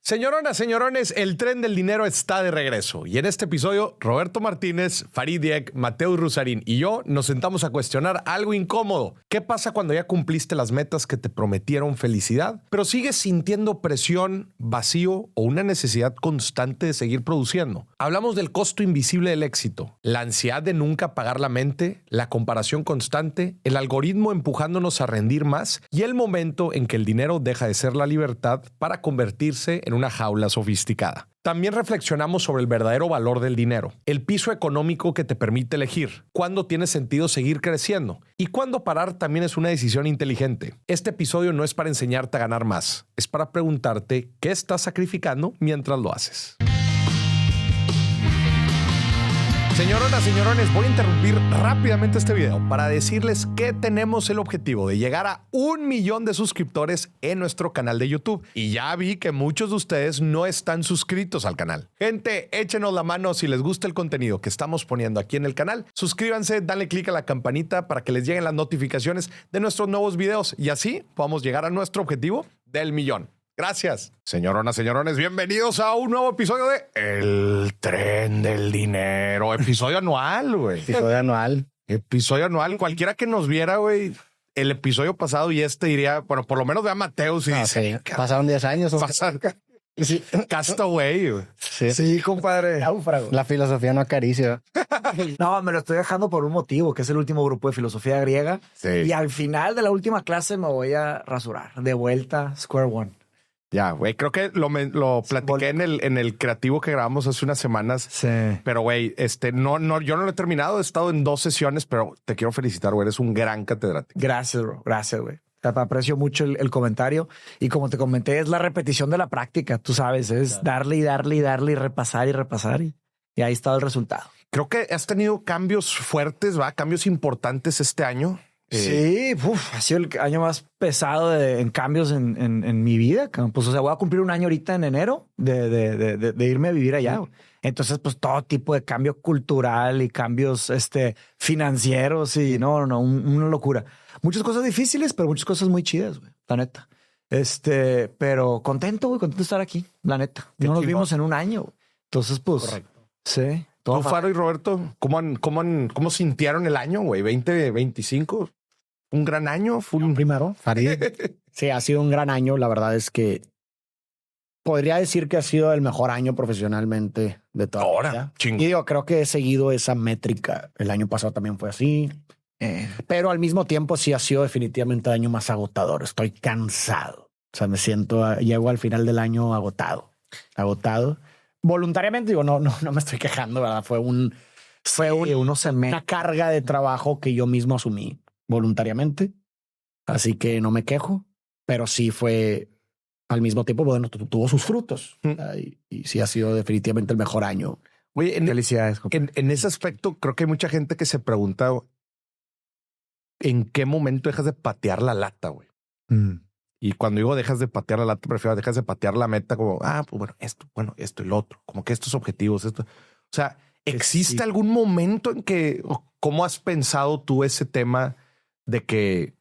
Señoronas, señorones, el tren del dinero está de regreso y en este episodio Roberto Martínez, Farid Dieck, Mateus Rusarín y yo nos sentamos a cuestionar algo incómodo. ¿Qué pasa cuando ya cumpliste las metas que te prometieron felicidad, pero sigues sintiendo presión, vacío o una necesidad constante de seguir produciendo? Hablamos del costo invisible del éxito, la ansiedad de nunca apagar la mente, la comparación constante, el algoritmo empujándonos a rendir más y el momento en que el dinero deja de ser la libertad para convertirse en una jaula sofisticada. También reflexionamos sobre el verdadero valor del dinero, el piso económico que te permite elegir, cuándo tiene sentido seguir creciendo y cuándo parar también es una decisión inteligente. Este episodio no es para enseñarte a ganar más, es para preguntarte qué estás sacrificando mientras lo haces. Señoronas, señorones, voy a interrumpir rápidamente este video para decirles que tenemos el objetivo de llegar a 1 millón de suscriptores en nuestro canal de YouTube. Y ya vi que muchos de ustedes no están suscritos al canal. Gente, échenos la mano si les gusta el contenido que estamos poniendo aquí en el canal. Suscríbanse, dale click a la campanita para que les lleguen las notificaciones de nuestros nuevos videos y así podamos llegar a nuestro objetivo del 1 millón. Gracias. Señoronas, señorones, bienvenidos a un nuevo episodio de El Tren del Dinero. Episodio anual, güey. Episodio anual. Episodio anual. Cualquiera que nos viera, güey, el episodio pasado y este diría, bueno, por lo menos ve a Mateus y dice... Sí. Pasaron 10 años. Sí. Castaway, güey. Sí, compadre. La filosofía no acaricia. No, me lo estoy dejando por un motivo, que es el último grupo de filosofía griega. Sí. Y al final de la última clase me voy a rasurar. De vuelta, square one. Ya, güey, creo que lo platiqué en el creativo que grabamos hace unas semanas. Sí. Pero, güey, yo no lo he terminado. He estado en 2 sesiones, pero te quiero felicitar, güey. Eres un gran catedrático. Gracias, bro. Gracias, güey. Aprecio mucho el comentario. Y como te comenté, es la repetición de la práctica. Tú sabes, es darle y darle y darle y repasar y repasar. Y ahí está el resultado. Creo que has tenido cambios fuertes, ¿va? Cambios importantes este año. Sí, ha sido el año más pesado en cambios en mi vida. Pues, o sea, voy a cumplir 1 año ahorita en enero de irme a vivir allá. Entonces, pues todo tipo de cambio cultural y cambios financieros y una locura. Muchas cosas difíciles, pero muchas cosas muy chidas, güey, la neta. Pero contento, güey, contento de estar aquí, la neta. No nos vimos en 1 año, güey. Entonces, pues, correcto. Sí. ¿Tú, Faro y Roberto, cómo sintieron el año, güey? 2025. Un gran año. Fue un primero. Farid. Sí, ha sido un gran año. La verdad es que podría decir que ha sido el mejor año profesionalmente de toda la vida. Y digo, creo que he seguido esa métrica. El año pasado también fue así. Pero al mismo tiempo sí ha sido definitivamente el año más agotador. Estoy cansado. O sea, llego al final del año agotado. Voluntariamente digo, no me estoy quejando, ¿verdad? Fue una carga de trabajo que yo mismo asumí voluntariamente. Así que no me quejo, pero sí fue al mismo tiempo, bueno, tuvo sus frutos. Y sí ha sido definitivamente el mejor año. Oye, felicidades. En ese aspecto, creo que hay mucha gente que se pregunta en qué momento dejas de patear la lata, güey. Y cuando digo dejas de patear la lata, prefiero dejas de patear la meta como, pues esto y lo otro, como que estos objetivos, esto. O sea, ¿existe algún momento en que, cómo has pensado tú ese tema de que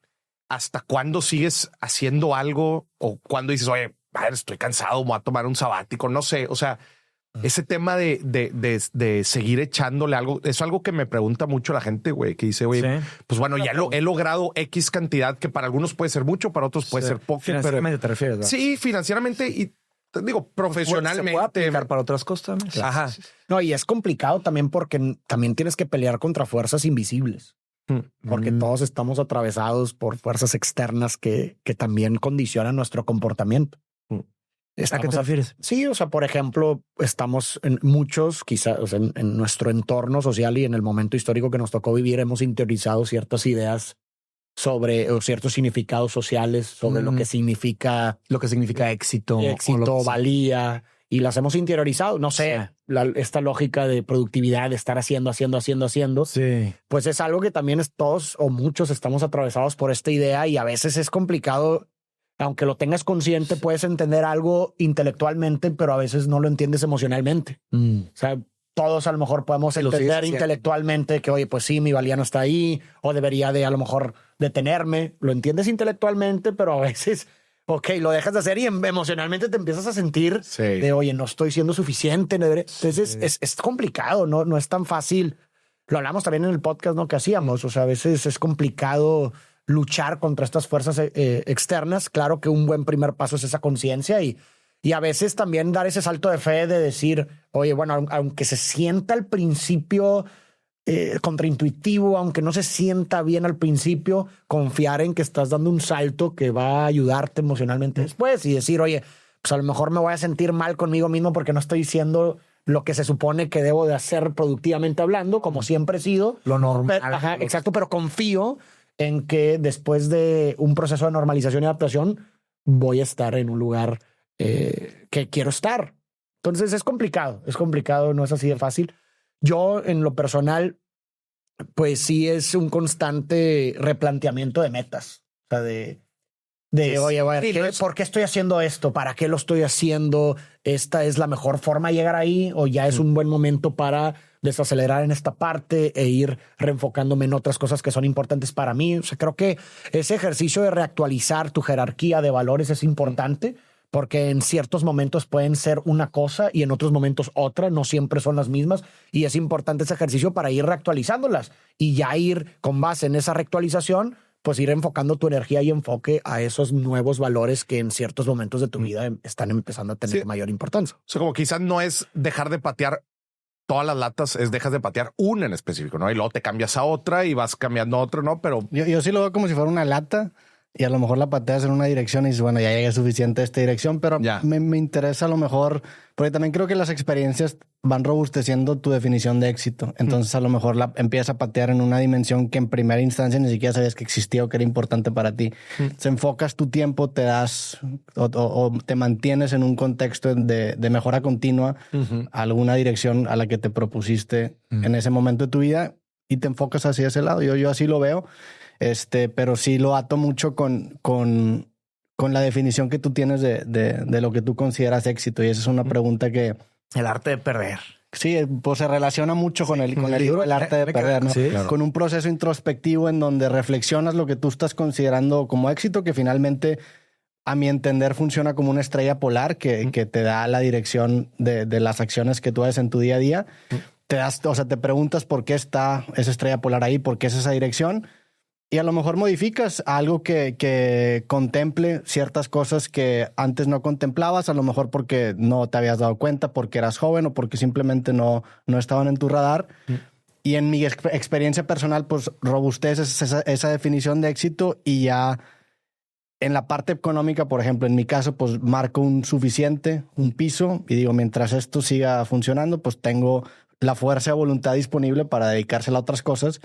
hasta cuándo sigues haciendo algo o cuando dices, oye, estoy cansado, me voy a tomar un sabático? No sé, o sea, ese tema de seguir echándole algo, es algo que me pregunta mucho la gente, güey, que dice, oye, pues bueno, ya he logrado X cantidad que para algunos puede ser mucho, para otros puede ser poco. Financieramente te refieres, ¿verdad? Sí, financieramente y te digo, profesionalmente. Se puede aplicar para otras cosas. Ajá. No, y es complicado también porque también tienes que pelear contra fuerzas invisibles. Porque todos estamos atravesados por fuerzas externas que también condicionan nuestro comportamiento. ¿A qué te refieres? Sí, o sea, por ejemplo, estamos en muchos, quizás o sea, en nuestro entorno social y en el momento histórico que nos tocó vivir, hemos interiorizado ciertas ideas sobre o ciertos significados sociales, sobre lo que significa éxito, valía, y las hemos interiorizado. No sé, esta lógica de productividad, de estar haciendo. Sí. Pues es algo que también todos o muchos estamos atravesados por esta idea y a veces es complicado. Aunque lo tengas consciente, puedes entender algo intelectualmente, pero a veces no lo entiendes emocionalmente. O sea, todos a lo mejor podemos entender intelectualmente que, oye, pues sí, mi valía no está ahí, o debería de a lo mejor detenerme. Lo entiendes intelectualmente, pero a veces ok, lo dejas de hacer y emocionalmente te empiezas a sentir de, oye, no estoy siendo suficiente. Entonces es complicado, no es tan fácil. Lo hablamos también en el podcast, ¿no? Que hacíamos. O sea, a veces es complicado luchar contra estas fuerzas externas. Claro que un buen primer paso es esa conciencia y a veces también dar ese salto de fe de decir, oye, bueno, aunque se sienta al principio contraintuitivo, aunque no se sienta bien al principio, confiar en que estás dando un salto que va a ayudarte emocionalmente después y decir, oye, pues a lo mejor me voy a sentir mal conmigo mismo porque no estoy diciendo lo que se supone que debo de hacer productivamente hablando, como siempre he sido. Lo normal. Pero, exacto, pero confío en que después de un proceso de normalización y adaptación voy a estar en un lugar que quiero estar. Entonces es complicado, no es así de fácil. Yo, en lo personal, pues sí es un constante replanteamiento de metas. O sea, oye, ¿por qué estoy haciendo esto? ¿Para qué lo estoy haciendo? ¿Esta es la mejor forma de llegar ahí? ¿O ya es un buen momento para desacelerar en esta parte e ir reenfocándome en otras cosas que son importantes para mí? O sea, creo que ese ejercicio de reactualizar tu jerarquía de valores es importante, porque en ciertos momentos pueden ser una cosa y en otros momentos otra, no siempre son las mismas, y es importante ese ejercicio para ir reactualizándolas y ya ir con base en esa reactualización, pues ir enfocando tu energía y enfoque a esos nuevos valores que en ciertos momentos de tu vida están empezando a tener mayor importancia. O sea, como quizás no es dejar de patear todas las latas, es dejas de patear una en específico, ¿no? Y luego te cambias a otra y vas cambiando a otro, ¿no? Pero yo sí lo veo como si fuera una lata. Y a lo mejor la pateas en una dirección y dices, bueno, ya llegué suficiente a esta dirección, pero me interesa a lo mejor, porque también creo que las experiencias van robusteciendo tu definición de éxito. Entonces a lo mejor empiezas a patear en una dimensión que en primera instancia ni siquiera sabías que existía o que era importante para ti. Se enfocas tu tiempo, te das o te mantienes en un contexto de mejora continua a alguna dirección a la que te propusiste en ese momento de tu vida y te enfocas hacia ese lado. Yo así lo veo. Pero sí lo ato mucho con la definición que tú tienes de lo que tú consideras éxito. Y esa es una pregunta que... El arte de perder. Sí, pues se relaciona mucho con el libro El arte de perder, ¿no? Sí, claro. Con un proceso introspectivo en donde reflexionas lo que tú estás considerando como éxito, que finalmente, a mi entender, funciona como una estrella polar que te da la dirección de las acciones que tú haces en tu día a día. Te preguntas por qué está esa estrella polar ahí, por qué es esa dirección. Y a lo mejor modificas algo que contemple ciertas cosas que antes no contemplabas, a lo mejor porque no te habías dado cuenta, porque eras joven o porque simplemente no estaban en tu radar. Y en mi experiencia personal, pues robusteces esa definición de éxito y ya en la parte económica, por ejemplo, en mi caso, pues marco un piso y digo, mientras esto siga funcionando, pues tengo la fuerza de voluntad disponible para dedicársela a otras cosas.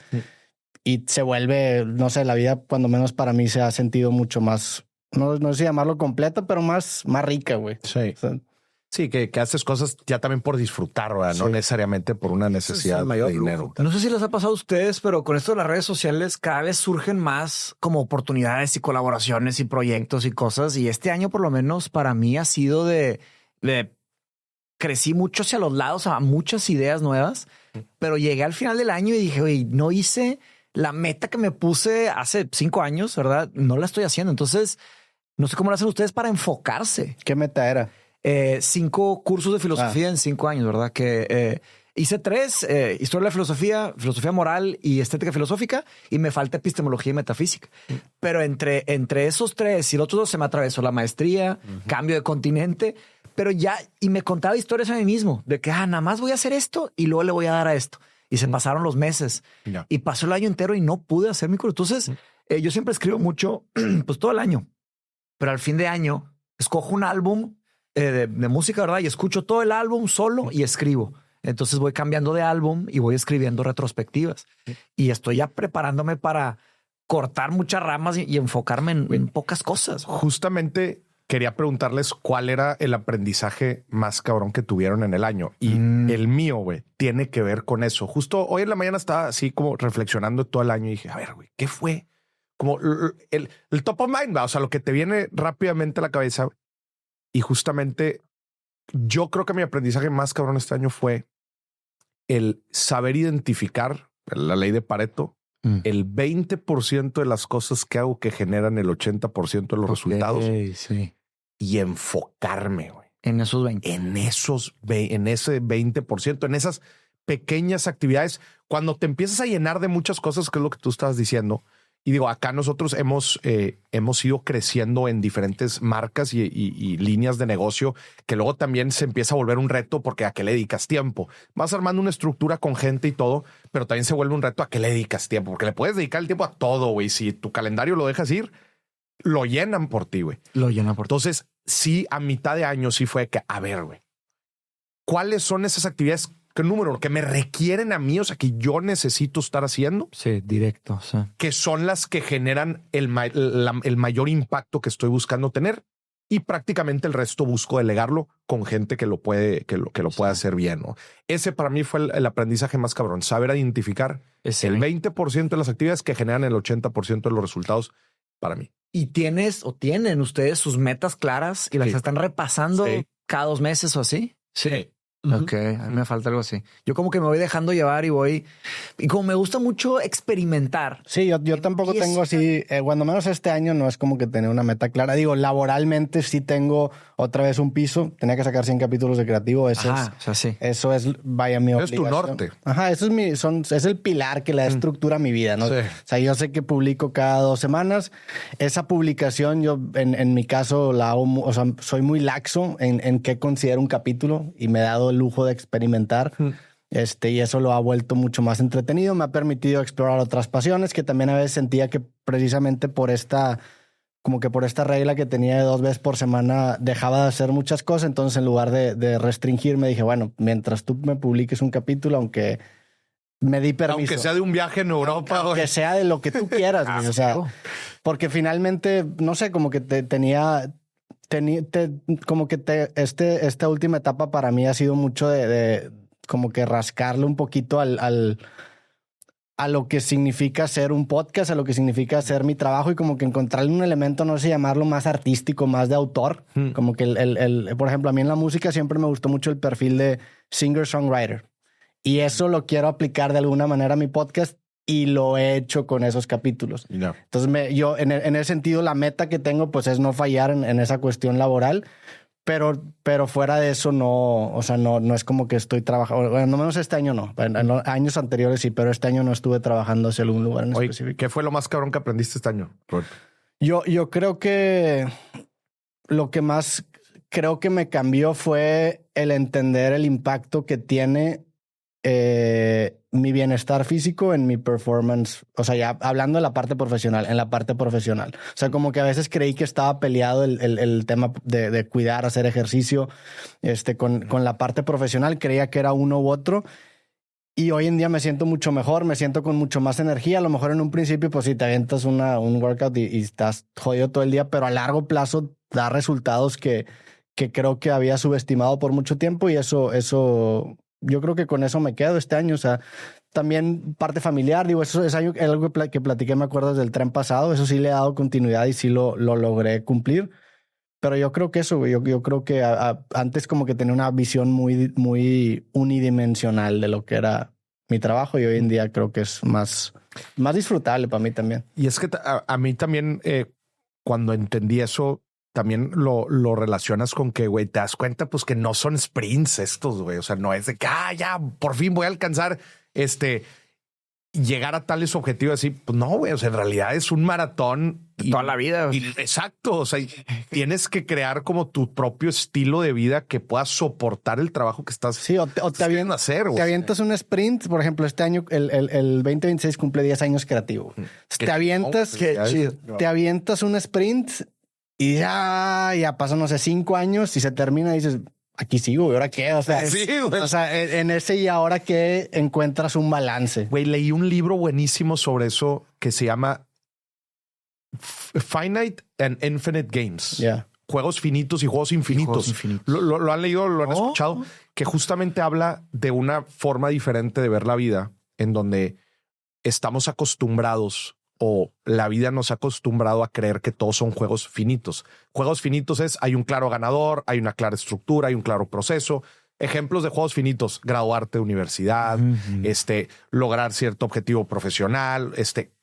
Y se vuelve, no sé, la vida, cuando menos para mí, se ha sentido mucho más, no sé si llamarlo completa, pero más rica, güey. Sí. O sea, sí, que haces cosas ya también por disfrutar, ¿verdad? No necesariamente por una necesidad de dinero. No sé si les ha pasado a ustedes, pero con esto de las redes sociales cada vez surgen más como oportunidades y colaboraciones y proyectos y cosas. Y este año, por lo menos, para mí ha sido de crecí mucho hacia los lados, a muchas ideas nuevas, pero llegué al final del año y dije, oye, no hice la meta que me puse hace 5 años, ¿verdad? No la estoy haciendo. Entonces, no sé cómo lo hacen ustedes para enfocarse. ¿Qué meta era? 5 cursos de filosofía en 5 años, ¿verdad? Que hice 3, historia de la filosofía, filosofía moral y estética filosófica, y me falta epistemología y metafísica. Pero entre esos 3 y los otros 2 se me atravesó la maestría, cambio de continente, pero ya, y me contaba historias a mí mismo, de que nada más voy a hacer esto y luego le voy a dar a esto. Y se pasaron los meses y pasó el año entero y no pude hacer mi curso. Entonces, yo siempre escribo mucho, pues todo el año, pero al fin de año escojo un álbum de música, ¿verdad? Y escucho todo el álbum solo y escribo. Entonces voy cambiando de álbum y voy escribiendo retrospectivas. Y estoy ya preparándome para cortar muchas ramas y enfocarme en pocas cosas. Justamente quería preguntarles cuál era el aprendizaje más cabrón que tuvieron en el año. Y el mío, güey, tiene que ver con eso. Justo hoy en la mañana estaba así como reflexionando todo el año y dije, a ver, güey, ¿qué fue? Como el top of mind, ¿va? O sea, lo que te viene rápidamente a la cabeza. Y justamente yo creo que mi aprendizaje más cabrón este año fue el saber identificar la ley de Pareto, el 20% de las cosas que hago que generan el 80% de los resultados. Sí. Y enfocarme, güey. En esos 20. En ese 20%, en esas pequeñas actividades, cuando te empiezas a llenar de muchas cosas, que es lo que tú estabas diciendo. Y digo, acá nosotros hemos ido creciendo en diferentes marcas y líneas de negocio, que luego también se empieza a volver un reto porque a qué le dedicas tiempo. Vas armando una estructura con gente y todo, pero también se vuelve un reto a qué le dedicas tiempo, porque le puedes dedicar el tiempo a todo, güey. Si tu calendario lo dejas ir, lo llenan por ti, güey. Lo llenan por ti. Entonces, sí, a mitad de año sí fue que, a ver, güey, ¿cuáles son esas actividades que me requieren a mí, o sea, que yo necesito estar haciendo? Sí, directo. Sí. Que son las que generan el mayor impacto que estoy buscando tener, y prácticamente el resto busco delegarlo con gente que lo puede hacer bien, ¿no? Ese para mí fue el aprendizaje más cabrón, saber identificar el 20% de las actividades que generan el 80% de los resultados para mí. ¿Y tienen ustedes sus metas claras y las están repasando cada 2 meses o así? Sí. Ok, a mí me falta algo así. Yo como que me voy dejando llevar y como me gusta mucho experimentar. Sí, yo tampoco tengo así, cuando menos este año no es como que tener una meta clara. Digo, laboralmente sí tengo otra vez un piso. Tenía que sacar 100 capítulos de creativo. Eso es, vaya, mi obligación. Es tu norte. Ajá, eso es el pilar que le da estructura a mi vida, ¿no? Sí. O sea, yo sé que publico cada 2 semanas. Esa publicación yo, en mi caso, la hago, o sea, soy muy laxo en qué considero un capítulo y me he dado el lujo de experimentar. Y eso lo ha vuelto mucho más entretenido. Me ha permitido explorar otras pasiones que también a veces sentía que precisamente por esta regla que tenía de 2 veces por semana dejaba de hacer muchas cosas. Entonces, en lugar de restringirme, dije, bueno, mientras tú me publiques un capítulo, aunque me di permiso. Aunque sea de un viaje en Europa. Aunque sea de lo que tú quieras. O sea, porque finalmente, no sé, como que esta última etapa para mí ha sido mucho de como que rascarle un poquito a lo que significa hacer un podcast, a lo que significa hacer mi trabajo y como que encontrarle un elemento, no sé llamarlo más artístico, más de autor. Como que por ejemplo, a mí en la música siempre me gustó mucho el perfil de singer-songwriter y eso lo quiero aplicar de alguna manera a mi podcast. Y lo he hecho con esos capítulos. No. Entonces, yo en ese sentido, la meta que tengo pues es no fallar en esa cuestión laboral, pero fuera de eso no, o sea, no es como que estoy trabajando, bueno, no menos este año no, en años anteriores sí, pero este año no estuve trabajando hacia algún lugar en específico. ¿Qué fue lo más cabrón que aprendiste este año, Roberto? Yo creo que lo que más creo que me cambió fue el entender el impacto que tiene mi bienestar físico en mi performance, o sea, ya hablando de la parte profesional, en la parte profesional. O sea, como que a veces creí que estaba peleado el tema de cuidar, hacer ejercicio, con la parte profesional, creía que era uno u otro. Y hoy en día me siento mucho mejor, me siento con mucho más energía. A lo mejor en un principio, pues si te avientas un workout y estás jodido todo el día, pero a largo plazo da resultados que creo que había subestimado por mucho tiempo y eso yo creo que con eso me quedo este año. O sea, también parte familiar, digo, eso es algo que platiqué, me acuerdo, desde el tren pasado. Eso sí le he dado continuidad y sí lo logré cumplir. Pero yo creo que eso, güey, yo creo que antes como que tenía una visión muy, muy unidimensional de lo que era mi trabajo y hoy en día creo que es más disfrutable para mí también. Y es que a mí también, cuando entendí eso, también lo relacionas con que, güey, te das cuenta pues que no son sprints estos, güey. O sea, no es de que, ya, por fin voy a alcanzar llegar a tales objetivos así. Pues no, güey, o sea, en realidad es un maratón. Toda la vida. Exacto. O sea, tienes que crear como tu propio estilo de vida que pueda soportar el trabajo que estás queriendo hacer. Te avientas un sprint, por ejemplo, este año, el 2026 cumple 10 años creativo. Te avientas un sprint y ya pasan, no sé, 5 años y se termina y dices, aquí sigo, ¿y ahora qué? O sea, en ese y ahora que encuentras un balance. Güey, leí un libro buenísimo sobre eso que se llama Finite and Infinite Games. Yeah. Juegos finitos y juegos infinitos. ¿Lo han leído? ¿Lo han escuchado? Que justamente habla de una forma diferente de ver la vida en donde estamos acostumbrados o la vida nos ha acostumbrado a creer que todos son juegos finitos. Juegos finitos hay un claro ganador, hay una clara estructura, hay un claro proceso, ejemplos de juegos finitos, graduarte de universidad, lograr cierto objetivo profesional,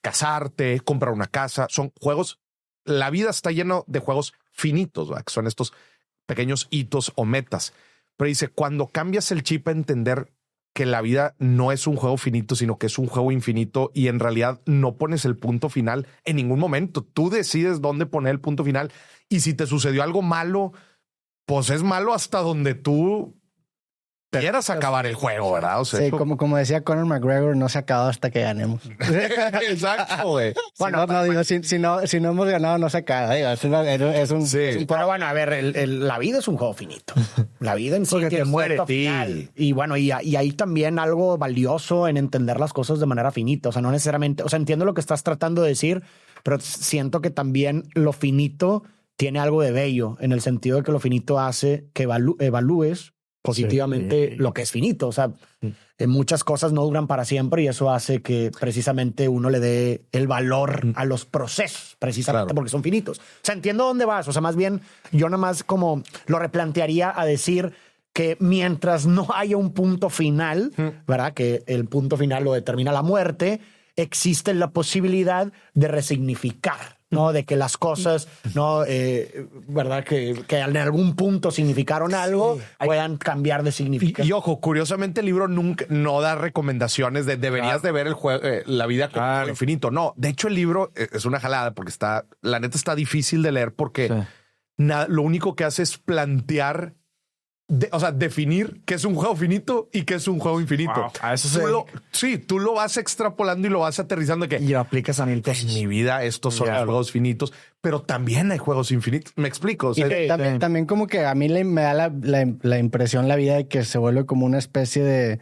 casarte, comprar una casa. Son juegos. La vida está llena de juegos finitos, ¿verdad? Que son estos pequeños hitos o metas. Pero dice, cuando cambias el chip a entender que la vida no es un juego finito, sino que es un juego infinito y en realidad no pones el punto final en ningún momento. Tú decides dónde poner el punto final y si te sucedió algo malo, pues es malo hasta donde tú quieras acabar el juego, ¿verdad? O sea, sí, como decía Conor McGregor, no se ha acabado hasta que ganemos. Exacto, güey. Bueno, si no hemos ganado, no se acaba. Digo, es un... Sí. Pero bueno, a ver, la vida es un juego finito. La vida en sí te muere, y bueno, y hay también algo valioso en entender las cosas de manera finita. O sea, no necesariamente... O sea, entiendo lo que estás tratando de decir, pero siento que también lo finito tiene algo de bello, en el sentido de que lo finito hace que evalúes positivamente lo que es finito. O sea, muchas cosas no duran para siempre y eso hace que precisamente uno le dé el valor a los procesos, precisamente porque son finitos. O sea, entiendo dónde vas. O sea, más bien yo nada más como lo replantearía a decir que mientras no haya un punto final, ¿verdad? Que el punto final lo determina la muerte, existe la posibilidad de resignificar, ¿no? De que las cosas, ¿no? ¿Verdad? Que en algún punto significaron algo, puedan cambiar de significado. Y ojo, curiosamente el libro nunca no da recomendaciones de deberías de ver el juego, la vida como infinito. No, de hecho el libro es una jalada porque la neta está difícil de leer porque lo único que hace es plantear, definir qué es un juego finito y qué es un juego infinito. Wow, a eso tú lo vas extrapolando y lo vas aterrizando de que y lo aplicas a mil cosas. En mi vida estos son los juegos finitos, pero también hay juegos infinitos. Me explico. O sea, también como que a mí me da la impresión la vida de que se vuelve como una especie de,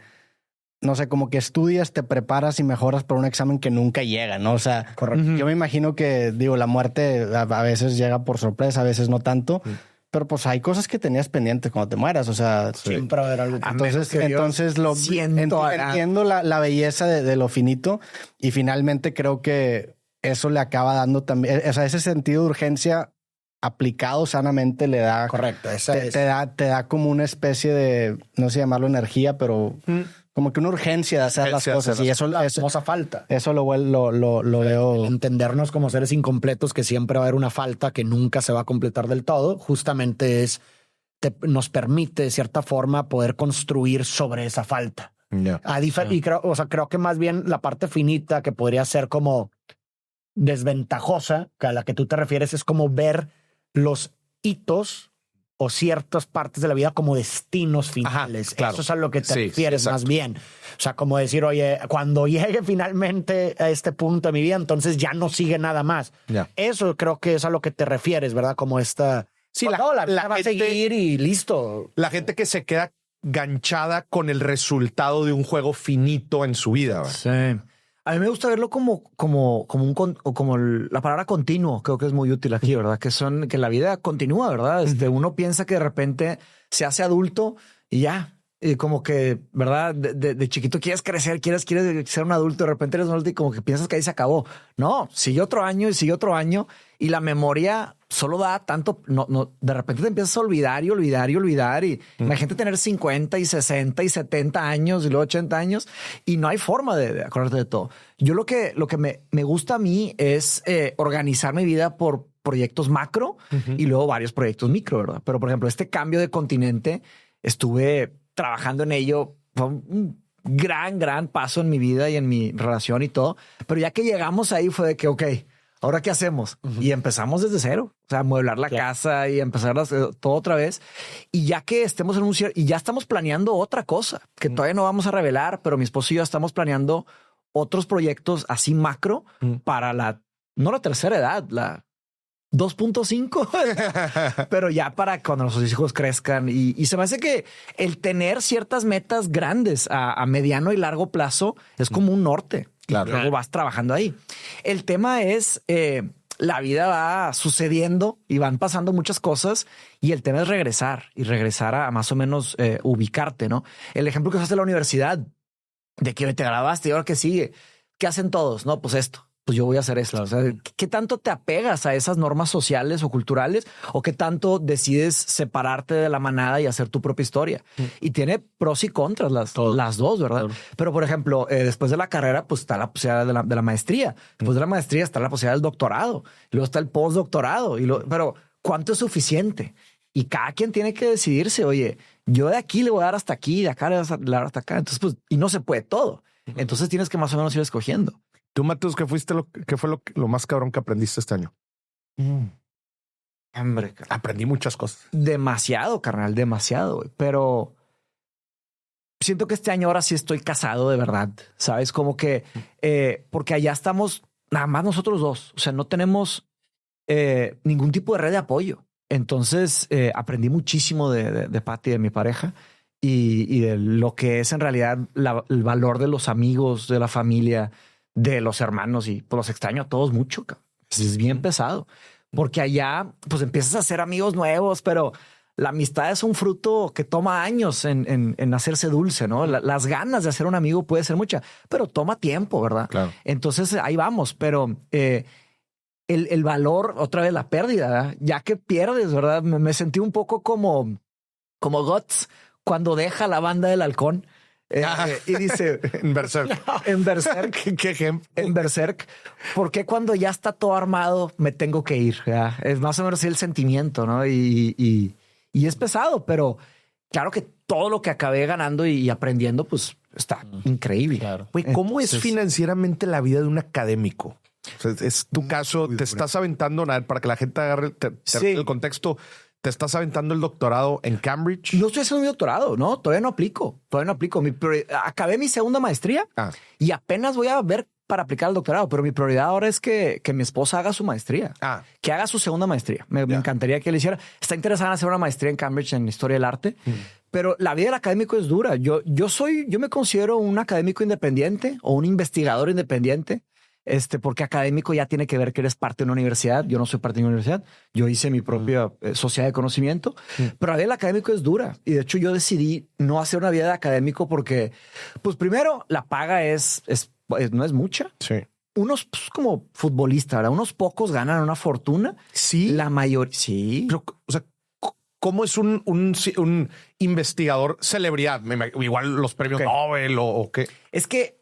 no sé, como que estudias, te preparas y mejoras para un examen que nunca llega, ¿no? O sea, yo me imagino que, la muerte a veces llega por sorpresa, a veces no tanto. Pero pues hay cosas que tenías pendientes cuando te mueras. O sea, siempre va a haber algo. Entonces entiendo la belleza de lo finito y finalmente creo que eso le acaba dando también, o sea, ese sentido de urgencia aplicado sanamente le da. Correcto. Te da como una especie de, no sé llamarlo energía, pero como que una urgencia de hacer las cosas. Y eso es famosa falta. Eso lo veo. Entendernos como seres incompletos, que siempre va a haber una falta que nunca se va a completar del todo, justamente nos permite de cierta forma poder construir sobre esa falta. Y creo que más bien la parte finita que podría ser como desventajosa, que a la que tú te refieres, es como ver los hitos o ciertas partes de la vida como destinos finales. Claro. Eso es a lo que te refieres más bien. O sea, como decir, oye, cuando llegue finalmente a este punto de mi vida, entonces ya no sigue nada más. Eso creo que es a lo que te refieres, ¿verdad? Como esta... Sí, la vida va a seguir y listo. La gente que se queda ganchada con el resultado de un juego finito en su vida. ¿verdad? Sí. A mí me gusta verlo como la palabra continuo. Creo que es muy útil aquí, ¿verdad? Que la vida continúa, ¿verdad? Uno piensa que de repente se hace adulto y ya. Y como que, ¿verdad? De chiquito quieres crecer, quieres ser un adulto. De repente eres un adulto y como que piensas que ahí se acabó. No, sigue otro año y sigue otro año. Y la memoria solo da tanto. No, de repente te empiezas a olvidar y olvidar y olvidar. Y imagínate tener 50 y 60 y 70 años y luego 80 años y no hay forma de acordarte de todo. Yo lo que me gusta a mí es organizar mi vida por proyectos macro y luego varios proyectos micro, ¿verdad? Pero, por ejemplo, este cambio de continente, estuve trabajando en ello. Fue un gran paso en mi vida y en mi relación y todo. Pero ya que llegamos ahí fue de que, ok, ¿ahora qué hacemos? Y empezamos desde cero. O sea, amueblar la casa y empezar todo otra vez. Y ya que estemos en un cierre y ya estamos planeando otra cosa que todavía no vamos a revelar, pero mi esposo y yo estamos planeando otros proyectos así macro para no la tercera edad, la 2.5, pero ya para cuando nuestros hijos crezcan. Y se me hace que el tener ciertas metas grandes a mediano y largo plazo es como un norte. Claro. Luego vas trabajando ahí. El tema es la vida va sucediendo y van pasando muchas cosas y el tema es regresar a más o menos ubicarte, ¿no? El ejemplo que usaste de la universidad, de que te grabaste y ahora que sigue, ¿qué hacen todos? No, pues esto. pues yo voy a hacer esto. Claro. O sea, ¿qué tanto te apegas a esas normas sociales o culturales o qué tanto decides separarte de la manada y hacer tu propia historia? Y tiene pros y contras las dos, ¿verdad? Claro. Pero, por ejemplo, después de la carrera, pues está la posibilidad de la maestría. Después de la maestría está la posibilidad del doctorado. Y luego está el postdoctorado. Pero ¿cuánto es suficiente? Y cada quien tiene que decidirse, oye, yo de aquí le voy a dar hasta aquí, de acá le voy a dar hasta acá. Entonces, pues, y no se puede todo. Entonces tienes que más o menos ir escogiendo. Tú, Mateus, ¿qué fue lo más cabrón que aprendiste este año? Hombre, aprendí muchas cosas. Demasiado, carnal, demasiado. Pero siento que este año ahora sí estoy casado de verdad. Sabes, como que porque allá estamos nada más nosotros dos. O sea, no tenemos ningún tipo de red de apoyo. Entonces aprendí muchísimo de Patty, de mi pareja, y de lo que es en realidad el valor de los amigos, de la familia, de los hermanos, y pues los extraño a todos mucho. Es bien pesado porque allá pues empiezas a hacer amigos nuevos, pero la amistad es un fruto que toma años en hacerse dulce, ¿no? Las ganas de hacer un amigo puede ser mucha, pero toma tiempo, ¿verdad? Claro. Entonces ahí vamos, pero el valor, otra vez la pérdida, ¿verdad? Ya que pierdes, ¿verdad? Me sentí un poco como Guts cuando deja la banda del halcón. Y dice en Berserk. En Berserk. ¿Qué ejemplo? En Berserk. ¿Por qué cuando ya está todo armado me tengo que ir? ¿Verdad? Es más o menos el sentimiento, ¿no? Y es pesado, pero claro que todo lo que acabé ganando y aprendiendo, pues está increíble. Claro. Güey, ¿cómo es financieramente la vida de un académico? O sea, es tu caso, te estás aventando, para que la gente agarre el contexto. ¿Te estás aventando el doctorado en Cambridge? No estoy haciendo mi doctorado, no, todavía no aplico. Acabé mi segunda maestría y apenas voy a ver para aplicar el doctorado, pero mi prioridad ahora es que mi esposa haga su maestría, que haga su segunda maestría. Me encantaría que le hiciera. Está interesada en hacer una maestría en Cambridge en Historia del Arte, pero la vida del académico es dura. Yo me considero un académico independiente o un investigador independiente. Porque académico ya tiene que ver que eres parte de una universidad. Yo no soy parte de una universidad. Yo hice mi propia sociedad de conocimiento, pero la vida del académico es dura. Y de hecho yo decidí no hacer una vida de académico porque, pues primero, la paga no es mucha. Sí. Unos pues, como futbolista, ¿verdad? Unos pocos ganan una fortuna. Sí. La mayoría. Sí. Pero, o sea, ¿cómo es un investigador celebridad? Igual los premios Nobel o qué. Es que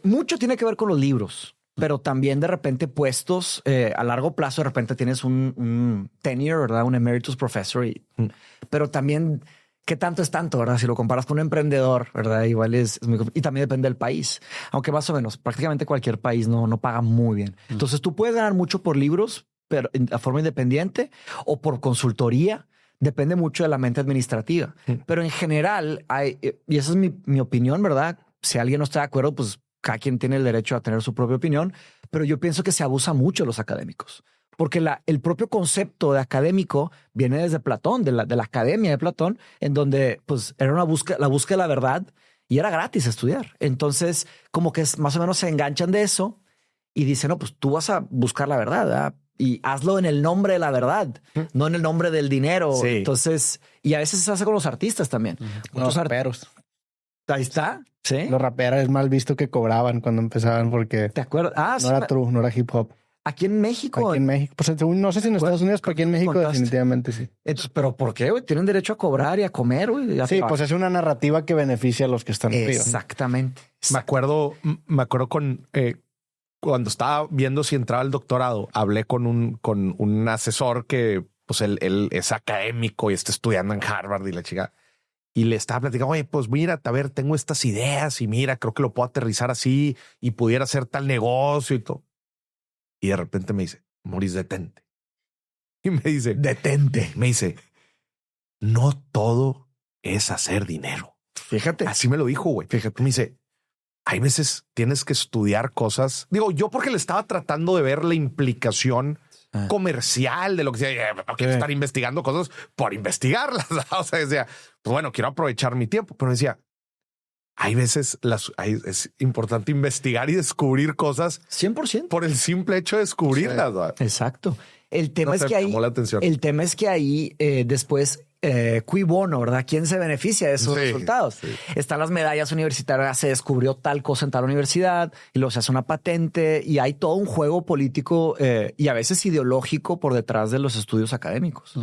mucho tiene que ver con los libros. Pero también de repente puestos a largo plazo, de repente tienes un tenure, ¿verdad? Un emeritus professor. Pero también, ¿qué tanto es tanto, verdad? Si lo comparas con un emprendedor, ¿verdad? Igual es muy... Y también depende del país. Aunque más o menos, prácticamente cualquier país no paga muy bien. Entonces tú puedes ganar mucho por libros, pero de forma independiente o por consultoría. Depende mucho de la mente administrativa. Pero en general, y esa es mi opinión, ¿verdad? Si alguien no está de acuerdo, pues cada quien tiene el derecho a tener su propia opinión, pero yo pienso que se abusa mucho de los académicos, porque el propio concepto de académico viene desde Platón, de la academia de Platón, en donde pues era la búsqueda de la verdad y era gratis estudiar. Entonces, como que más o menos se enganchan de eso y dicen, no, pues tú vas a buscar la verdad, ¿verdad? Y hazlo en el nombre de la verdad, no en el nombre del dinero. Sí. Entonces, y a veces se hace con los artistas también. Muchos raperos. Ahí está. Sí. Los raperos es mal visto que cobraban cuando empezaban porque ¿te acuerdas? No era true, no era hip hop. Aquí en México. Aquí en México. Pues no sé si en Estados Unidos, pero aquí en México definitivamente sí. Entonces, ¿pero por qué? Güey? Tienen derecho a cobrar y a comer. Güey. Sí, pues es una narrativa que beneficia a los que están arriba. Exactamente. Me acuerdo con cuando estaba viendo si entraba al doctorado, hablé con un asesor que pues él es académico y está estudiando en Harvard y la chica. Y le estaba platicando, oye, pues mira, a ver, tengo estas ideas y mira, creo que lo puedo aterrizar así y pudiera hacer tal negocio y todo. Y de repente me dice, Maurice, detente. Y me dice, detente. Me dice, no todo es hacer dinero. Fíjate. Así me lo dijo, güey. Fíjate, me dice, hay veces tienes que estudiar cosas. Digo, yo porque le estaba tratando de ver la implicación comercial de lo que sea. No quiero estar investigando cosas por investigarlas. O sea, decía, pues bueno, quiero aprovechar mi tiempo, pero decía, hay veces es importante investigar y descubrir cosas 100% por el simple hecho de descubrirlas. Sí. Exacto. El tema es que ahí, después cui bono, ¿verdad? ¿Quién se beneficia de esos resultados? Sí. Están las medallas universitarias, se descubrió tal cosa en tal universidad y luego se hace una patente y hay todo un juego político y a veces ideológico por detrás de los estudios académicos.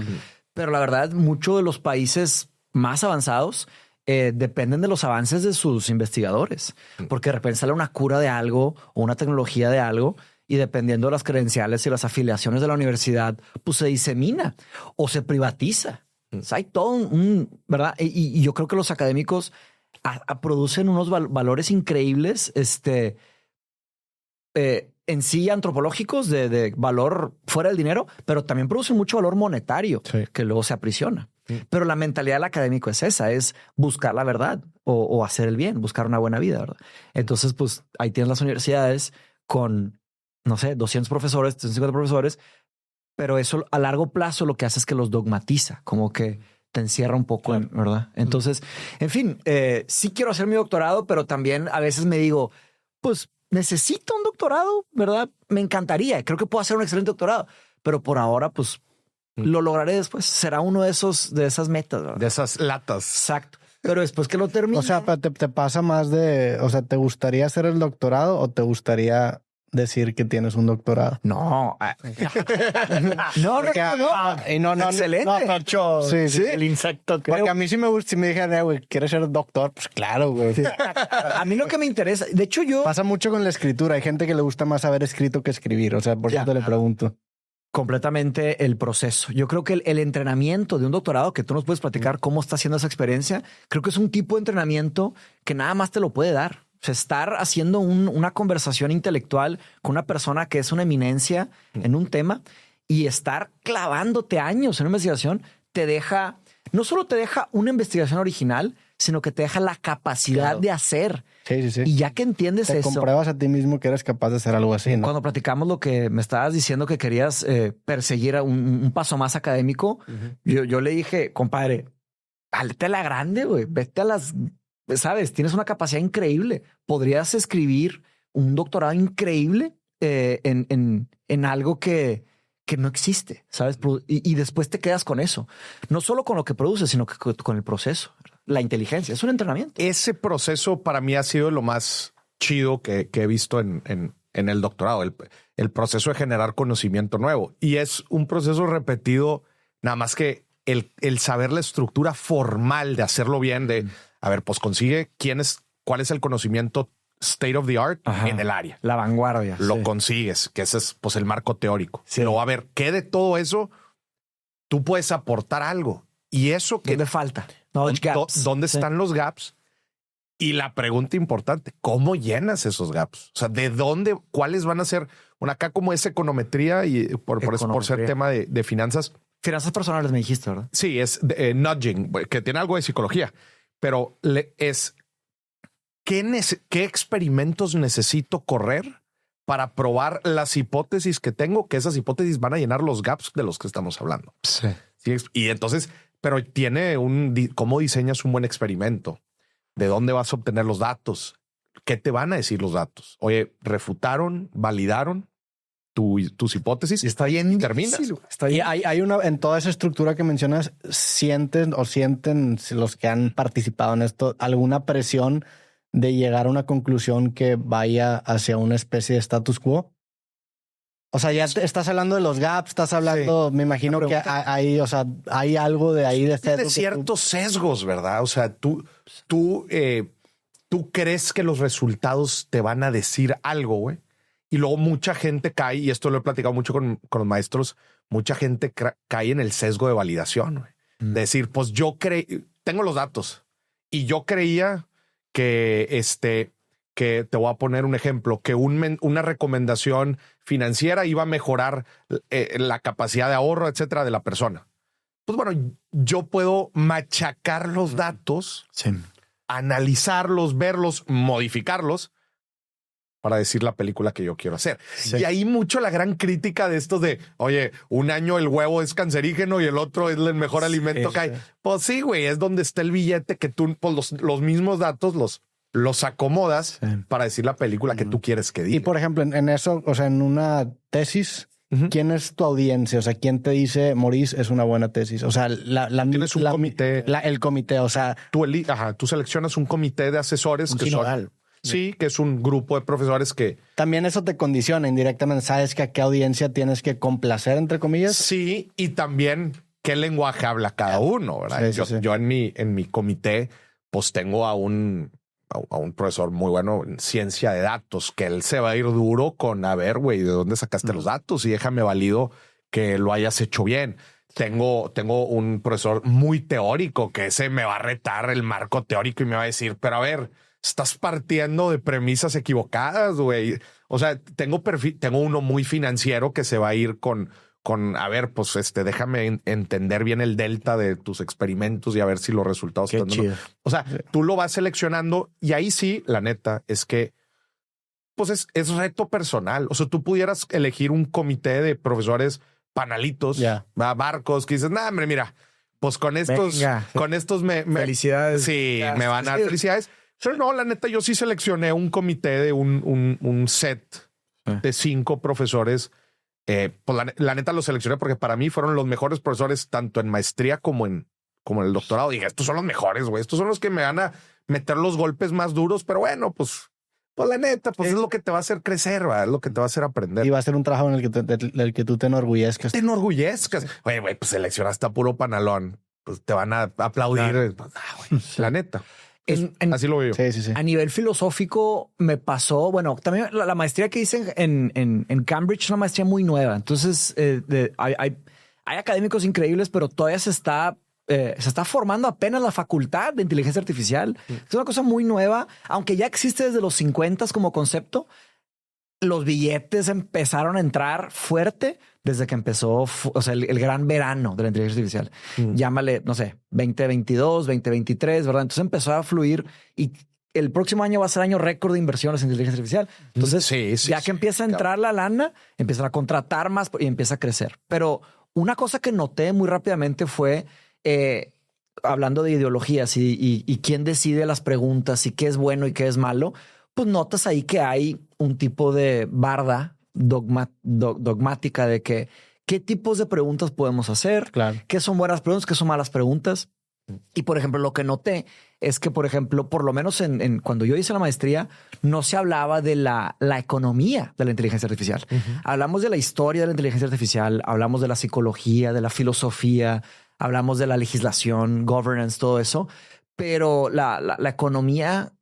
Pero la verdad, muchos de los países más avanzados dependen de los avances de sus investigadores, porque de repente sale una cura de algo o una tecnología de algo y dependiendo de las credenciales y las afiliaciones de la universidad, pues se disemina o se privatiza. O sea, hay todo ¿verdad? Y yo creo que los académicos producen unos valores increíbles, en sí antropológicos de valor fuera del dinero, pero también producen mucho valor monetario que luego se aprisiona. Pero la mentalidad del académico es esa, es buscar la verdad o hacer el bien, buscar una buena vida, ¿verdad? Entonces, pues ahí tienes las universidades con, no sé, 200 profesores, 350 profesores, pero eso a largo plazo lo que hace es que los dogmatiza, como que te encierra un poco, ¿verdad? Entonces, en fin, sí quiero hacer mi doctorado, pero también a veces me digo, pues necesito un doctorado, ¿verdad? Me encantaría, creo que puedo hacer un excelente doctorado, pero por ahora, pues lo lograré después. Será uno de esas metas, ¿verdad? De esas latas. Exacto. Pero después que lo termine. O sea, te pasa más o sea, ¿te gustaría hacer el doctorado o te gustaría decir que tienes un doctorado? No. No. Excelente. Sí. El insecto. Porque a mí sí me gusta, si me dijeran, güey, ¿quieres ser doctor? Pues claro, güey. Sí. A mí lo que me interesa, de hecho pasa mucho con la escritura. Hay gente que le gusta más haber escrito que escribir. O sea, por eso te le pregunto. Completamente el proceso. Yo creo que el entrenamiento de un doctorado, que tú nos puedes platicar cómo está haciendo esa experiencia, creo que es un tipo de entrenamiento que nada más te lo puede dar. O sea, estar haciendo una conversación intelectual con una persona que es una eminencia en un tema y estar clavándote años en una investigación te deja, no solo te deja una investigación original, sino que te deja la capacidad de hacer. Sí. Y ya que entiendes te eso, compruebas a ti mismo que eres capaz de hacer algo así, ¿no? Cuando platicamos lo que me estabas diciendo que querías perseguir a un paso más académico, yo le dije, compadre, dale la grande, güey, vete a las, sabes, tienes una capacidad increíble. Podrías escribir un doctorado increíble en algo que no existe, ¿sabes? Y después te quedas con eso. No solo con lo que produces, sino que con el proceso. La inteligencia. Es un entrenamiento. Ese proceso para mí ha sido lo más chido que he visto en el doctorado. El proceso de generar conocimiento nuevo. Y es un proceso repetido, nada más que el saber la estructura formal de hacerlo bien, de, a ver, pues consigue cuál es el conocimiento state of the art en el área. La vanguardia. Lo consigues, que ese es pues el marco teórico. Luego, a ver, ¿qué de todo eso tú puedes aportar algo? Y eso que ¿dónde falta? ¿Dónde están los gaps? Y la pregunta importante, ¿cómo llenas esos gaps? O sea, ¿de dónde? ¿Cuáles van a ser? Bueno, acá como es econometría y por ser tema de finanzas. Finanzas personales me dijiste, ¿verdad? Sí, es nudging, que tiene algo de psicología, pero es ¿qué experimentos necesito correr para probar las hipótesis que tengo? Que esas hipótesis van a llenar los gaps de los que estamos hablando. Sí. Y entonces, pero tiene cómo diseñas un buen experimento, de dónde vas a obtener los datos, qué te van a decir los datos. Oye, refutaron, validaron tus hipótesis y está bien. Y terminas. Y hay una en toda esa estructura que mencionas, sienten los que han participado en esto alguna presión de llegar a una conclusión que vaya hacia una especie de status quo. O sea, ya estás hablando de los gaps, estás hablando, me imagino que hay algo de ahí de sesgo. De ciertos sesgos, ¿verdad? O sea, tú crees que los resultados te van a decir algo, güey. Y luego mucha gente cae, y esto lo he platicado mucho con los maestros, mucha gente cae en el sesgo de validación, güey. De decir, pues tengo los datos y yo creía que te voy a poner un ejemplo, que una recomendación financiera iba a mejorar la capacidad de ahorro, etcétera, de la persona. Pues bueno, yo puedo machacar los datos, analizarlos, verlos, modificarlos para decir la película que yo quiero hacer. Sí. Y ahí mucho la gran crítica de estos de, oye, un año el huevo es cancerígeno y el otro es el mejor alimento que hay. Pues sí, güey, es donde está el billete que tú, pues los mismos datos los acomodas para decir la película que tú quieres que diga. Y por ejemplo, en eso, o sea, en una tesis, ¿quién es tu audiencia? O sea, ¿quién te dice, Maurice, es una buena tesis? O sea, tienes un comité. El comité, o sea... Tú seleccionas un comité de asesores que son... Sí, que es un grupo de profesores que... También eso te condiciona indirectamente. ¿Sabes que a qué audiencia tienes que complacer, entre comillas? Sí, y también qué lenguaje habla cada uno, ¿verdad? Sí, yo en mi comité, pues tengo a un profesor muy bueno en ciencia de datos, que él se va a ir duro con, a ver, güey, ¿de dónde sacaste los datos? Y déjame valido que lo hayas hecho bien. Tengo un profesor muy teórico que ese me va a retar el marco teórico y me va a decir, pero a ver, estás partiendo de premisas equivocadas, güey. O sea, tengo uno muy financiero que se va a ir con a ver, pues déjame entender bien el delta de tus experimentos y a ver si los resultados están dando. O sea, tú lo vas seleccionando y ahí sí, la neta, es que pues es reto personal. O sea, tú pudieras elegir un comité de profesores panalitos, barcos, que dices, nah, hombre, mira, pues con estos felicidades. Sí, me van a dar felicidades. Pero no, la neta, yo sí seleccioné un comité de un set de 5 profesores. Pues la neta lo seleccioné porque para mí fueron los mejores profesores tanto en maestría como en el doctorado. Dije, estos son los mejores, güey. Estos son los que me van a meter los golpes más duros. Pero bueno, pues la neta, pues es lo que te va a hacer crecer, ¿verdad? Es lo que te va a hacer aprender. Y va a ser un trabajo en el que tú te enorgullezcas. Te enorgullezcas. Oye, güey, pues seleccionaste a puro panalón. Pues te van a aplaudir. Claro. La neta. Así lo veo. Sí. A nivel filosófico me pasó, bueno, también la maestría que hice en Cambridge es una maestría muy nueva. Entonces hay académicos increíbles, pero todavía se está formando apenas la facultad de inteligencia artificial. Es una cosa muy nueva, aunque ya existe desde los 50 como concepto. Los billetes empezaron a entrar fuerte desde que empezó, o sea, el gran verano de la inteligencia artificial. Llámale, no sé, 2022, 2023, ¿verdad? Entonces empezó a fluir y el próximo año va a ser año récord de inversiones en inteligencia artificial. Entonces, que empieza a entrar la lana, empiezan a contratar más y empieza a crecer. Pero una cosa que noté muy rápidamente fue, hablando de ideologías y quién decide las preguntas y qué es bueno y qué es malo, pues notas ahí que hay un tipo de barda dogmática de que qué tipos de preguntas podemos hacer, qué son buenas preguntas, qué son malas preguntas. Y, por ejemplo, lo que noté es que, por ejemplo, por lo menos cuando yo hice la maestría, no se hablaba de la economía de la inteligencia artificial. Hablamos de la historia de la inteligencia artificial, hablamos de la psicología, de la filosofía, hablamos de la legislación, governance, todo eso. Pero la economía...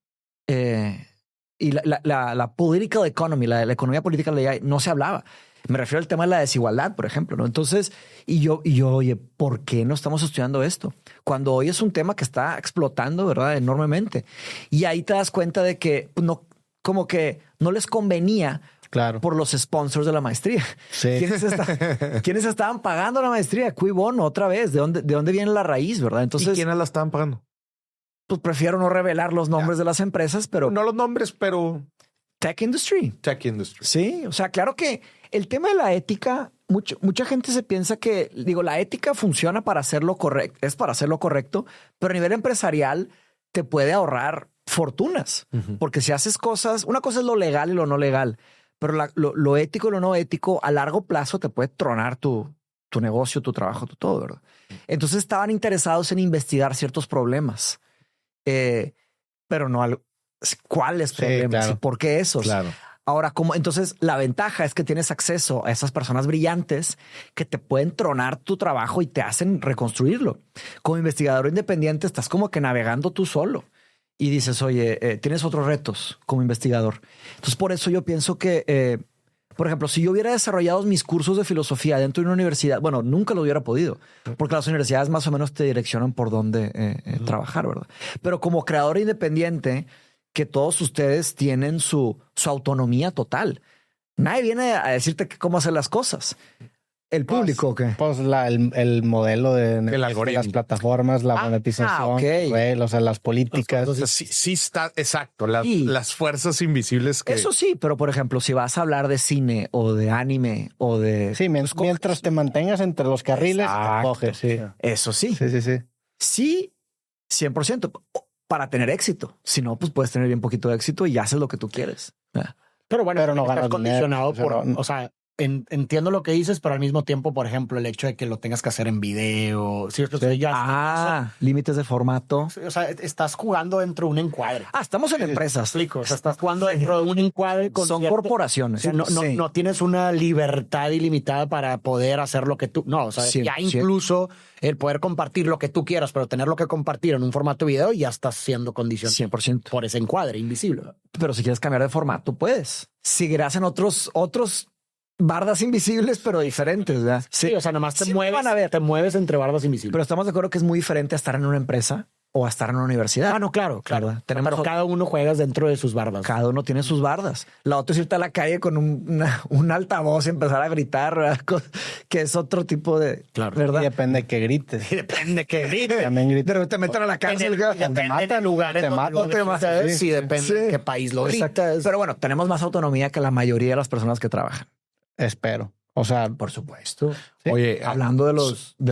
y la political economy, la economía política no se hablaba. Me refiero al tema de la desigualdad, por ejemplo, ¿no? Entonces, y yo, oye, ¿por qué no estamos estudiando esto? Cuando hoy es un tema que está explotando, ¿verdad? Enormemente. Y ahí te das cuenta de que no, como que no les convenía por los sponsors de la maestría. Sí. ¿Quiénes estaban pagando la maestría? Cui bono, otra vez. ¿De dónde viene la raíz, verdad? Entonces, ¿y quiénes la estaban pagando? Pues prefiero no revelar los nombres de las empresas, pero... No los nombres, pero... Tech industry. Sí, o sea, claro que el tema de la ética, mucha gente se piensa que, la ética funciona para hacerlo correcto, es para hacerlo correcto, pero a nivel empresarial te puede ahorrar fortunas. Porque si haces cosas, una cosa es lo legal y lo no legal, pero lo ético y lo no ético a largo plazo te puede tronar tu negocio, tu trabajo, tu todo, ¿verdad? Entonces estaban interesados en investigar ciertos problemas. Pero no cuáles problemas y por qué esos. Ahora, entonces la ventaja es que tienes acceso a esas personas brillantes que te pueden tronar tu trabajo y te hacen reconstruirlo. Como investigador independiente estás como que navegando tú solo y dices, oye, tienes otros retos como investigador. Entonces por eso yo pienso que por ejemplo, si yo hubiera desarrollado mis cursos de filosofía dentro de una universidad, bueno, nunca lo hubiera podido, porque las universidades más o menos te direccionan por dónde trabajar, ¿verdad? Pero como creador independiente, que todos ustedes tienen su autonomía total. Nadie viene a decirte cómo hacer las cosas. ¿El público o qué? Pues el modelo el algoritmo, las plataformas, la monetización, o sea, las políticas. Entonces, sí está, exacto, las fuerzas invisibles. Eso sí, pero por ejemplo, si vas a hablar de cine o de anime o de... Sí, mientras te mantengas entre los carriles, coges, sí. Eso sí. Sí. Sí, 100%. Para tener éxito. Si no, pues puedes tener bien poquito de éxito y haces lo que tú quieres. Pero bueno, no ganas condicionado dinero, por... O sea, entiendo lo que dices, pero al mismo tiempo, por ejemplo, el hecho de que lo tengas que hacer en video, ¿cierto? Límites de formato. O sea, estás jugando dentro de un encuadre. Estamos en empresas. Explico. O sea, estás jugando dentro de un encuadre. Son corporaciones. O sea, no tienes una libertad ilimitada para poder hacer lo que tú... No, o sea, ya incluso el poder compartir lo que tú quieras, pero tenerlo que compartir en un formato video, ya estás siendo condicionado 100% por ese encuadre invisible. Pero si quieres cambiar de formato, puedes. Seguirás en otros bardas invisibles, pero diferentes, ¿verdad? Sí, o sea, nomás te mueves entre bardas invisibles. Pero estamos de acuerdo que es muy diferente a estar en una empresa o a estar en una universidad. Ah, no, claro. Pero cada uno juegas dentro de sus bardas. Cada uno tiene sus bardas. La otra es irte a la calle con un altavoz y empezar a gritar, ¿verdad? Que es otro tipo de... Claro. ¿verdad? Y depende de qué grites. También grites. Pero te meten a la cárcel. Te matan lugares. Te matan. Sí, depende de qué país lo gritas. Pero bueno, tenemos más autonomía que la mayoría de las personas que trabajan. Espero. O sea, por supuesto. ¿Sí? Oye, hablando de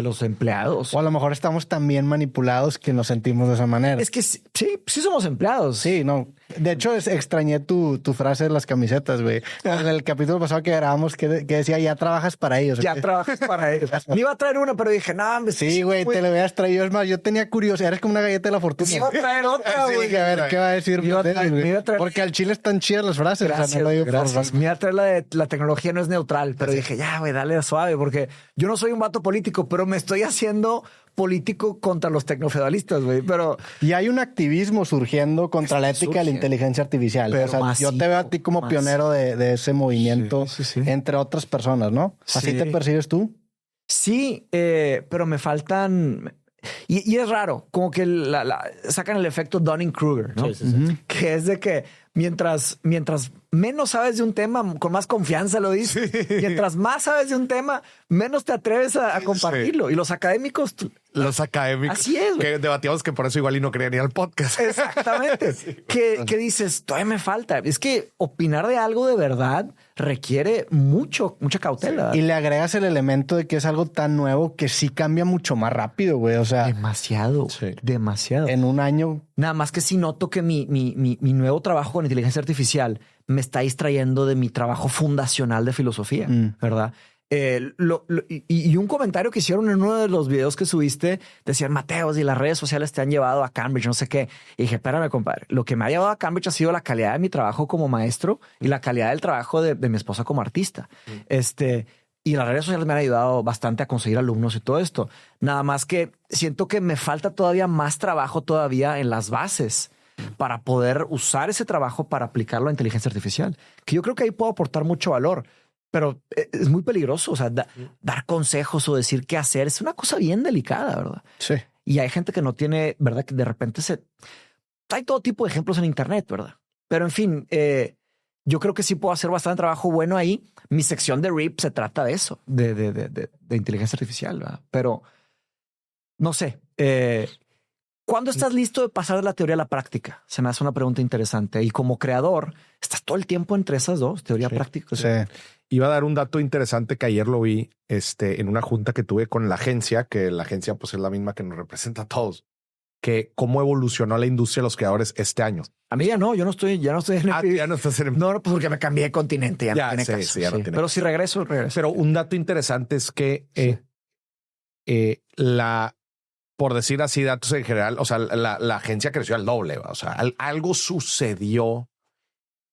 los empleados. O a lo mejor estamos tan bien manipulados que nos sentimos de esa manera. Es que sí somos empleados. Sí, no. De hecho, extrañé tu frase de las camisetas, güey. En el capítulo pasado que grabamos que decía, ya trabajas para ellos. Ya trabajas para ellos. Me iba a traer una, pero dije, no, sí, güey, te lo habías traído. Es más, yo tenía curiosidad. Eres como una galleta de la fortuna. Sí, iba a traer otra, güey. Sí, a ver, ¿qué va a decir? Porque al chile están chidas las frases. Gracias, o sea, no lo digo gracias. Me iba a traer la tecnología no es neutral, pero dije, ya, güey, dale suave, porque yo no soy un vato político, pero me estoy haciendo político contra los tecnofeudalistas, güey. Pero y hay un activismo surgiendo contra la ética de la inteligencia artificial. Pero o sea, masivo, yo te veo a ti como pionero de ese movimiento, entre otras personas, ¿no? ¿Así te percibes tú? Sí, pero me faltan... Y es raro, como que sacan el efecto Dunning-Kruger, ¿no? Que es de que mientras menos sabes de un tema, con más confianza lo dices. Mientras más sabes de un tema, menos te atreves a compartirlo. Y los académicos... Así es, güey. Que debatíamos que por eso igual y no querían ir al podcast. Exactamente. Que dices, todavía me falta. Es que opinar de algo de verdad requiere mucha cautela. Y le agregas el elemento de que es algo tan nuevo que sí cambia mucho más rápido, güey. O sea... Demasiado. En un año... Nada más que sí noto que mi nuevo trabajo con inteligencia artificial me está distrayendo de mi trabajo fundacional de filosofía, ¿verdad? Y un comentario que hicieron en uno de los videos que subiste, decían, Mateos, y las redes sociales te han llevado a Cambridge, no sé qué. Y dije, espérame, compadre, lo que me ha llevado a Cambridge ha sido la calidad de mi trabajo como maestro y la calidad del trabajo de mi esposa como artista. Y las redes sociales me han ayudado bastante a conseguir alumnos y todo esto. Nada más que siento que me falta todavía más trabajo todavía en las bases para poder usar ese trabajo para aplicarlo a inteligencia artificial. Que yo creo que ahí puedo aportar mucho valor, pero es muy peligroso. O sea, dar consejos o decir qué hacer es una cosa bien delicada, ¿verdad? Sí. Y hay gente que no tiene, ¿verdad? Que de repente hay todo tipo de ejemplos en internet, ¿verdad? Pero en fin, yo creo que sí puedo hacer bastante trabajo bueno ahí. Mi sección de RIP se trata de eso, de inteligencia artificial, ¿verdad? Pero no sé. ¿Cuándo estás listo de pasar de la teoría a la práctica? Se me hace una pregunta interesante. Y como creador, estás todo el tiempo entre esas dos, teoría práctica. Sí. Iba a dar un dato interesante que ayer lo vi en una junta que tuve con la agencia, que la agencia pues es la misma que nos representa a todos, que cómo evolucionó la industria de los creadores este año. A mí ya no, ya no estoy en el... ya no estás en el... No, pues porque me cambié de continente. Ya no tiene caso. Ya no tiene Pero si regreso. Pero un dato interesante es que por decir así, datos en general, o sea, la agencia creció al doble. O sea, algo sucedió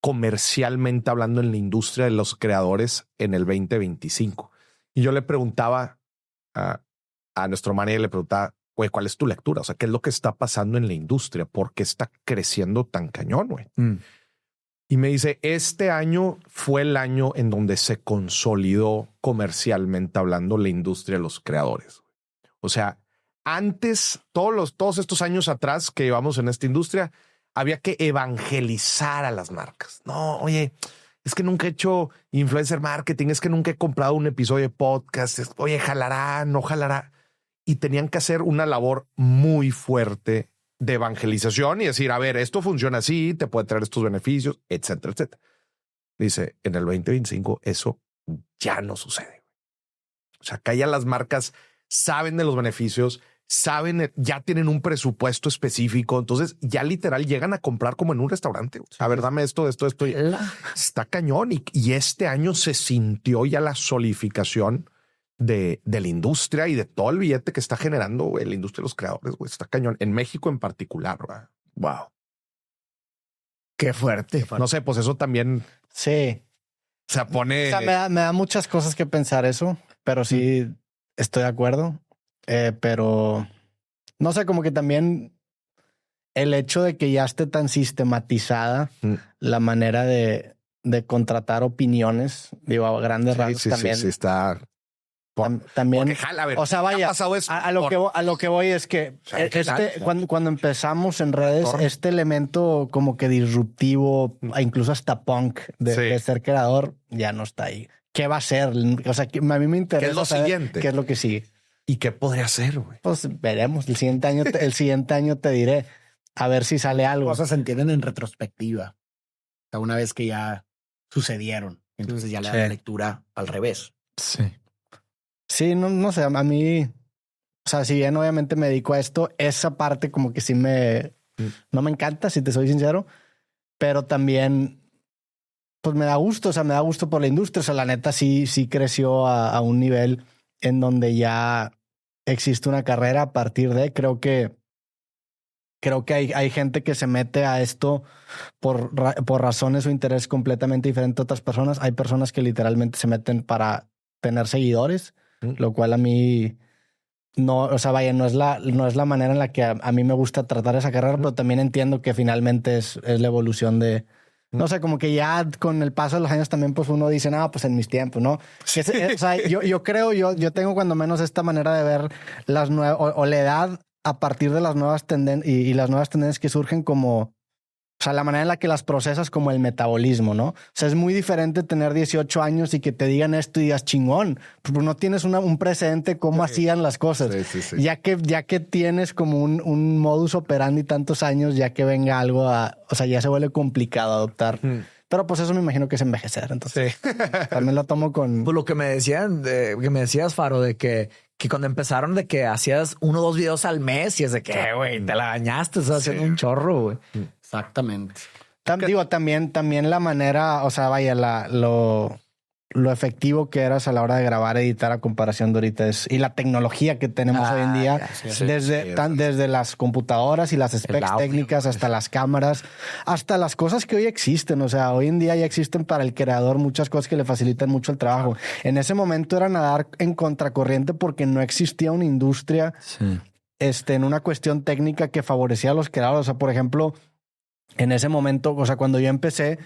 comercialmente hablando en la industria de los creadores en el 2025. Y yo le preguntaba a nuestro manager, le preguntaba, güey, ¿cuál es tu lectura? O sea, ¿qué es lo que está pasando en la industria? ¿Por qué está creciendo tan cañón, güey? Y me dice, este año fue el año en donde se consolidó comercialmente hablando la industria de los creadores. O sea, antes, todos estos años atrás que llevamos en esta industria, había que evangelizar a las marcas. No, oye, es que nunca he hecho influencer marketing, es que nunca he comprado un episodio de podcast. Oye, jalará, no jalará. Y tenían que hacer una labor muy fuerte de evangelización y decir, a ver, esto funciona así, te puede traer estos beneficios, etcétera, etcétera. Dice, en el 2025 eso ya no sucede. O sea, acá ya las marcas saben de los beneficios, saben, ya tienen un presupuesto específico. Entonces ya literal llegan a comprar como en un restaurante. A ver, dame esto. Está cañón. Y este año se sintió ya la solidificación de la industria y de todo el billete que está generando, güey, la industria de los creadores. Güey, está cañón. En México en particular. Güey. Wow. Qué fuerte. No sé, pues eso también. Sí. Se pone. O sea, me da muchas cosas que pensar eso, pero sí estoy de acuerdo. Pero no sé, como que también el hecho de que ya esté tan sistematizada la manera de contratar opiniones, digo, a grandes rasgos también. Sí, está. También, jala, a ver, o sea, vaya, a lo que voy es que cuando empezamos en redes, este elemento como que disruptivo, incluso hasta punk de ser creador, ya no está ahí. ¿Qué va a ser? O sea, a mí me interesa. ¿Qué es lo siguiente? ¿Qué es lo que sigue? ¿Y qué podría ser, güey? Pues veremos. El siguiente año te diré. A ver si sale algo. Cosas se entienden en retrospectiva. O sea, una vez que ya sucedieron. Entonces ya le da la lectura al revés. Sí. Sí, no sé. A mí, o sea, si bien obviamente me dedico a esto, esa parte como que sí no me encanta, si te soy sincero. Pero también, pues me da gusto. O sea, me da gusto por la industria. O sea, la neta sí creció a un nivel en donde ya existe una carrera a partir de, creo que hay gente que se mete a esto por razones o intereses completamente diferentes a otras personas. Hay personas que literalmente se meten para tener seguidores, lo cual a mí no, o sea, vaya, no es la manera en la que a mí me gusta tratar esa carrera, pero también entiendo que finalmente es la evolución de, no sé, como que ya con el paso de los años también pues uno dice, no, pues en mis tiempos, ¿no? O sea, yo creo, yo tengo cuando menos esta manera de ver las nuevas, o la edad a partir de las nuevas tendencias y las nuevas tendencias que surgen como, o sea, la manera en la que las procesas como el metabolismo, ¿no? O sea, es muy diferente tener 18 años y que te digan esto y digas chingón, pues no tienes un precedente cómo hacían las cosas. Sí. Ya que tienes como un modus operandi tantos años, ya que venga algo o sea, ya se vuelve complicado adoptar. Pero pues eso me imagino que es envejecer. Entonces también lo tomo con... Pues lo que me decían, que me decías, Faro, de que cuando empezaron de que hacías 1 o 2 videos al mes y es de que, güey, te la bañaste, estás haciendo un chorro, güey. Exactamente. Digo, también la manera, o sea, vaya, lo efectivo que eras a la hora de grabar, editar a comparación de ahorita y la tecnología que tenemos hoy en día, desde las computadoras y las specs técnicas hasta las cámaras, hasta las cosas que hoy existen. O sea, hoy en día ya existen para el creador muchas cosas que le facilitan mucho el trabajo. En ese momento era nadar en contracorriente porque no existía una industria en una cuestión técnica que favorecía a los creadores. O sea, por ejemplo, en ese momento, o sea, cuando yo empecé,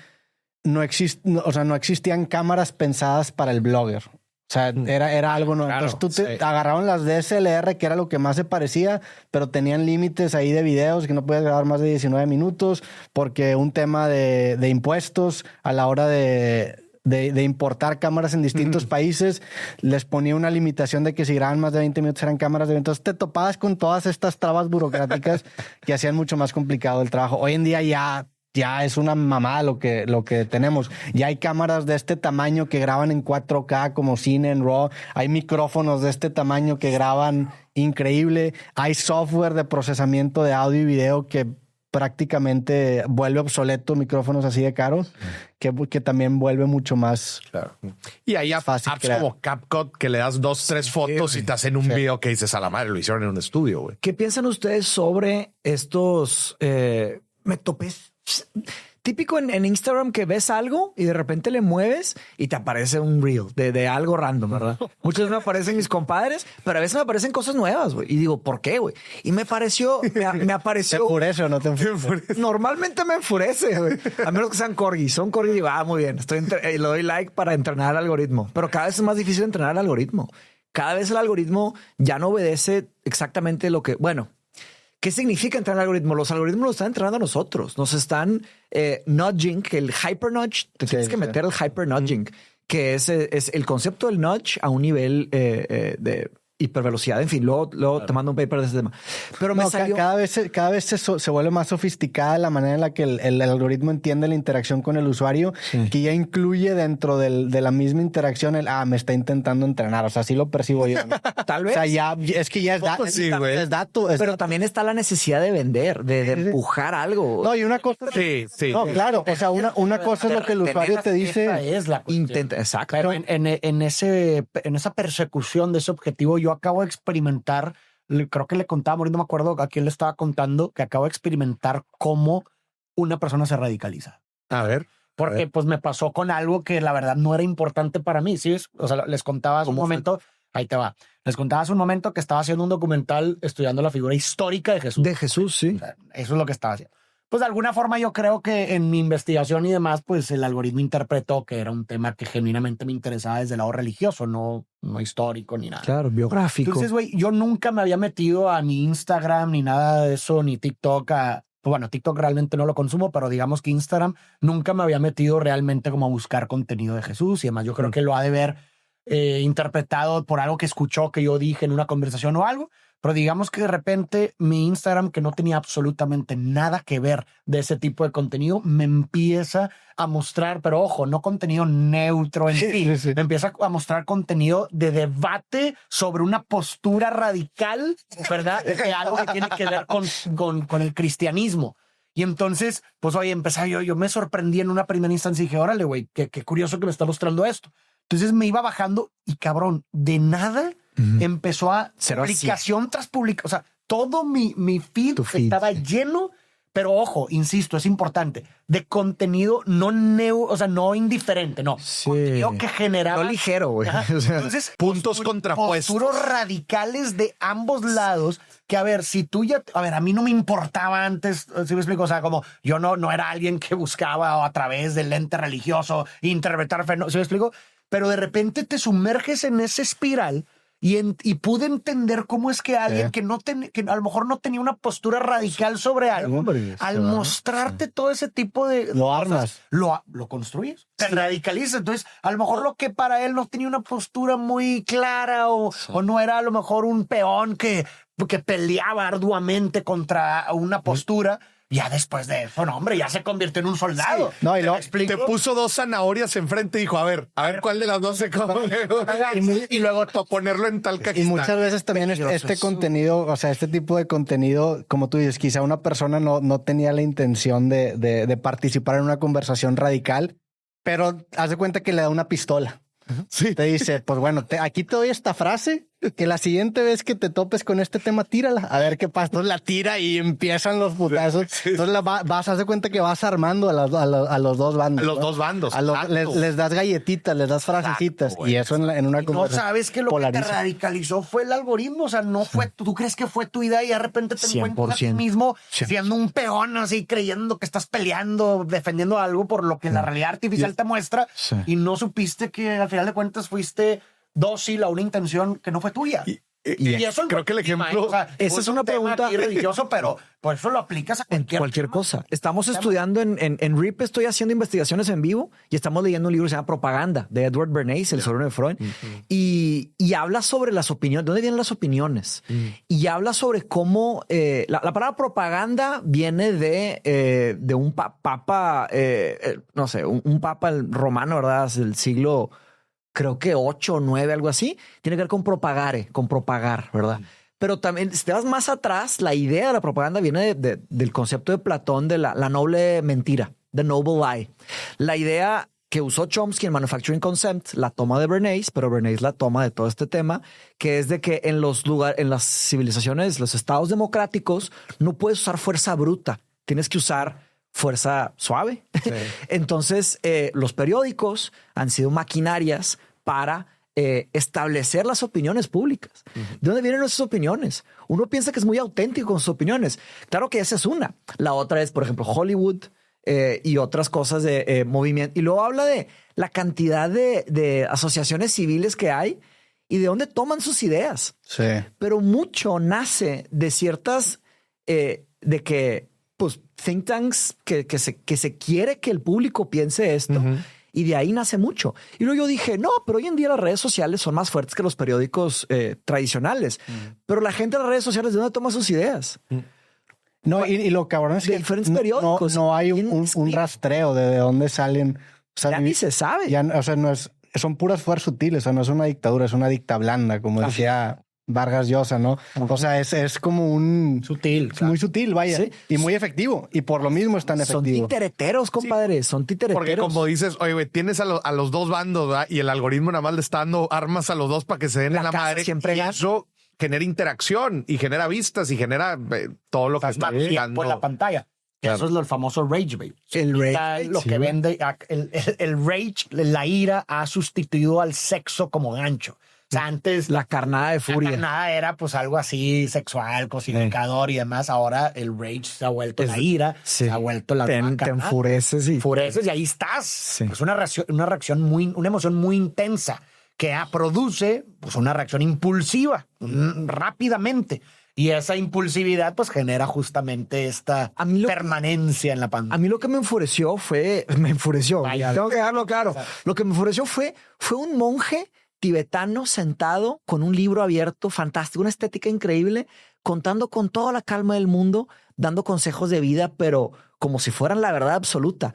no existían cámaras pensadas para el blogger. O sea, era algo nuevo. Claro, entonces agarraron las DSLR, que era lo que más se parecía, pero tenían límites ahí de videos que no podías grabar más de 19 minutos porque un tema de impuestos a la hora de importar cámaras en distintos países les ponía una limitación de que si graban más de 20 minutos eran cámaras de 20. Entonces te topabas con todas estas trabas burocráticas que hacían mucho más complicado el trabajo. Hoy en día ya es una mamada lo que tenemos. Ya hay cámaras de este tamaño que graban en 4K como cine en RAW. Hay micrófonos de este tamaño que graban increíble. Hay software de procesamiento de audio y video que prácticamente vuelve obsoleto micrófonos así de caros, que también vuelve mucho más y hay apps como CapCut que le das 2, 3 fotos y te hacen un video que dices a la madre, lo hicieron en un estudio, güey. ¿Qué piensan ustedes sobre estos me topé? Típico en Instagram que ves algo y de repente le mueves y te aparece un reel de algo random, ¿verdad? Muchas veces me aparecen mis compadres, pero a veces me aparecen cosas nuevas, güey. Y digo, ¿por qué, güey? Y me apareció... ¿Te enfurece o no te enfurece? Normalmente me enfurece, güey. A menos que sean corgis. Son corgis y digo, muy bien. Le doy like para entrenar al algoritmo. Pero cada vez es más difícil entrenar al algoritmo. Cada vez el algoritmo ya no obedece exactamente lo que... Bueno, ¿qué significa entrenar al algoritmo? Los algoritmos los están entrenando a nosotros. Nos están nudging, que el hyper nudge, tienes que meter el hyper nudging, que es el concepto del nudge a un nivel de hipervelocidad. En fin, luego te mando un paper de ese tema. Pero me salió... Cada vez se vuelve más sofisticada la manera en la que el algoritmo entiende la interacción con el usuario, que ya incluye dentro de la misma interacción me está intentando entrenar. O sea, así lo percibo yo, ¿no? Tal vez. O sea, es que ya es dato. Pero también está la necesidad de vender, de empujar algo. No, y una cosa... Sí. No, claro. O sea, una cosa es lo que el usuario te dice. Es la intenta, exacto. Pero en esa persecución de ese objetivo, yo acabo de experimentar, creo que le contaba, ahorita no me acuerdo a quién le estaba contando, que acabo de experimentar cómo una persona se radicaliza. A ver. Porque pues me pasó con algo que la verdad no era importante para mí, ¿sí? O sea, les contaba hace un momento, ahí te va, les contaba hace un momento que estaba haciendo un documental estudiando la figura histórica de Jesús. De Jesús, sí. O sea, eso es lo que estaba haciendo. Pues de alguna forma yo creo que en mi investigación y demás, pues el algoritmo interpretó que era un tema que genuinamente me interesaba desde el lado religioso, no histórico ni nada. Claro, biográfico. Entonces, güey, yo nunca me había metido a ni Instagram ni nada de eso, ni TikTok. Bueno, TikTok realmente no lo consumo, pero digamos que Instagram nunca me había metido realmente como a buscar contenido de Jesús y demás. Yo creo que lo ha de ver interpretado por algo que escuchó que yo dije en una conversación o algo. Pero digamos que de repente mi Instagram, que no tenía absolutamente nada que ver de ese tipo de contenido, me empieza a mostrar, pero ojo, no contenido neutro en sí. Me empieza a mostrar contenido de debate sobre una postura radical, ¿verdad? De algo que tiene que ver con el cristianismo. Y entonces, pues oye, empecé yo me sorprendí en una primera instancia y dije, órale, güey, qué curioso que me está mostrando esto. Entonces me iba bajando y cabrón, de nada empezó a publicación tras publicación. O sea, todo mi feed estaba lleno, pero ojo, insisto, es importante, de contenido no indiferente, no. Sí. Contenido que generaba. No ligero, güey. O sea, entonces, puntos contrapuestos. Posturos radicales de ambos lados. Que a ver, si tú a mí no me importaba antes, ¿sí me explico? O sea, como yo no era alguien que buscaba a través del lente religioso interpretar fenómenos, ¿sí me explico? Pero de repente te sumerges en esa espiral y pude entender cómo es que alguien que a lo mejor no tenía una postura radical sobre algo, al mostrarte todo ese tipo de lo armas, lo construyes, te radicalizas. Entonces, a lo mejor lo que para él no tenía una postura muy clara o no era a lo mejor un peón que peleaba arduamente contra una postura. Ya después de eso, no, hombre, ya se convirtió en un soldado. Sí. No, te puso 2 zanahorias enfrente y dijo, a ver cuál de las dos se come. Y luego ponerlo en tal cajita. Y muchas veces también este contenido, o sea, este tipo de contenido, como tú dices, quizá una persona no tenía la intención de participar en una conversación radical, pero haz de cuenta que le da una pistola. Sí. Te dice, pues bueno, aquí te doy esta frase, que la siguiente vez que te topes con este tema, tírala, a ver qué pasa. Entonces la tira y empiezan los putazos. Sí. Entonces vas a hacer cuenta que vas armando a los dos bandos. A los dos bandos. Les das galletitas, les das frasecitas. Exacto, y eso en una conversación. No sabes que lo que te radicalizó fue el algoritmo. O sea, no fue, tú crees que fue tu idea y de repente te encuentras a ti mismo 100%. Siendo un peón así, creyendo que estás peleando, defendiendo algo por lo que la realidad artificial te muestra y no supiste que al final de cuentas fuiste dócil a una intención que no fue tuya. Y eso creo que el ejemplo... O sea, esa es una pregunta religiosa, pero por eso lo aplicas a cualquier cosa. Estamos estudiando en RIP, estoy haciendo investigaciones en vivo y estamos leyendo un libro que se llama Propaganda, de Edward Bernays, el sobrino de Freud, y habla sobre las opiniones, ¿dónde vienen las opiniones? Y habla sobre cómo... la palabra propaganda viene de un papa, no sé, un papa romano, ¿verdad? El siglo... creo que 8 o 9, algo así, tiene que ver con propagar, ¿verdad? Pero también, si te vas más atrás, la idea de la propaganda viene del concepto de Platón de la noble mentira, the noble lie. La idea que usó Chomsky en Manufacturing Concept, la toma de Bernays, pero Bernays la toma de todo este tema, que es de que en las civilizaciones, los estados democráticos, no puedes usar fuerza bruta, tienes que usar fuerza suave. Sí. Entonces, los periódicos han sido maquinarias para establecer las opiniones públicas. ¿De dónde vienen nuestras opiniones? Uno piensa que es muy auténtico con sus opiniones. Claro que esa es una. La otra es, por ejemplo, Hollywood y otras cosas de movimiento. Y luego habla de la cantidad de asociaciones civiles que hay y de dónde toman sus ideas. Sí. Pero mucho nace de ciertas... de que... pues think tanks que se quiere que el público piense esto Y de ahí nace mucho. Y luego yo dije, no, pero hoy en día las redes sociales son más fuertes que los periódicos tradicionales. Pero la gente en las redes sociales, ¿de dónde toma sus ideas? No, y lo cabrón es que diferentes periódicos. No hay un rastreo de dónde salen. O sea, ya ni se sabe. Ya, o sea, son puras fuerzas sutiles. O sea, no es una dictadura, es una dicta blanda, como decía Vargas Llosa, ¿no? O sea, es como un... Sutil. Muy sutil, vaya. ¿Sí? Y muy efectivo. Y por lo mismo es tan efectivo. Son titereteros, compadre. Sí. Son titereteros. Porque como dices, oye, güey, tienes a los dos bandos, ¿verdad? Y el algoritmo nada más le está dando armas a los dos para que se den en la madre. Siempre gana. Eso genera interacción y genera vistas y genera todo lo que está buscando. Por la pantalla. Claro. Eso es el famoso rage bait. El rage. Lo que vende, el rage, la ira ha sustituido al sexo como gancho. O sea, antes la carnada de furia. La carnada era pues algo así sexual, cosificador y demás. Ahora el rage se ha vuelto la ira, se ha vuelto la te enfureces y ahí estás. Sí. Pues una reacción una emoción muy intensa que produce pues una reacción impulsiva rápidamente. Y esa impulsividad pues genera justamente esta permanencia en la pantalla. A mí lo que me enfureció fue... Tengo que dejarlo claro. O sea, lo que me enfureció fue un monje tibetano sentado con un libro abierto, fantástico, una estética increíble, contando con toda la calma del mundo, dando consejos de vida, pero como si fueran la verdad absoluta.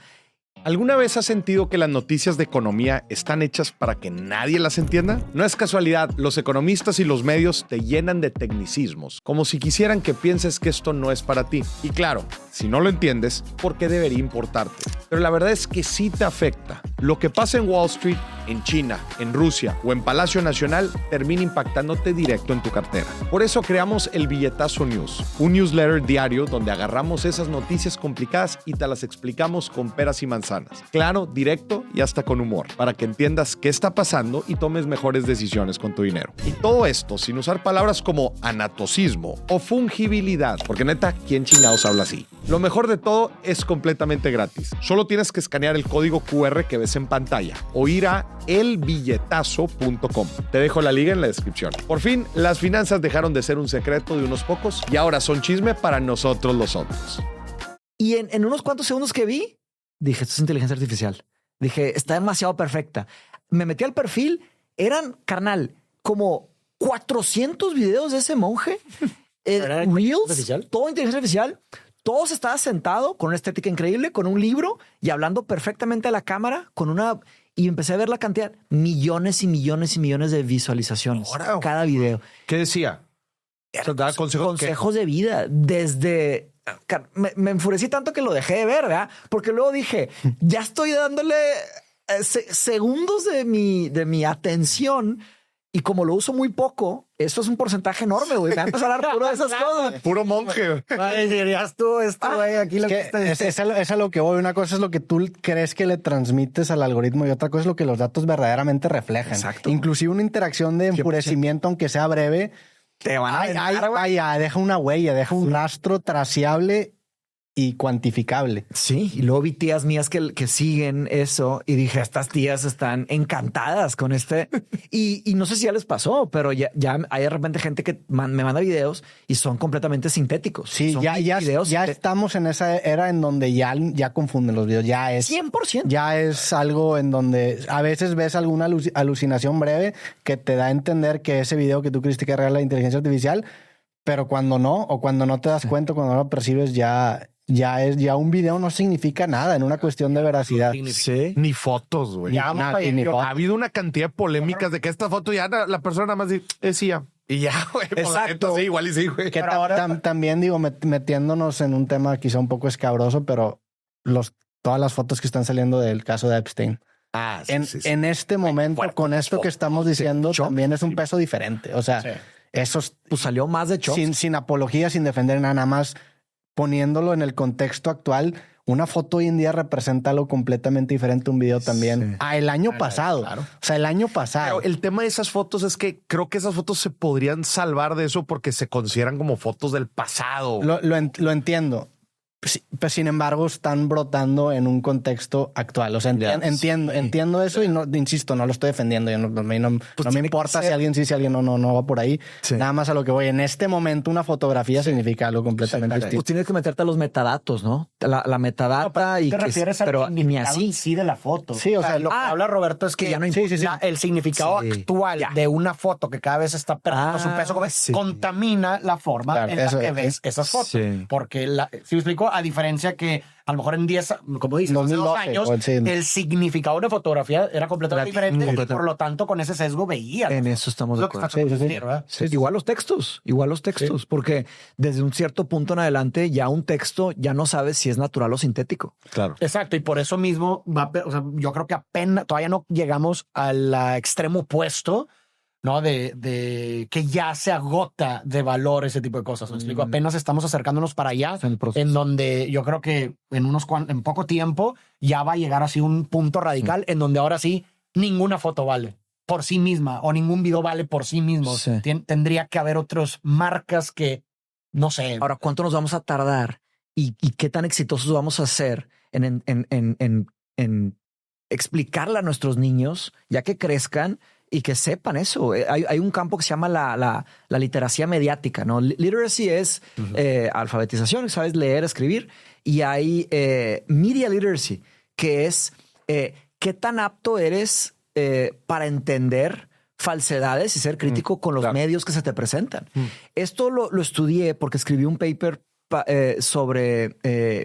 ¿Alguna vez has sentido que las noticias de economía están hechas para que nadie las entienda? No es casualidad, los economistas y los medios te llenan de tecnicismos, como si quisieran que pienses que esto no es para ti. Y claro, si no lo entiendes, ¿por qué debería importarte? Pero la verdad es que sí te afecta. Lo que pasa en Wall Street, en China, en Rusia o en Palacio Nacional termina impactándote directo en tu cartera. Por eso creamos el Billetazo News, un newsletter diario donde agarramos esas noticias complicadas y te las explicamos con peras y manzanas. Claro, directo y hasta con humor, para que entiendas qué está pasando y tomes mejores decisiones con tu dinero. Y todo esto sin usar palabras como anatocismo o fungibilidad, porque neta, ¿quién chingados habla así? Lo mejor de todo es completamente gratis. Solo tienes que escanear el código QR que ves en pantalla o ir a elbilletazo.com. Te dejo la liga en la descripción. Por fin, las finanzas dejaron de ser un secreto de unos pocos y ahora son chisme para nosotros los otros. Y en unos cuantos segundos que vi, dije, esto es inteligencia artificial. Dije, está demasiado perfecta. Me metí al perfil, eran, carnal, como 400 videos de ese monje. Reels, todo inteligencia artificial. Todos estaba sentado con una estética increíble, con un libro y hablando perfectamente a la cámara, y empecé a ver la cantidad, millones y millones y millones de visualizaciones. Cada video. ¿Qué decía? ¿Daba consejos de vida desde... Me enfurecí tanto que lo dejé de ver, ¿verdad? Porque luego dije, ya estoy dándole segundos de mi atención y como lo uso muy poco, eso es un porcentaje enorme, güey. Me va a empezar a dar puro de esas cosas. Puro monje. Dirías tú esto, güey. Aquí es a lo que voy. Una cosa es lo que tú crees que le transmites al algoritmo y otra cosa es lo que los datos verdaderamente reflejan. Exacto. Inclusive una interacción de enfurecimiento, aunque sea breve, te van a deja una huella, deja un rastro traciable y cuantificable. Sí, y luego vi tías mías que siguen eso y dije, estas tías están encantadas con y no sé si ya les pasó, pero ya hay de repente gente que me manda videos y son completamente sintéticos. Sí, ya estamos en esa era en donde ya confunden los videos. Ya es 100%. Ya es algo en donde a veces ves alguna alucinación breve que te da a entender que ese video que tú creíste que era la inteligencia artificial, pero cuando no, o cuando no te das cuenta, cuando no lo percibes, ya un video no significa nada en una cuestión de veracidad. Sí. Ni fotos, güey. Ha habido una cantidad de polémicas de que esta foto ya la persona más decía. Y ya, güey. Exacto. Sí, igual y sí, güey. Que también digo, metiéndonos en un tema quizá un poco escabroso, pero todas las fotos que están saliendo del caso de Epstein. Sí. En este momento, con esto que estamos diciendo, también es un peso diferente. O sea, eso pues salió más de shock. Sin apología, sin defender nada más. Poniéndolo en el contexto actual, una foto hoy en día representa algo completamente diferente a un video también. El año pasado. Claro. O sea, el año pasado. Pero el tema de esas fotos es que creo que esas fotos se podrían salvar de eso porque se consideran como fotos del pasado. Lo entiendo. Pues sin embargo están brotando en un contexto actual. O sea, entiendo eso y no, insisto, no lo estoy defendiendo. Yo no me importa si alguien sí, si alguien no va por ahí. Sí. Nada más a lo que voy. En este momento una fotografía significa algo completamente distinto. Pues tienes que meterte a los metadatos, ¿no? La metadata te refieres al significado en sí de la foto. Sí, o sea, lo que habla Roberto es que ya no el significado actual de una foto que cada vez está perdiendo su peso contamina la forma en la que ves esas fotos. Sí. Porque, si me explico, a diferencia que a lo mejor en 10, como dices, hace 2 años, el significado de una fotografía era completamente diferente. Y por lo tanto, con ese sesgo veías. En eso estamos de acuerdo. Igual los textos, porque desde un cierto punto en adelante ya un texto ya no sabes si es natural o sintético. Claro. Exacto. Y por eso mismo, yo creo que apenas todavía no llegamos al extremo opuesto, ¿no? De que ya se agota de valor ese tipo de cosas. ¿Me explico? Apenas estamos acercándonos para allá, en donde yo creo que en poco tiempo ya va a llegar así un punto radical en donde ahora sí ninguna foto vale por sí misma o ningún video vale por sí mismo. Sí. Tendría que haber otras marcas que, no sé. Ahora, ¿cuánto nos vamos a tardar y qué tan exitosos vamos a ser en explicarle a nuestros niños, ya que crezcan, y que sepan eso? Hay un campo que se llama la literacia mediática, ¿no? Literacy es alfabetización, sabes leer, escribir. Y hay media literacy, que es qué tan apto eres para entender falsedades y ser crítico con los medios que se te presentan. Esto lo estudié porque escribí un paper sobre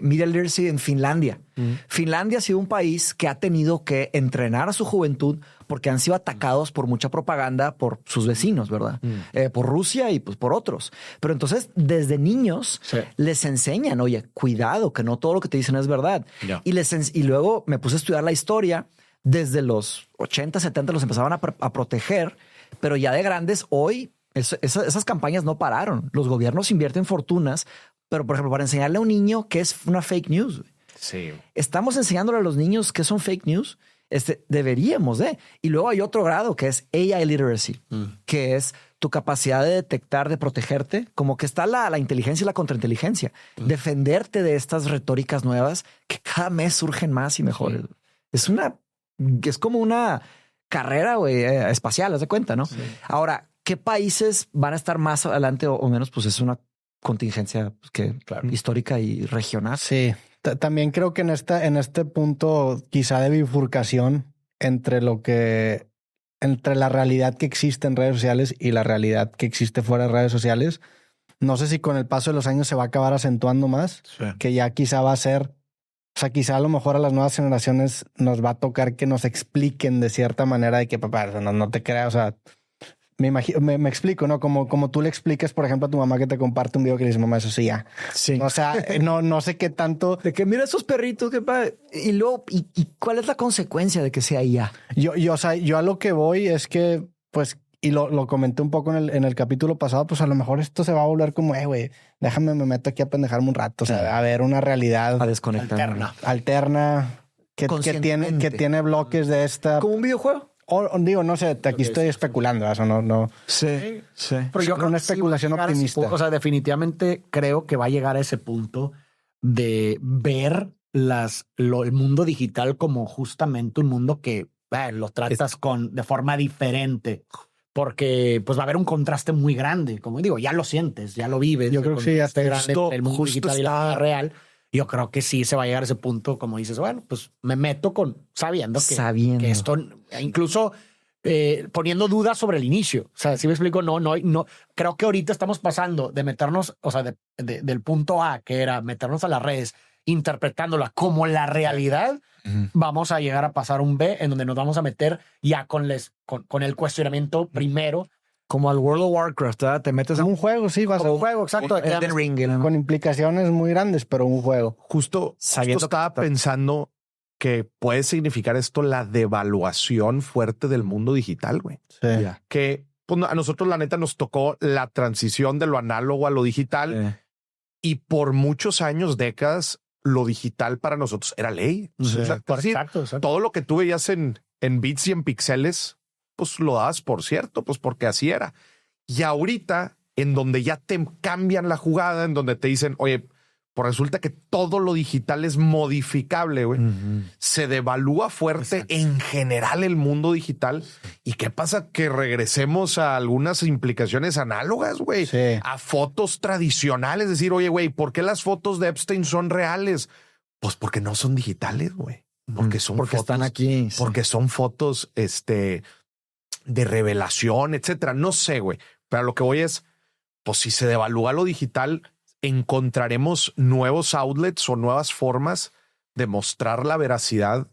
media literacy en Finlandia. Finlandia ha sido un país que ha tenido que entrenar a su juventud porque han sido atacados por mucha propaganda por sus vecinos, ¿verdad? Por Rusia y pues por otros. Pero entonces desde niños les enseñan, oye, cuidado, que no todo lo que te dicen es verdad. Yeah. Y luego me puse a estudiar la historia. Desde los 80, 70 los empezaban a proteger, pero ya de grandes hoy esas campañas no pararon. Los gobiernos invierten fortunas, pero por ejemplo, para enseñarle a un niño qué es una fake news. Sí. Estamos enseñándole a los niños qué son fake news. Deberíamos de. Y luego hay otro grado que es AI literacy, que es tu capacidad de detectar, de protegerte, como que está la inteligencia y la contrainteligencia, defenderte de estas retóricas nuevas que cada mes surgen más y mejores. Sí. Es como una carrera espacial, haz de cuenta, ¿no? Sí. Ahora, ¿qué países van a estar más adelante o menos? Pues es una contingencia histórica y regional. Sí. También creo que en este punto quizá de bifurcación entre la realidad que existe en redes sociales y la realidad que existe fuera de redes sociales, no sé si con el paso de los años se va a acabar acentuando más, que ya quizá va a ser, o sea, quizá a lo mejor a las nuevas generaciones nos va a tocar que nos expliquen de cierta manera de que, papá, no te creas, o sea, me explico, ¿no? Como tú le explicas, por ejemplo, a tu mamá que te comparte un video que le dice, mamá, eso sí, ya. Sí. O sea, no sé qué tanto. De que mira esos perritos, y luego, ¿y cuál es la consecuencia de que sea ya? O sea, yo a lo que voy es que, pues, y lo comenté un poco en el capítulo pasado, pues a lo mejor esto se va a volver como, güey, déjame, me meto aquí a pendejarme un rato. O sea, a ver una realidad a desconectar. Alterna que tiene bloques de esta. ¿Como un videojuego? O digo, no sé, aquí estoy especulando, eso no. Sí. Pero yo creo una especulación optimista. O sea, definitivamente creo que va a llegar a ese punto de ver el mundo digital como justamente un mundo que lo tratas de forma diferente. Porque pues va a haber un contraste muy grande. Como digo, ya lo sientes, ya lo vives. Yo creo que sí, hasta grande entre el mundo digital y la vida real. Yo creo que sí se va a llegar a ese punto, como dices, bueno, pues me meto sabiendo que esto, incluso poniendo dudas sobre el inicio. O sea, si me explico, no. Creo que ahorita estamos pasando de meternos, o sea, del punto A, que era meternos a las redes, interpretándola como la realidad, vamos a llegar a pasar un B en donde nos vamos a meter ya con el cuestionamiento primero. Como al World of Warcraft, ¿verdad? Te metes en un juego, sí, vas a un juego, exacto. Con implicaciones muy grandes, pero un juego. Justo estaba pensando que puede significar esto la devaluación fuerte del mundo digital, güey. Sí. Que pues, a nosotros, la neta, nos tocó la transición de lo análogo a lo digital. Y por muchos años, décadas, lo digital para nosotros era ley. Sí. Exacto. Todo lo que tú veías en bits y en píxeles, pues lo das por cierto, pues porque así era. Y ahorita, en donde ya te cambian la jugada, en donde te dicen, oye, Pues resulta que todo lo digital es modificable, güey. Se devalúa fuerte en general el mundo digital. ¿Y qué pasa? Que regresemos a algunas implicaciones análogas, güey. Sí. A fotos tradicionales. Decir, oye, güey, ¿por qué las fotos de Epstein son reales? Pues porque no son digitales, güey. Porque son porque fotos, están aquí. Porque son fotos de revelación, etcétera. No sé, güey. Pero a lo que voy es, pues si se devalúa lo digital, encontraremos nuevos outlets o nuevas formas de mostrar la veracidad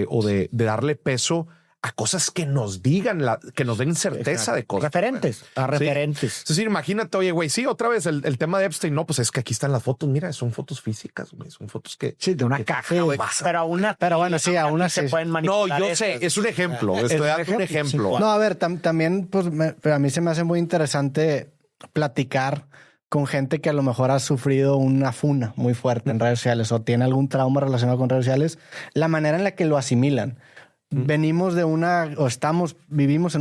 o de darle peso a cosas que nos digan, que nos den certeza de cosas. Referentes, a referentes. Sí. Es decir, imagínate, oye, güey, sí, otra vez el tema de Epstein. No, pues es que aquí están las fotos. Mira, son fotos físicas, güey. Son fotos que... Sí, de una caja, güey. Pero bueno, sí, aún así se pueden manipular. No, yo sé, es un ejemplo. Estoy dando un ejemplo. Sí. No, a ver, también, pues, pero a mí se me hace muy interesante platicar con gente que a lo mejor ha sufrido una funa muy fuerte en redes sociales o tiene algún trauma relacionado con redes sociales, la manera en la que lo asimilan. Vivimos en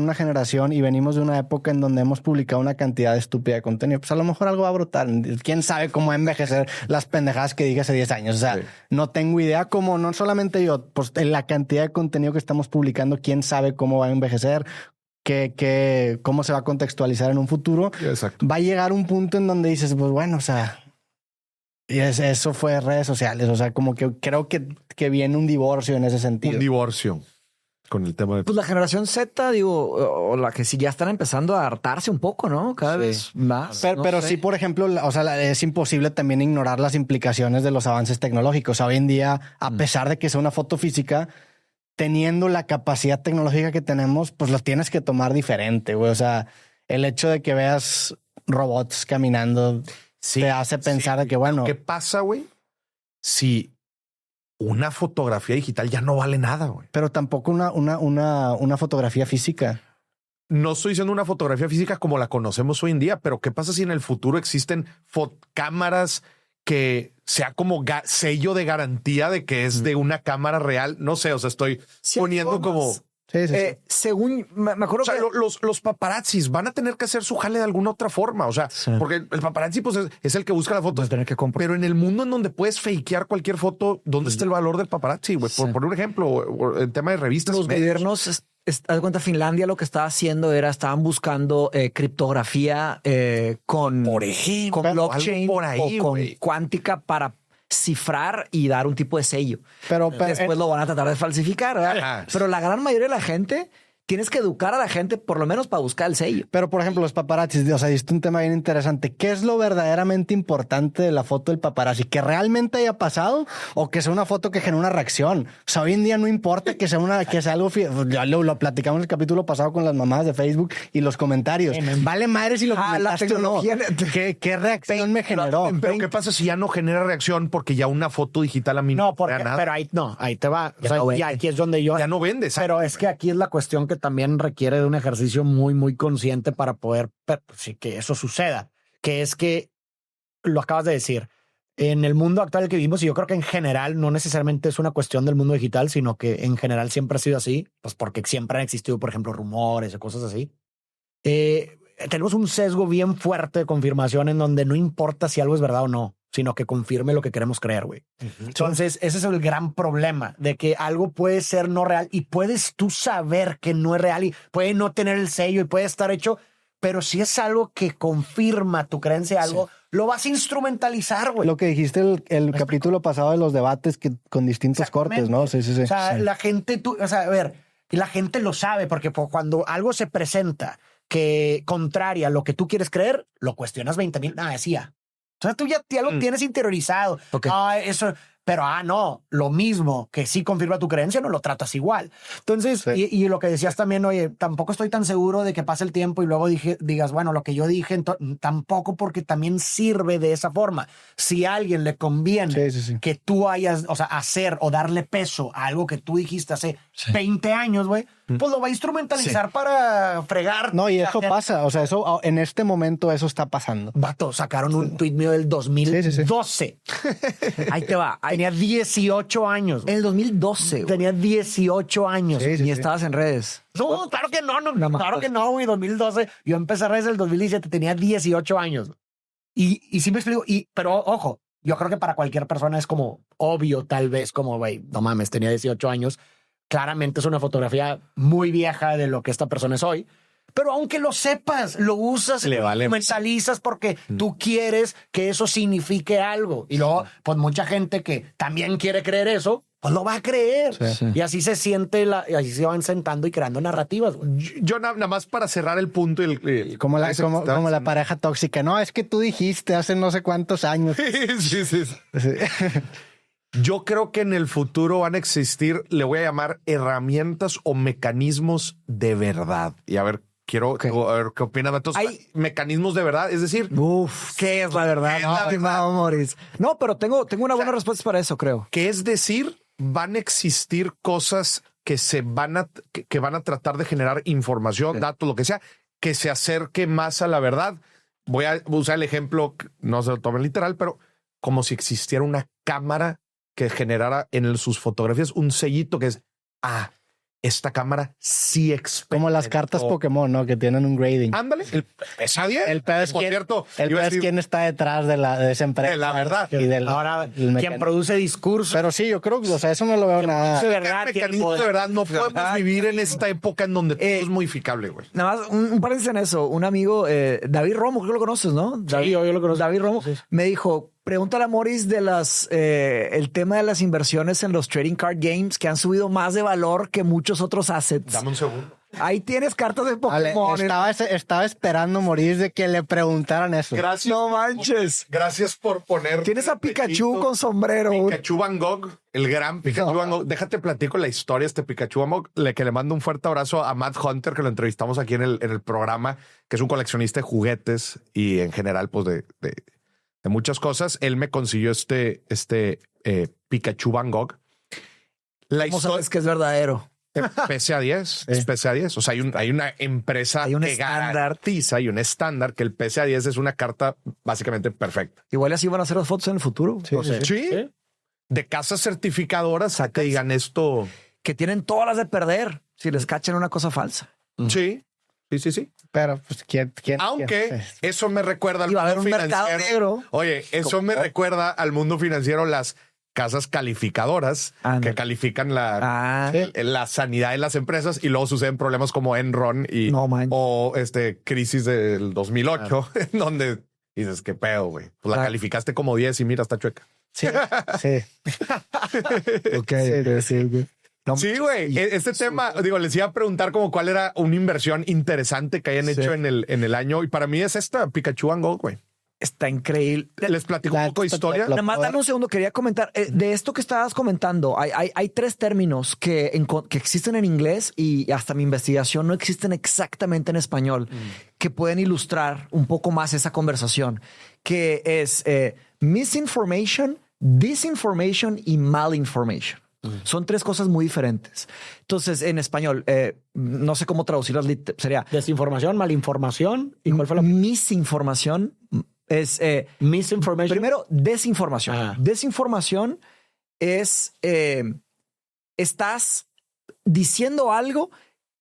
una generación y venimos de una época en donde hemos publicado una cantidad estúpida de contenido. Pues a lo mejor algo va a brotar. ¿Quién sabe cómo envejecer las pendejadas que dije hace 10 años? O sea, no tengo idea cómo, no solamente yo, pues en la cantidad de contenido que estamos publicando, quién sabe cómo va a envejecer, cómo se va a contextualizar en un futuro. Exacto. Va a llegar un punto en donde dices, pues bueno, o sea, y eso fue redes sociales. O sea, como que creo que viene un divorcio en ese sentido. Un divorcio con el tema de... Pues la generación Z, digo, o la que sí ya están empezando a hartarse un poco, ¿no? Cada vez más. Pero sí, por ejemplo, o sea, es imposible también ignorar las implicaciones de los avances tecnológicos. Hoy en día, a pesar de que sea una foto física, teniendo la capacidad tecnológica que tenemos, pues los tienes que tomar diferente, güey. O sea, el hecho de que veas robots caminando te hace pensar de que, bueno... ¿Qué pasa, güey? Si una fotografía digital ya no vale nada, güey. Pero tampoco una fotografía física. No estoy diciendo una fotografía física como la conocemos hoy en día, pero ¿qué pasa si en el futuro existen cámaras que sea como sello de garantía de que es de una cámara real? No sé, o sea, estoy poniendo como... Sí. Según me acuerdo, o sea, que los paparazzis van a tener que hacer su jale de alguna otra forma. O sea, porque el paparazzi pues es el que busca la foto. Vas a tener que comprar. Pero en el mundo en donde puedes fakear cualquier foto, ¿dónde está el valor del paparazzi? Güey? Por un ejemplo, el tema de revistas. Los gobiernos, haz de cuenta, Finlandia lo que estaba haciendo estaban buscando criptografía con blockchain por ahí, o con cuántica para cifrar y dar un tipo de sello. Pero después lo van a tratar de falsificar, ¿verdad? Pero la gran mayoría de la gente, tienes que educar a la gente por lo menos para buscar el sello. Pero, por ejemplo, los paparazzis, o sea, diste un tema bien interesante. ¿Qué es lo verdaderamente importante de la foto del paparazzi? ¿Que realmente haya pasado o que sea una foto que genere una reacción? O sea, hoy en día no importa que sea algo... Ya lo platicamos en el capítulo pasado con las mamás de Facebook y los comentarios. Vale madre si lo comentaste o no. ¿Qué reacción me generó? Pero ¿qué pasa si ya no genera reacción porque ya una foto digital a mí no da nada? Pero ahí te va. Y aquí es donde ya no vendes. Pero es que aquí es la cuestión que también requiere de un ejercicio muy, muy consciente para poder que eso suceda, que es que lo acabas de decir, en el mundo actual que vivimos, y yo creo que en general no necesariamente es una cuestión del mundo digital, sino que en general siempre ha sido así, pues porque siempre han existido, por ejemplo, rumores o cosas así. Tenemos un sesgo bien fuerte de confirmación en donde no importa si algo es verdad o no, sino que confirme lo que queremos creer, güey. Entonces, ese es el gran problema de que algo puede ser no real y puedes tú saber que no es real y puede no tener el sello y puede estar hecho, pero si es algo que confirma tu creencia, algo, lo vas a instrumentalizar, güey. Lo que dijiste el capítulo pasado de los debates que con distintos cortes, ¿no? Sí. O sea, la gente, la gente lo sabe porque cuando algo se presenta que contraria a lo que tú quieres creer, lo cuestionas 20,000. Decía. Entonces tú ya lo tienes interiorizado. Okay. Eso, pero no, lo mismo que sí confirma tu creencia, no lo tratas igual. Entonces, y lo que decías también, oye, tampoco estoy tan seguro de que pase el tiempo y luego digas, bueno, lo que yo dije, tampoco, porque también sirve de esa forma. Si a alguien le conviene que tú hayas, o sea, hacer o darle peso a algo que tú dijiste hace 20 años, güey, pues lo va a instrumentalizar para fregar. No, y eso pasa. O sea, eso en este momento eso está pasando. Vato, sacaron un tuit mío del 2012. Ahí te va. Tenía 18 años. En el 2012. Tenía 18 años. Y estabas en redes. No, claro que no. Claro que no, güey. 2012. Yo empecé redes en el 2017. Tenía 18 años. Y sí me explico. Pero ojo, yo creo que para cualquier persona es como obvio, tal vez, como, güey, no mames, tenía 18 años. Claramente es una fotografía muy vieja de lo que esta persona es hoy. Pero aunque lo sepas, lo usas, lo mentalizas porque tú quieres que eso signifique algo. Y luego, pues mucha gente que también quiere creer eso, pues lo va a creer. Sí. Y así se siente, y así se van sentando y creando narrativas. Yo nada más para cerrar el punto. Como la pareja tóxica. No, es que tú dijiste hace no sé cuántos años. Sí. Yo creo que en el futuro van a existir, le voy a llamar herramientas o mecanismos de verdad. Y a ver, quiero ver qué opinas. Entonces, hay mecanismos de verdad, es decir, ¿qué es la verdad? No, Moris. No, pero tengo una buena respuesta para eso, creo. Que es decir, van a existir cosas que van a tratar de generar información, datos, lo que sea, que se acerque más a la verdad. Voy a usar el ejemplo, no se lo tomen literal, pero como si existiera una cámara que generara en sus fotografías un sellito que es, esta cámara sí experimentó. Como las cartas Pokémon, ¿no? Que tienen un grading. Ándale. El pedo es quién está detrás de esa empresa. De la verdad. Ahora, quien produce discursos. Pero sí, yo creo que, eso no lo veo nada. De verdad, no podemos vivir en esta época en donde todo es modificable, güey. Nada más, un paréntesis en eso. Un amigo, David Romo, creo que lo conoces, ¿no? Sí, yo lo conozco. David Romo me dijo, pregúntale a Moris de el tema de las inversiones en los trading card games que han subido más de valor que muchos otros assets. Dame un segundo. Ahí tienes cartas de Pokémon. Estaba esperando morir de que le preguntaran eso. Gracias. No manches. Gracias por poner. Tienes a Pikachu con sombrero. Pikachu Van Gogh, el gran Pikachu Van Gogh. Déjate platico la historia de este Pikachu Van Gogh, que le mando un fuerte abrazo a Matt Hunter, que lo entrevistamos aquí en el programa, que es un coleccionista de juguetes y en general, pues de muchas cosas. Él me consiguió este Pikachu Van Gogh. ¿Cómo sabes que es verdadero? PSA 10, es PSA 10. O sea, hay una empresa que garantiza y un estándar que el PSA 10 es una carta básicamente perfecta. Igual así van a hacer las fotos en el futuro. Sí. De casas certificadoras a que digan esto. Que tienen todas las de perder si les cachan una cosa falsa. Sí. Pero, pues, ¿quién? Aunque eso me recuerda al mundo financiero. Oye, eso me recuerda al mundo financiero, las casas calificadoras que califican la sanidad de las empresas y luego suceden problemas como Enron o crisis del 2008, en donde dices, qué pedo, güey. Pues la calificaste como 10 y mira, está chueca. Sí. Ok. Sí. Sí, güey. Este tema, les iba a preguntar como cuál era una inversión interesante que hayan hecho en el año. Y para mí es esta Pikachu Van Gogh, güey. Está increíble. Les platico un poco de historia. Nada más dame un segundo. Quería comentar de esto que estabas comentando. Hay tres términos que existen en inglés y hasta mi investigación no existen exactamente en español que pueden ilustrar un poco más esa conversación, que es misinformation, disinformation y malinformation. Son tres cosas muy diferentes. Entonces, en español, no sé cómo traducirlas. Sería desinformación, malinformación. ¿Y cuál fue la misinformación? Es misinformation. Primero, desinformación. Desinformación es estás diciendo algo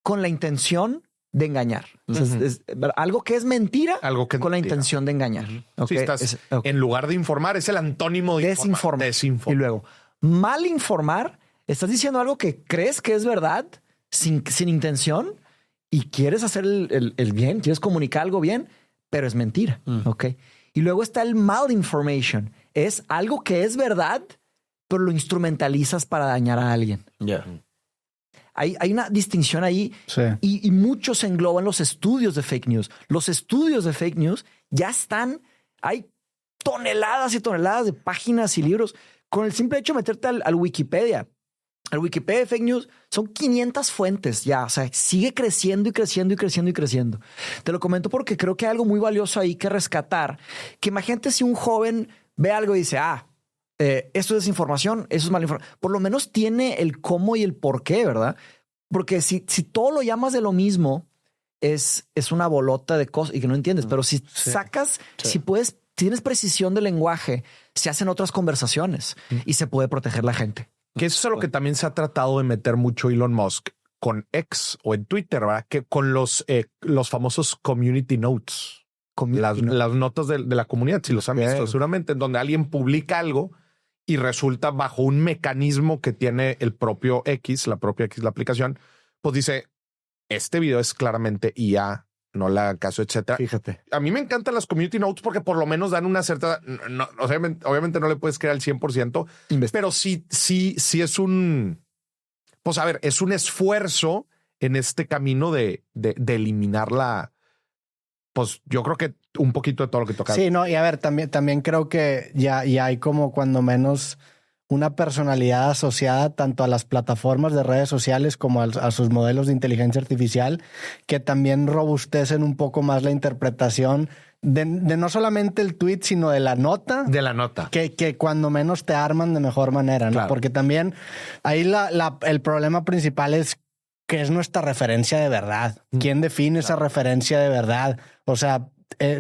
con la intención de engañar. Es algo que es mentira, con la intención de engañar. Okay. Sí, en lugar de informar, es el antónimo de desinformar. Y luego, mal informar, estás diciendo algo que crees que es verdad sin intención y quieres hacer el bien, quieres comunicar algo bien, pero es mentira. Okay. Y luego está el malinformation. Es algo que es verdad, pero lo instrumentalizas para dañar a alguien. Hay una distinción ahí y muchos engloban los estudios de fake news. Los estudios de fake news ya están, hay toneladas y toneladas de páginas y libros. Con el simple hecho de meterte al Wikipedia. Al Wikipedia de fake news son 500 fuentes ya. O sea, sigue creciendo y creciendo y creciendo y creciendo. Te lo comento porque creo que hay algo muy valioso ahí que rescatar. Que imagínate si un joven ve algo y dice, esto es desinformación, eso es malinformación. Por lo menos tiene el cómo y el por qué, ¿verdad? Porque si todo lo llamas de lo mismo, es una bolota de cosas y que no entiendes. Pero si sacas, si puedes, tienes precisión de lenguaje, se hacen otras conversaciones y se puede proteger la gente. Que eso es lo que también se ha tratado de meter mucho Elon Musk con X o en Twitter, ¿verdad? Que con los famosos community notes. las notas de la comunidad, si los han visto, seguramente, en donde alguien publica algo y resulta bajo un mecanismo que tiene el propio X, la aplicación, pues dice, este video es claramente IA, no la haga caso, etcétera. Fíjate. A mí me encantan las community notes porque por lo menos dan una cierta... obviamente no le puedes creer al 100%, pero sí es un... Pues a ver, es un esfuerzo en este camino de eliminar la... Pues yo creo que un poquito de todo lo que toca. Sí, no, y a ver, también creo que ya hay como cuando menos una personalidad asociada tanto a las plataformas de redes sociales como a sus modelos de inteligencia artificial, que también robustecen un poco más la interpretación de no solamente el tweet, sino de la nota. De la nota. Que cuando menos te arman de mejor manera, ¿no? Claro. Porque también ahí el problema principal es que es nuestra referencia de verdad. ¿Quién define esa referencia de verdad? O sea,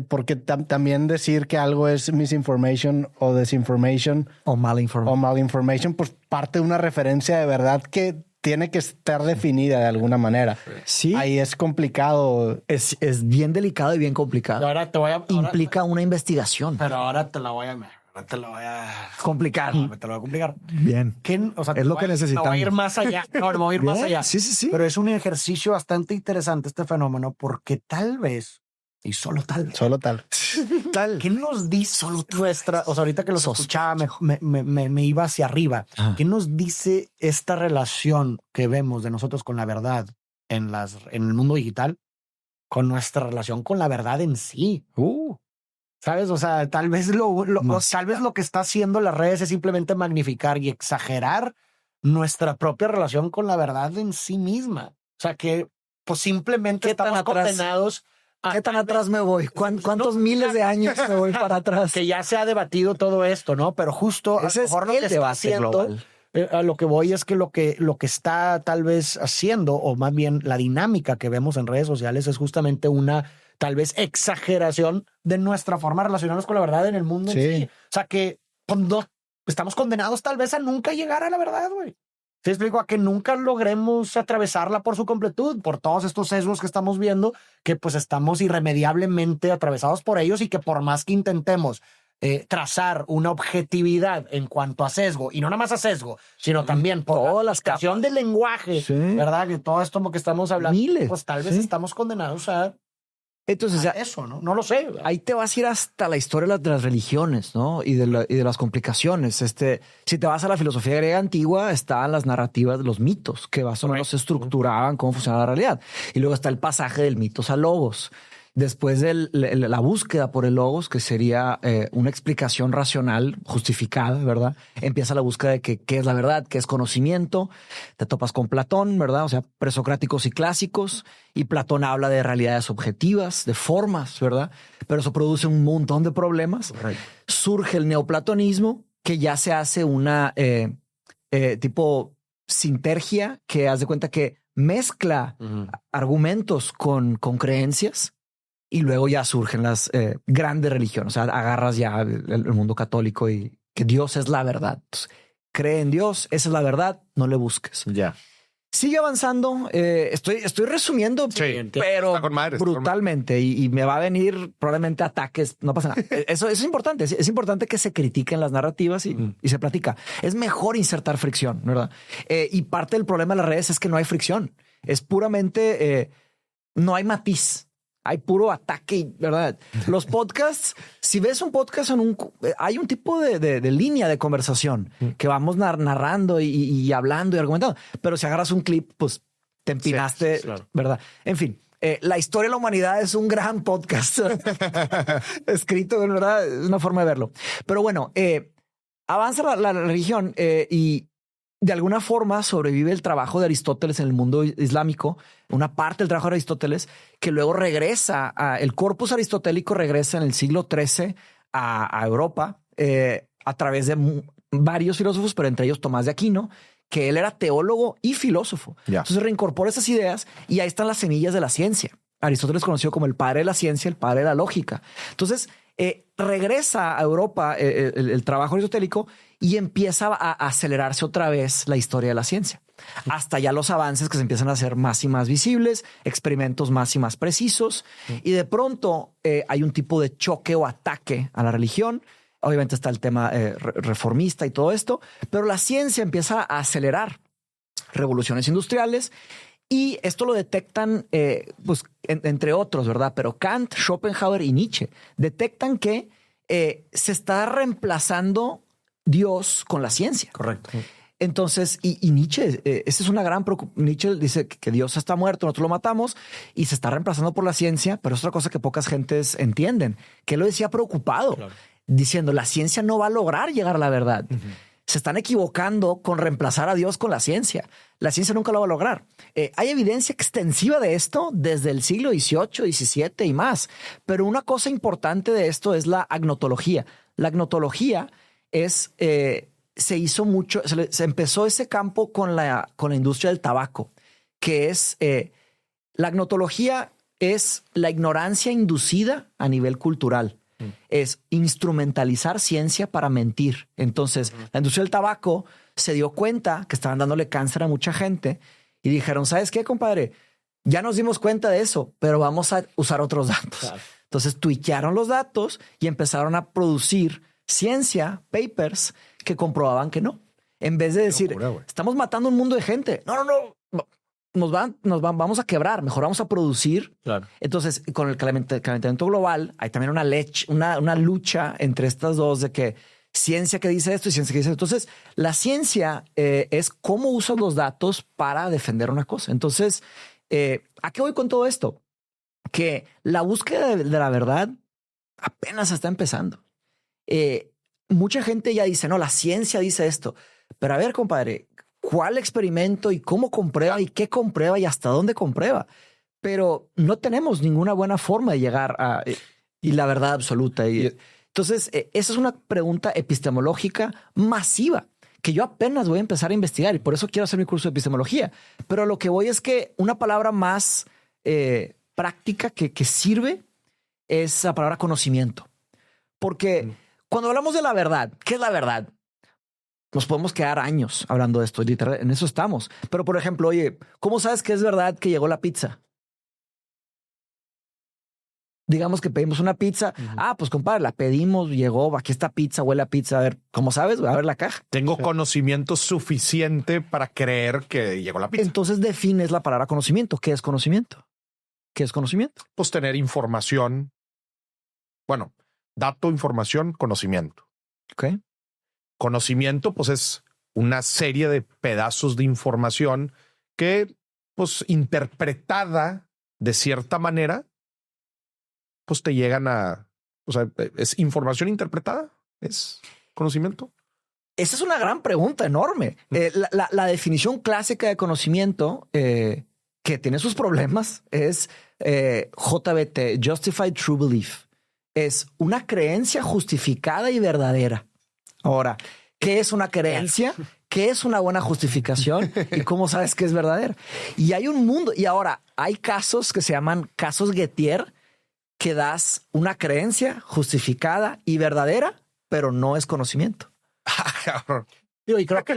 porque también decir que algo es misinformation o desinformation o malinformation, pues parte de una referencia de verdad que tiene que estar definida de alguna manera. Sí. Ahí es complicado. Es bien delicado y bien complicado. Ahora implica una investigación. Pero ahora te la voy a complicar. Te lo voy a complicar. Bien. Es lo que necesitamos. Me voy a ir más allá. No, me voy a ir más allá. Sí. Pero es un ejercicio bastante interesante este fenómeno porque tal vez, y solo tal vez, ¿qué nos dice nuestra? O sea, ahorita que los escuchaba me iba hacia arriba. ¿Qué nos dice esta relación que vemos de nosotros con la verdad en el mundo digital con nuestra relación con la verdad en sí? ¿Sabes? O sea, tal vez lo que está haciendo las redes es simplemente magnificar y exagerar nuestra propia relación con la verdad en sí misma. O sea, que pues simplemente estamos condenados. ¿Qué tan atrás me voy? ¿Cuántos miles de años me voy para atrás? Que ya se ha debatido todo esto, ¿no? Pero justo ese es lo que está haciendo, a lo que voy es que lo que está tal vez haciendo, o más bien la dinámica que vemos en redes sociales es justamente una tal vez exageración de nuestra forma de relacionarnos con la verdad en el mundo. Sí. En sí. O sea que estamos condenados tal vez a nunca llegar a la verdad, güey. ¿Te explico? A que nunca logremos atravesarla por su completud, por todos estos sesgos que estamos viendo, que pues estamos irremediablemente atravesados por ellos y que por más que intentemos trazar una objetividad en cuanto a sesgo, y no nada más a sesgo, sino también por toda la expresión del lenguaje, ¿verdad? Que todo esto que estamos hablando, pues tal vez estamos condenados a... Entonces, eso, ¿no? No lo sé. Ahí te vas a ir hasta la historia de las religiones, ¿no? Y de las complicaciones. Si te vas a la filosofía griega antigua, estaban las narrativas de los mitos, que más o menos estructuraban cómo funcionaba la realidad. Y luego está el pasaje del mitos a logos. Después de la búsqueda por el logos, que sería una explicación racional justificada, ¿verdad? Empieza la búsqueda de qué es la verdad, qué es conocimiento. Te topas con Platón, ¿verdad? O sea, presocráticos y clásicos. Y Platón habla de realidades objetivas, de formas, ¿verdad? Pero eso produce un montón de problemas. Correcto. Surge el neoplatonismo, que ya se hace una tipo sintergia, que haz de cuenta que mezcla argumentos con creencias. Y luego ya surgen las grandes religiones. O sea, agarras ya el mundo católico y que Dios es la verdad. Entonces, cree en Dios, esa es la verdad, no le busques. Ya. Sigue avanzando. Estoy resumiendo, pero brutalmente. Y me va a venir probablemente ataques. No pasa nada. Eso es importante. Es importante que se critiquen las narrativas y se platica. Es mejor insertar fricción, ¿verdad? Y parte del problema de las redes es que no hay fricción. Es puramente no hay matiz. Hay puro ataque, ¿verdad? Los podcasts, si ves un podcast hay un tipo de línea de conversación que vamos narrando y hablando y argumentando. Pero si agarras un clip, pues te empinaste, claro. ¿Verdad? En fin, la historia de la humanidad es un gran podcast escrito, ¿verdad? Es una forma de verlo. Pero bueno, avanza la religión y de alguna forma sobrevive el trabajo de Aristóteles en el mundo islámico, una parte del trabajo de Aristóteles que luego regresa el corpus aristotélico regresa en el siglo XIII a Europa a través de varios filósofos, pero entre ellos Tomás de Aquino, que él era teólogo y filósofo. Yeah. Entonces reincorpora esas ideas y ahí están las semillas de la ciencia. Aristóteles conocido como el padre de la ciencia, el padre de la lógica. Entonces regresa a Europa el trabajo aristotélico y empieza a acelerarse otra vez la historia de la ciencia. hasta ya los avances que se empiezan a hacer más y más visibles, experimentos más y más precisos. Y de pronto hay un tipo de choque o ataque a la religión. Obviamente está el tema reformista y todo esto, pero la ciencia empieza a acelerar revoluciones industriales. Y esto lo detectan, pues, entre otros, ¿verdad? Pero Kant, Schopenhauer y Nietzsche detectan que se está reemplazando Dios con la ciencia. Correcto. Entonces, y Nietzsche, esa es una gran preocupación. Nietzsche dice que Dios está muerto, nosotros lo matamos y se está reemplazando por la ciencia, pero es otra cosa que pocas gentes entienden, que él lo decía preocupado, diciendo la ciencia no va a lograr llegar a la verdad. Se están equivocando con reemplazar a Dios con la ciencia. La ciencia nunca lo va a lograr. Hay evidencia extensiva de esto desde el siglo XVIII, XVII y más. Pero una cosa importante de esto es la agnotología. La agnotología es, se hizo mucho, se empezó ese campo con la industria del tabaco, que es, la agnotología es la ignorancia inducida a nivel cultural. Es instrumentalizar ciencia para mentir. Entonces, la industria del tabaco se dio cuenta que estaban dándole cáncer a mucha gente y dijeron, ¿sabes qué, compadre? Ya nos dimos cuenta de eso, pero vamos a usar otros datos. Claro. Entonces, tuiquearon los datos y empezaron a producir ciencia, papers, que comprobaban que no. En vez de decir, estamos matando un mundo de gente. No. Vamos a quebrar, mejor vamos a producir. Claro. Entonces, con el calentamiento global, hay también una lucha entre estas dos de que ciencia que dice esto y ciencia que dice esto. Entonces, la ciencia es cómo usas los datos para defender una cosa. Entonces, ¿a qué voy con todo esto? Que la búsqueda de la verdad apenas está empezando. Mucha gente ya dice, no, la ciencia dice esto. Pero a ver, compadre, ¿cuál experimento y cómo comprueba y qué comprueba y hasta dónde comprueba? Pero no tenemos ninguna buena forma de llegar a y la verdad absoluta. Entonces, esa es una pregunta epistemológica masiva que yo apenas voy a empezar a investigar y por eso quiero hacer mi curso de epistemología. Pero lo que voy es que una palabra más práctica que sirve es la palabra conocimiento. Porque cuando hablamos de la verdad, ¿qué es la verdad? Nos podemos quedar años hablando de esto, literal, en eso estamos. Pero, por ejemplo, oye, ¿cómo sabes que es verdad que llegó la pizza? Digamos que pedimos una pizza. Pues compadre, la pedimos, llegó, aquí está pizza, huele a pizza. A ver, ¿cómo sabes? A ver la caja. Tengo conocimiento suficiente para creer que llegó la pizza. Entonces defines la palabra conocimiento. ¿Qué es conocimiento? ¿Qué es conocimiento? Pues tener información. Bueno, dato, información, conocimiento. Ok. Conocimiento, pues es una serie de pedazos de información que, pues interpretada de cierta manera, pues te llegan a, o sea, es información interpretada, es conocimiento. Esa es una gran pregunta enorme. La definición clásica de conocimiento, que tiene sus problemas, es JBT, Justified True Belief. Es una creencia justificada y verdadera. Ahora, ¿qué es una creencia? ¿Qué es una buena justificación? ¿Y cómo sabes que es verdadera? Y hay un mundo. Y ahora hay casos que se llaman casos Gettier, que das una creencia justificada y verdadera, pero no es conocimiento. Y creo que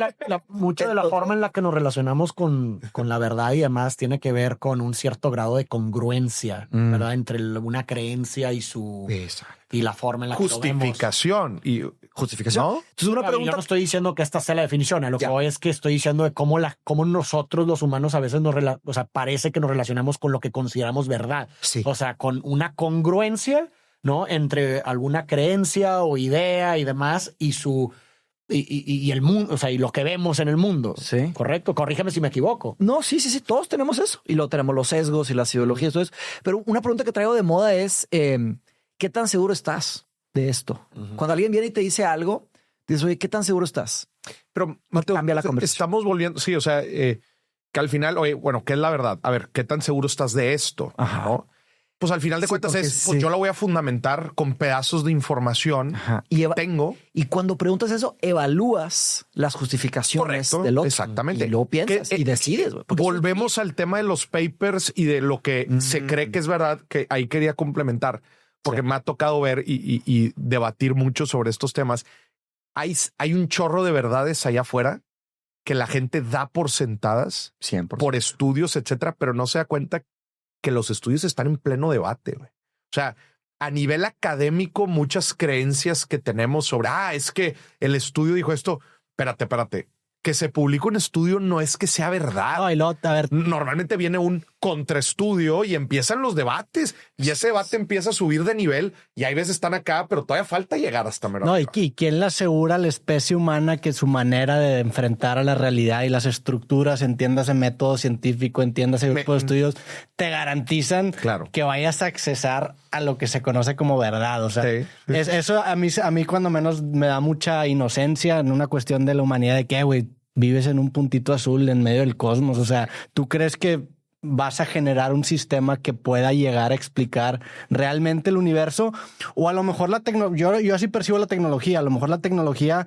mucha de la forma en la que nos relacionamos con la verdad y demás tiene que ver con un cierto grado de congruencia, ¿verdad? Entre una creencia y y la forma en la justificación que y justificación. ¿No? Entonces, una pregunta. Yo no estoy diciendo que esta sea la definición. A lo que voy es que estoy diciendo de cómo nosotros los humanos a veces parece que nos relacionamos con lo que consideramos verdad. Sí. O sea, con una congruencia, ¿no? Entre alguna creencia o idea y demás y el mundo, o sea, y lo que vemos en el mundo. Sí. Correcto. Corrígeme si me equivoco. No, sí. Todos tenemos eso. Y luego tenemos los sesgos y las ideologías, todo eso. Pero una pregunta que traigo de moda es, ¿qué tan seguro estás de esto? Cuando alguien viene y te dice algo, dices, oye, ¿qué tan seguro estás? Pero Mateo, cambia la conversación. Estamos volviendo, sí, o sea, que al final, oye, bueno, ¿qué es la verdad? A ver, ¿qué tan seguro estás de esto? Ajá. ¿No? Pues al final de cuentas pues yo la voy a fundamentar con pedazos de información que tengo. Y cuando preguntas eso, evalúas las justificaciones del otro. Exactamente. Y luego piensas y decides. Volvemos al tema de los papers y de lo que se cree que es verdad, que ahí quería complementar, porque me ha tocado ver y debatir mucho sobre estos temas. Hay un chorro de verdades allá afuera que la gente da por sentadas 100%. por estudios, etcétera, pero no se da cuenta que los estudios están en pleno debate, güey. O sea, a nivel académico, muchas creencias que tenemos sobre, es que el estudio dijo esto. Espérate. Que se publica un estudio no es que sea verdad. No, y luego, a ver, normalmente viene un contraestudio y empiezan los debates y ese debate empieza a subir de nivel y hay veces están acá, pero todavía falta llegar hasta mero. No, y quién le asegura a la especie humana que su manera de enfrentar a la realidad y las estructuras, entiéndase método científico, entiéndase grupo de estudios, te garantizan que vayas a accesar a lo que se conoce como verdad. O sea, eso a mí cuando menos me da mucha inocencia en una cuestión de la humanidad de que, güey, vives en un puntito azul en medio del cosmos. O sea, ¿tú crees que vas a generar un sistema que pueda llegar a explicar realmente el universo? O a lo mejor la tecnología, yo así percibo la tecnología, a lo mejor la tecnología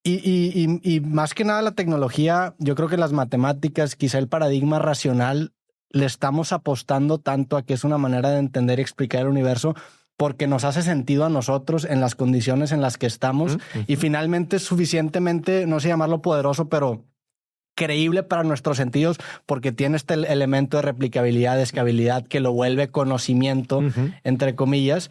y más que nada la tecnología, yo creo que las matemáticas, quizá el paradigma racional, le estamos apostando tanto a que es una manera de entender y explicar el universo porque nos hace sentido a nosotros en las condiciones en las que estamos y finalmente es suficientemente, no sé llamarlo poderoso, pero creíble para nuestros sentidos porque tiene este elemento de replicabilidad, de escalabilidad que lo vuelve conocimiento, entre comillas.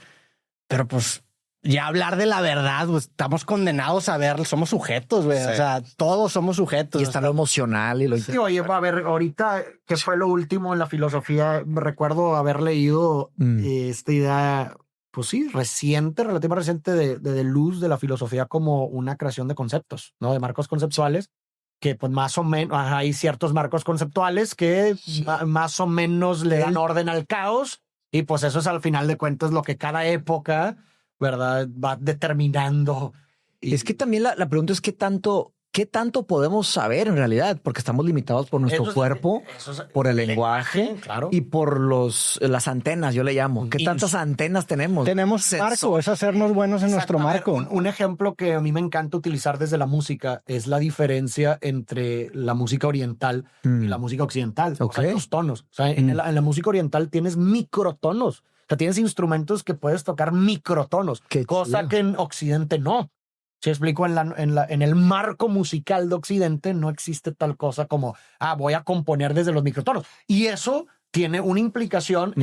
Pero pues ya hablar de la verdad, pues estamos condenados a ver, somos sujetos, güey. Sí. O sea, todos somos sujetos. Y está lo emocional y lo... Sí, oye, a ver, ahorita, ¿qué fue lo último en la filosofía? Recuerdo haber leído esta idea... Pues sí, relativamente reciente de luz de la filosofía como una creación de conceptos, ¿no? De marcos conceptuales, que pues más o menos hay ciertos marcos conceptuales que más o menos le dan orden al caos y pues eso es al final de cuentas lo que cada época, ¿verdad? Va determinando. Y es que también la pregunta es ¿qué tanto podemos saber en realidad? Porque estamos limitados por nuestro cuerpo, por el lenguaje y por las antenas, yo le llamo. ¿Qué tantas antenas tenemos? Tenemos marco, es hacernos buenos en nuestro marco. Un ejemplo que a mí me encanta utilizar desde la música es la diferencia entre la música oriental y la música occidental. O sea, los tonos. O sea, en la música oriental tienes microtonos. O sea, tienes instrumentos que puedes tocar microtonos, cosa que en Occidente no. Si explico, en el marco musical de Occidente no existe tal cosa como, voy a componer desde los microtonos. Y eso tiene una implicación.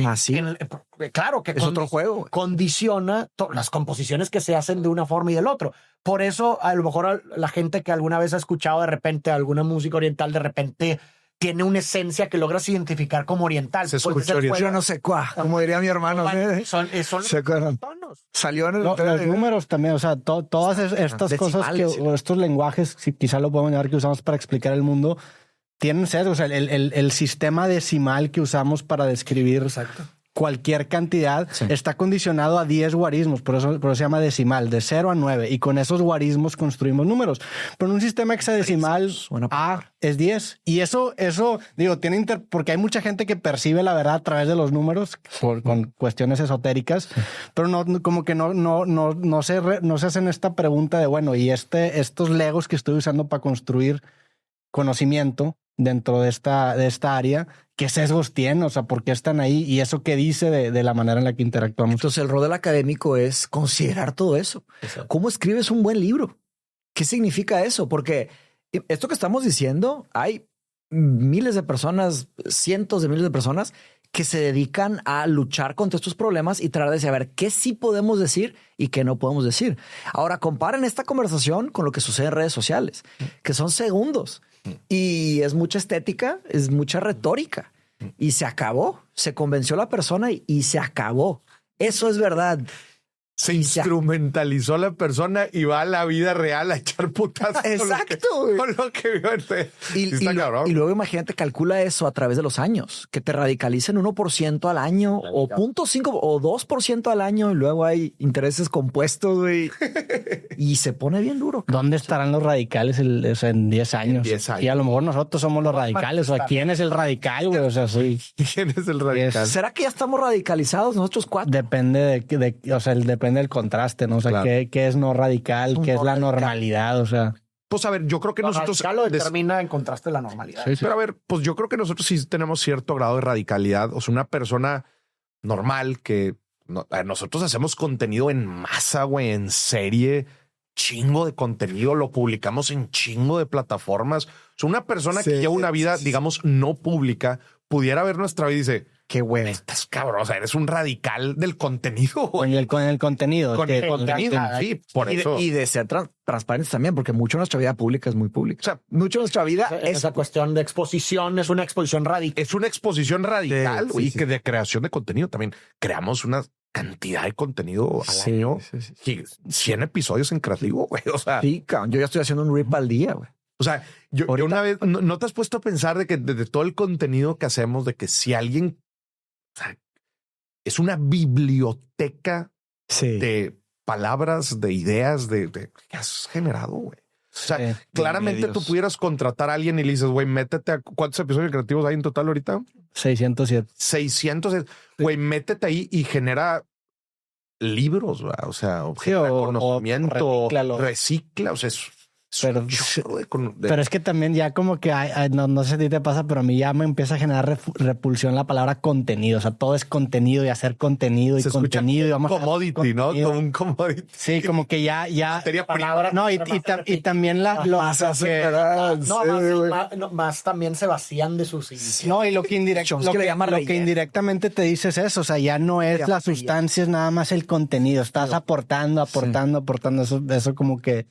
Claro que es otro juego. Condiciona las composiciones que se hacen de una forma y del otro. Por eso, a lo mejor la gente que alguna vez ha escuchado de repente alguna música oriental, de repente tiene una esencia que logras identificar como oriental. Se escucha yo no sé cuá, como diría mi hermano. Son tonos. Salió en los números también, o sea, todas estas cosas o estos lenguajes, si quizá lo podemos llamar, que usamos para explicar el mundo, tienen sesgo. O sea, el sistema decimal que usamos para describir cualquier cantidad está condicionado a 10 guarismos, por eso se llama decimal, de 0 a 9, y con esos guarismos construimos números. Pero en un sistema hexadecimal, A es 10. Y eso digo, porque hay mucha gente que percibe la verdad a través de los números con cuestiones esotéricas, pero no se hacen esta pregunta de, bueno, y estos legos que estoy usando para construir conocimiento dentro de esta área, ¿qué sesgos tienen? O sea, ¿por qué están ahí? Y eso qué dice de la manera en la que interactuamos. Entonces, el rol del académico es considerar todo eso. Exacto. ¿Cómo escribes un buen libro? ¿Qué significa eso? Porque esto que estamos diciendo, hay miles de personas, cientos de miles de personas que se dedican a luchar contra estos problemas y tratar de saber qué sí podemos decir y qué no podemos decir. Ahora, comparen esta conversación con lo que sucede en redes sociales, que son segundos. Y es mucha estética, es mucha retórica. Y se acabó. Se convenció la persona y se acabó. Eso es verdad. Se instrumentalizó la persona y va a la vida real a echar putazos. Exacto. Con lo que vio y luego imagínate, calcula eso a través de los años, que te radicalicen 1% al año o 0.5 o 2% al año y luego hay intereses compuestos, güey. Y se pone bien duro. ¿Dónde estarán los radicales en 10 años? 10 años. Y a lo mejor nosotros somos los radicales. O sea, ¿quién es el radical, güey? O sea, ¿quién es el radical? ¿Será que ya estamos radicalizados nosotros cuatro? Depende depende del contraste, ¿no? O sea, qué es no radical, qué es la normalidad, o sea. Pues a ver, yo creo que nosotros... Radical lo determina en contraste la normalidad. Sí. Pero a ver, pues yo creo que nosotros sí tenemos cierto grado de radicalidad. O sea, una persona normal que... nosotros hacemos contenido en masa, güey, en serie, chingo de contenido, lo publicamos en chingo de plataformas. O sea, una persona que lleva una vida, digamos, no pública, pudiera ver nuestra vida y dice, qué güey, estás cabrón. O sea, eres un radical del contenido. Con el contenido. Con el contenido. Sí, por eso. Y de ser transparentes también, porque mucho de nuestra vida pública es muy pública. O sea, mucho de nuestra vida es esa cuestión de exposición, es una exposición radical. Es una exposición radical Sí, y que de creación de contenido también. Creamos una cantidad de contenido al año. 100 episodios en creativo, güey. O sea, sí, cabrón. Yo ya estoy haciendo un rip al día, güey. O sea, yo una vez, ¿no te has puesto a pensar de que de todo el contenido que hacemos, de que si alguien, o sea, es una biblioteca de palabras, de ideas, de que has generado, güey? O sea, claramente tú pudieras contratar a alguien y le dices, güey, métete a ¿cuántos episodios creativos hay en total ahorita? 607. 600. Güey, métete ahí y genera libros, ¿verdad? O sea, conocimiento, recicla, o sea, pero es que también ya como que no sé si a ti te pasa, pero a mí ya me empieza a generar repulsión la palabra contenido. O sea, todo es contenido y hacer contenido y se contenido. Y vamos commodity, ¿no? Como un commodity. Sí, como que ya palabra. No, y también más también se vacían de sus inicios. No, y lo que indirectamente te dice es eso. O sea, ya no es la sustancia, es nada más el contenido. Estás aportando. Eso como que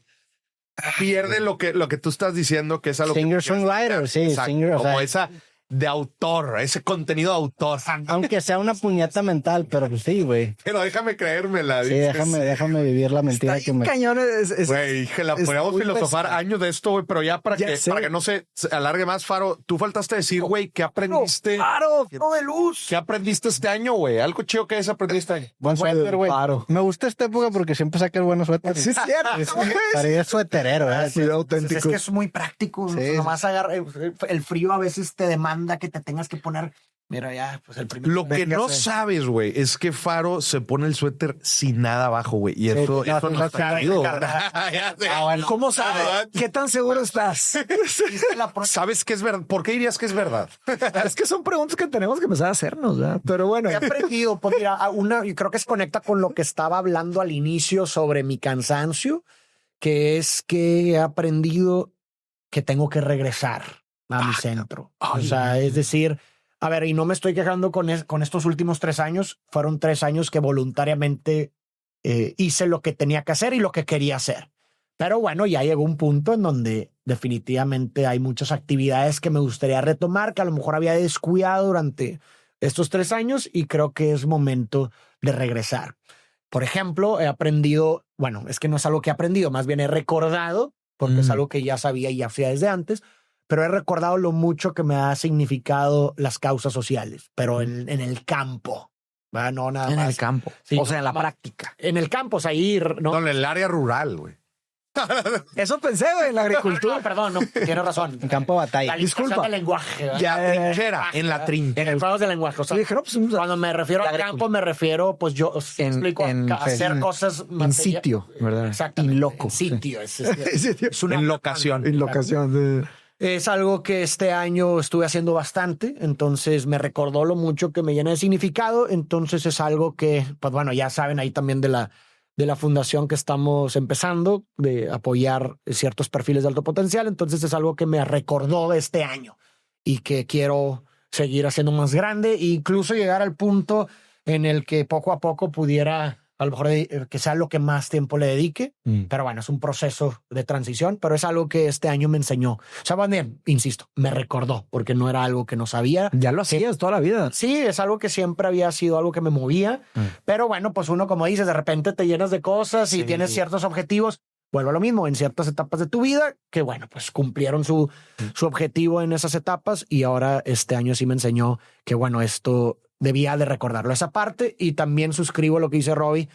pierde lo que tú estás diciendo, que es algo singer-songwriter, sí, singer, como esa de autor, ese contenido de autor. Aunque sea una puñeta mental, pero pues sí, güey. Pero déjame creérmela. Sí, déjame vivir la mentira que me... Cañones. Güey, la podríamos filosofar años de esto, güey, pero ya para que no se alargue más, Faro, tú faltaste decir, güey, ¿qué aprendiste? Faro de luz. ¿Qué aprendiste este año, güey? Algo chido que aprendiste. Buen suéter, güey. Me gusta esta época porque siempre saca el buenos suéteres. Sí, es cierto. Parece suéterero, ¿eh? Sí, auténtico. Es que es muy práctico. Sí. Nomás agarra el frío a veces te demanda que te tengas que poner. Mira, ya, pues el primer. Lo que no sabes, güey, es que Faro se pone el suéter sin nada abajo, güey. Y eso no está chido. Bueno, ¿cómo sabes? ¿Qué tan seguro estás? ¿Sabes que es verdad? ¿Por qué dirías que es verdad? Es que son preguntas que tenemos que empezar a hacernos, ¿verdad? Pero bueno. He aprendido, pues mira, y creo que se conecta con lo que estaba hablando al inicio sobre mi cansancio, que es que he aprendido que tengo que regresar a mi centro. O sea, es decir, a ver, y no me estoy quejando con estos últimos 3 años. Fueron 3 años que voluntariamente hice lo que tenía que hacer y lo que quería hacer. Pero bueno, ya llegó un punto en donde definitivamente hay muchas actividades que me gustaría retomar, que a lo mejor había descuidado durante estos 3 años y creo que es momento de regresar. Por ejemplo, he aprendido, bueno, es que no es algo que he aprendido, más bien he recordado, porque es algo que ya sabía y ya hacía desde antes, pero he recordado lo mucho que me ha significado las causas sociales, pero en el campo. No nada en más. El campo. Sí, o sea, en la práctica. En el campo, o sea, ir, ¿no? En el área rural, güey. Eso pensé, güey, en la agricultura. No, perdón, no, tienes razón. En campo de batalla. Disculpa. Del lenguaje. En la trinchera. En el juego del lenguaje. O sea, cuando me refiero al campo, me refiero, pues yo explico hacer cosas en sitio, ¿verdad? Exacto. In loco. En sitio. Sí. Es una en locación. En locación. Es algo que este año estuve haciendo bastante, entonces me recordó lo mucho que me llena de significado, entonces es algo que, pues bueno, ya saben ahí también de la fundación que estamos empezando, de apoyar ciertos perfiles de alto potencial, entonces es algo que me recordó de este año y que quiero seguir haciendo más grande e incluso llegar al punto en el que poco a poco pudiera a lo mejor que sea lo que más tiempo le dedique, pero bueno, es un proceso de transición, pero es algo que este año me enseñó. O sea, bien, insisto, me recordó, porque no era algo que no sabía. Ya lo hacías toda la vida. Sí, es algo que siempre había sido algo que me movía, pero bueno, pues uno, como dices, de repente te llenas de cosas y tienes ciertos objetivos. Vuelvo a lo mismo, en ciertas etapas de tu vida, que bueno, pues cumplieron su objetivo en esas etapas y ahora este año sí me enseñó que bueno, esto debía de recordarlo, esa parte, y también suscribo lo que dice Robbie,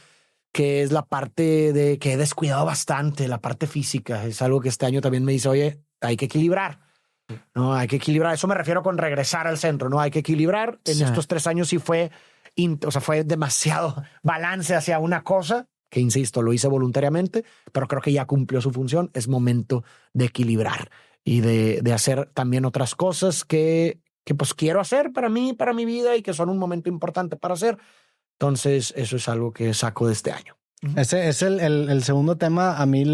que es la parte de que he descuidado bastante, la parte física. Es algo que este año también me dice, oye, hay que equilibrar. No, hay que equilibrar. Eso me refiero con regresar al centro, ¿no? Hay que equilibrar. En estos 3 años sí fue demasiado balance hacia una cosa, que insisto, lo hice voluntariamente, pero creo que ya cumplió su función. Es momento de equilibrar y de hacer también otras cosas que pues quiero hacer para mí, para mi vida y que son un momento importante para hacer. Entonces, eso es algo que saco de este año. Ese es el segundo tema. A mí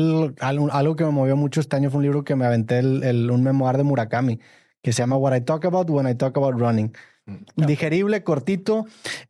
algo que me movió mucho este año fue un libro que me aventé, un memoir de Murakami, que se llama What I Talk About When I Talk About Running. Digerible, cortito,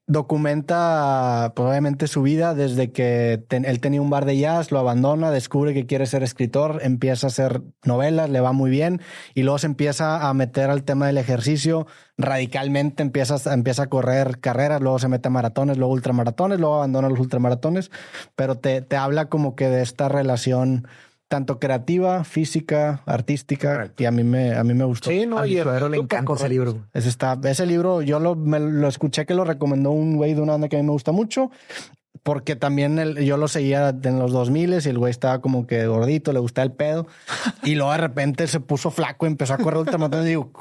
documenta pues, obviamente su vida desde que él tenía un bar de jazz, lo abandona, descubre que quiere ser escritor, empieza a hacer novelas, le va muy bien y luego se empieza a meter al tema del ejercicio radicalmente, empieza a correr carreras, luego se mete a maratones, luego ultramaratones, luego abandona los ultramaratones, pero te habla como que de esta relación tanto creativa, física, artística, correcto. Y a mí me gustó. Sí, no, y le encanta ese libro. Ese libro yo lo escuché que lo recomendó un güey de una banda que a mí me gusta mucho, porque también yo lo seguía en los 2000 y el güey estaba como que gordito, le gustaba el pedo, y luego de repente se puso flaco y empezó a correr ultramaratones y digo,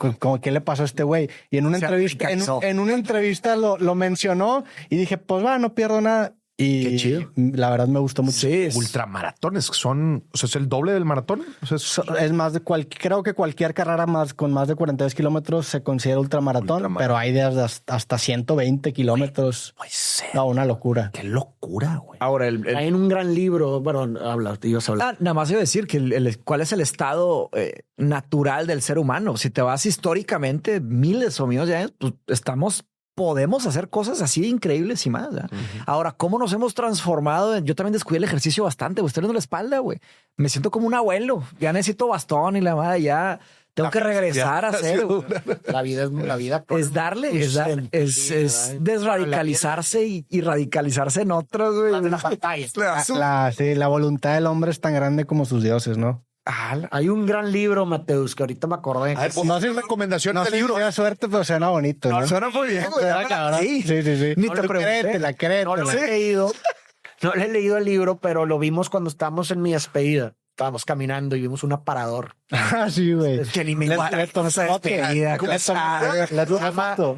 ¿qué le pasó a este güey? Y en una entrevista lo mencionó y dije, pues va, no pierdo nada. Y qué chido. La verdad me gustó mucho. Sí, ultramaratones son, o sea, es el doble del maratón. O sea, es más de creo que cualquier carrera con más de 42 kilómetros se considera ultramaratón, pero hay de hasta 120 kilómetros. No, una locura. Qué locura, güey. Ahora, hay un gran libro, bueno, nada más iba a decir que cuál es el estado natural del ser humano. Si te vas históricamente miles o millones de años, pues podemos hacer cosas así increíbles y más. Ahora, ¿cómo nos hemos transformado? Yo también descuidé el ejercicio bastante. Estoy en la espalda, güey. Me siento como un abuelo. Ya necesito bastón y la madre ya tengo que regresar a hacer. La vida es darle, es desradicalizarse y radicalizarse en otras, güey. La voluntad del hombre es tan grande como sus dioses, ¿no? Hay un gran libro, Mateus, que ahorita me acordé. No haces recomendación de libro. No suerte, pero suena bonito, ¿no? Suena muy bien. Sí. Ni te pregunté. No lo he leído. No le he leído el libro, pero lo vimos cuando estábamos en mi despedida. Estábamos caminando y vimos un aparador. Sí, güey. Es que ni me igual esa despedida.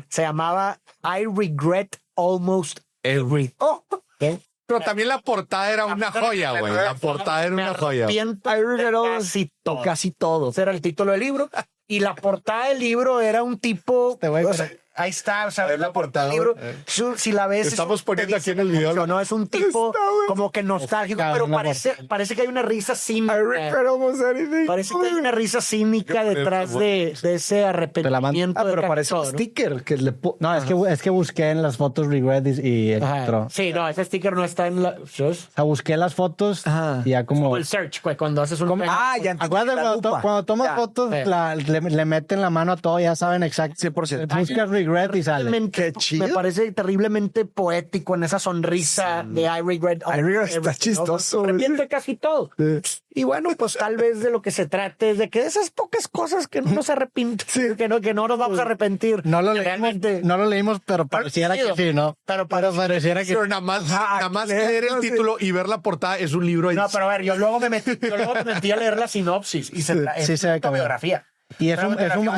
Se llamaba I Regret Almost Everything. ¿Qué? Pero también la portada era una joya, güey. La portada era una joya. Casi todo. Ese era el título del libro. Y la portada del libro era un tipo... Ahí está, o sea, la portada. Libro, si la ves, estamos poniendo aquí en el video. No, es un tipo como que nostálgico, pero parece que hay una risa cínica. Parece que hay una risa cínica detrás de ese arrepentimiento. Pero parece un sticker que le no, es que busqué en las fotos regret y entró. Sí, no, ese sticker no está en la. O sea, busqué las fotos y ya como el search, cuando haces un. Ya cuando tomas fotos, le meten la mano a todo, ya saben exacto. 100%. Buscas regret y sale. Qué chido. Me parece terriblemente poético en esa sonrisa de I regret. Está chistoso. Arrepiente casi todo. Y bueno, pues tal vez de lo que se trate es de que de esas pocas cosas que no nos arrepentimos, que no nos vamos a arrepentir. No lo leímos, pero pareciera que sí, ¿no? Pero pareciera que... Pero nada más leer el título y ver la portada es un libro. No, pero a ver, yo luego me metí a leer la sinopsis y es una biografía. Y es un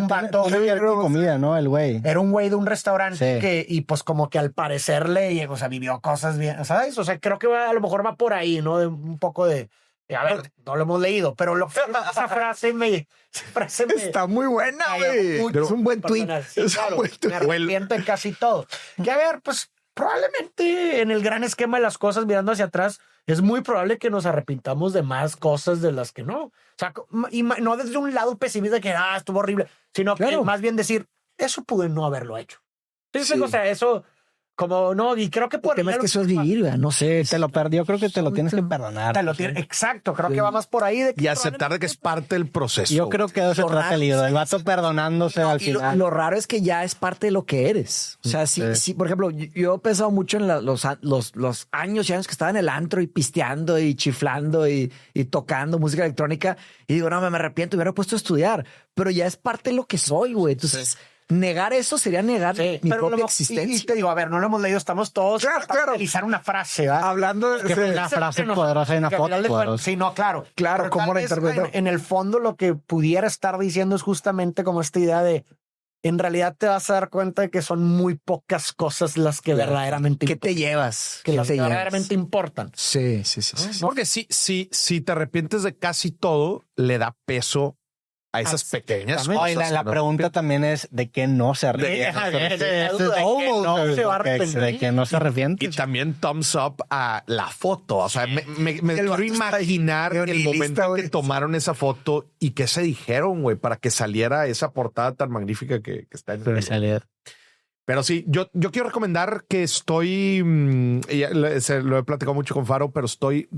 vato de comida, ¿no? El güey. Era un güey de un restaurante y pues como que al parecer vivió cosas bien, ¿sabes? O sea, creo que a lo mejor va por ahí, ¿no? De un poco de... A ver, no lo hemos leído, pero esa frase está muy buena, güey. Es un buen tweet. Me arrepiento de casi todo. Que a ver, pues probablemente en el gran esquema de las cosas, mirando hacia atrás, es muy probable que nos arrepintamos de más cosas de las que no. O sea, y no desde un lado pesimista de que estuvo horrible, sino que más bien decir, eso pude no haberlo hecho. Entonces, o sea, eso... Como no, y creo que por el tema es que eso es vivir, no sé, te lo perdió, creo que te lo tienes que perdonar. Exacto, creo que va más por ahí. Y aceptar de que es parte del proceso. Yo creo que eso se trata el libro, el vato perdonándose al final. Lo raro es que ya es parte de lo que eres. O sea, si por ejemplo, yo he pensado mucho en los años y años que estaba en el antro y pisteando y chiflando y tocando música electrónica y digo, no, me arrepiento, me hubiera puesto a estudiar, pero ya es parte de lo que soy, güey. Entonces... Negar eso sería negar mi propia existencia. Y te digo, a ver, no lo hemos leído, estamos todos para analizar una frase, ¿verdad? Hablando de una frase poderosa y una foto poderosa. Sí, no, claro. Claro, ¿cómo la interpreto? En el fondo lo que pudiera estar diciendo es justamente como esta idea de en realidad te vas a dar cuenta de que son muy pocas cosas las que verdaderamente ¿Qué te llevas? Que las que verdaderamente importan. Sí. Porque si te arrepientes de casi todo, le da peso a esas pequeñas cosas. cosas. La pregunta también es ¿de qué no se arrepiente? ¿De qué no se arrepiente? Y también thumbs up a la foto. O sea, me quiero imaginar el momento en que tomaron esa foto y qué se dijeron, güey, para que saliera esa portada tan magnífica que está en el... Pero sí, yo quiero recomendar que estoy, lo he platicado mucho con Faro, pero estoy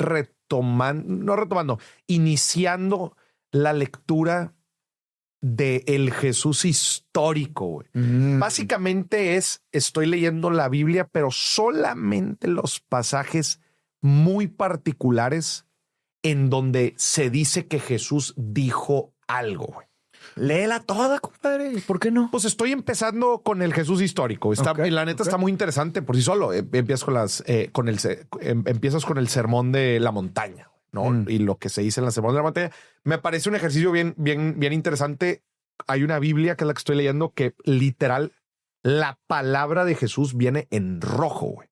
iniciando la lectura de el Jesús histórico, güey. Básicamente estoy leyendo la Biblia, pero solamente los pasajes muy particulares en donde se dice que Jesús dijo algo, güey. Léela toda, compadre. ¿Por qué no? Pues estoy empezando con el Jesús histórico. La neta está muy interesante por sí solo. Empiezas con el sermón de la montaña, ¿no? Y lo que se dice en la sermón de la montaña. Me parece un ejercicio bien interesante. Hay una Biblia que es la que estoy leyendo que literal la palabra de Jesús viene en rojo, güey.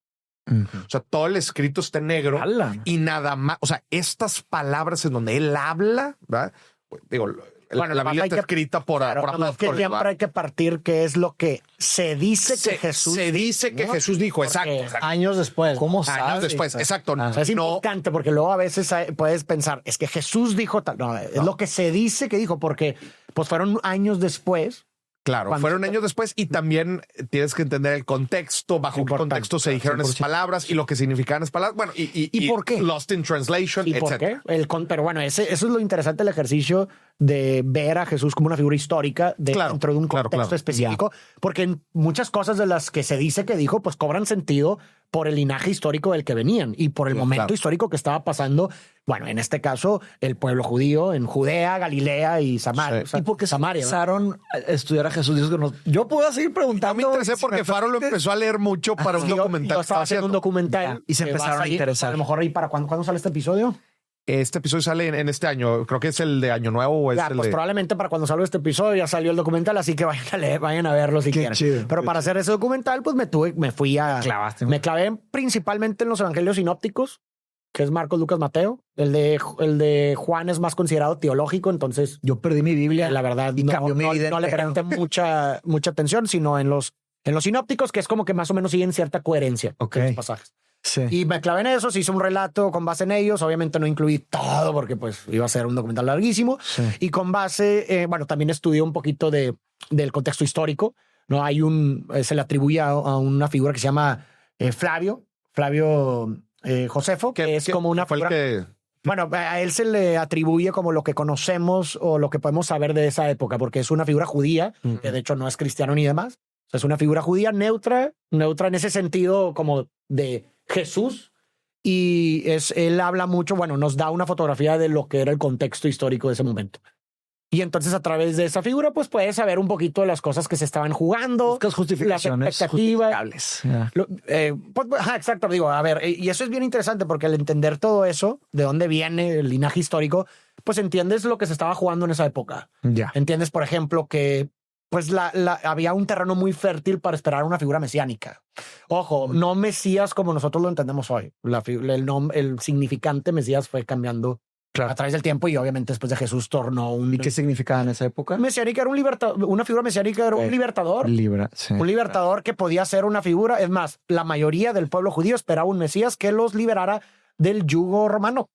O sea, todo el escrito está en negro y nada más. O sea, estas palabras en donde él habla, ¿verdad? Digo, la Biblia está escrita por que siempre hay que partir que es lo que se dice que Jesús se dice que Jesús dijo, exacto. Años después. ¿Cómo sabes? Años después, exacto. Es importante porque luego a veces puedes pensar, es que Jesús dijo tal. No, es lo que se dice que dijo, porque pues fueron años después. Claro, fueron años después y también tienes que entender el contexto, bajo qué contexto se dijeron esas palabras y lo que significaban esas palabras. Bueno, y por qué. Lost in Translation, ¿Y por qué? Pero bueno, eso es lo interesante del ejercicio de ver a Jesús como una figura histórica dentro de un contexto específico, porque muchas cosas de las que se dice que dijo, pues cobran sentido por el linaje histórico del que venían y por el momento histórico que estaba pasando. Bueno, en este caso, el pueblo judío en Judea, Galilea y Samaria. ¿Y por qué Samaria empezaron a estudiar a Jesús? Dijo que no. Yo puedo seguir preguntando. Me interesé porque Faro lo empezó a leer mucho para un documental. Yo estaba haciendo un documental y se empezaron a interesar. A lo mejor ahí para ¿cuándo sale este episodio? Este episodio sale en este año. Creo que es el de Año Nuevo. O es el probablemente para cuando salga este episodio ya salió el documental, así que vayan a verlo si quieren. Chido, pero para hacer ese documental, pues me clavé principalmente en los evangelios sinópticos, que es Marcos, Lucas, Mateo. El de Juan es más considerado teológico, entonces yo perdí mi Biblia. La verdad, y cambió mi vida. No le presté mucha atención, sino en los sinópticos, que es como que más o menos siguen cierta coherencia en los pasajes. Sí. Y me clavé en eso, se hizo un relato con base en ellos. Obviamente no incluí todo porque pues iba a ser un documental larguísimo. Sí. Y con base, también estudié un poquito del contexto histórico. No hay se le atribuye a una figura que se llama Flavio Josefo, que es como una figura. Bueno, a él se le atribuye como lo que conocemos o lo que podemos saber de esa época, porque es una figura judía, que de hecho no es cristiano ni demás. O sea, es una figura judía neutra en ese sentido como de Jesús, y él habla mucho, nos da una fotografía de lo que era el contexto histórico de ese momento. Y entonces a través de esa figura pues puedes saber un poquito de las cosas que se estaban jugando, las justificaciones, las expectativas. Exacto, digo, a ver, y eso es bien interesante porque al entender todo eso, de dónde viene el linaje histórico, pues entiendes lo que se estaba jugando en esa época. Ya. Entiendes, por ejemplo, que pues había un terreno muy fértil para esperar una figura mesiánica. Ojo, no Mesías como nosotros lo entendemos hoy. El significante Mesías fue cambiando a través del tiempo y obviamente después de Jesús tornó un... ¿Y qué significaba en esa época? Mesiánica era una figura mesiánica era un libertador. Sí. Un libertador que podía ser una figura. Es más, la mayoría del pueblo judío esperaba un Mesías que los liberara del yugo romano.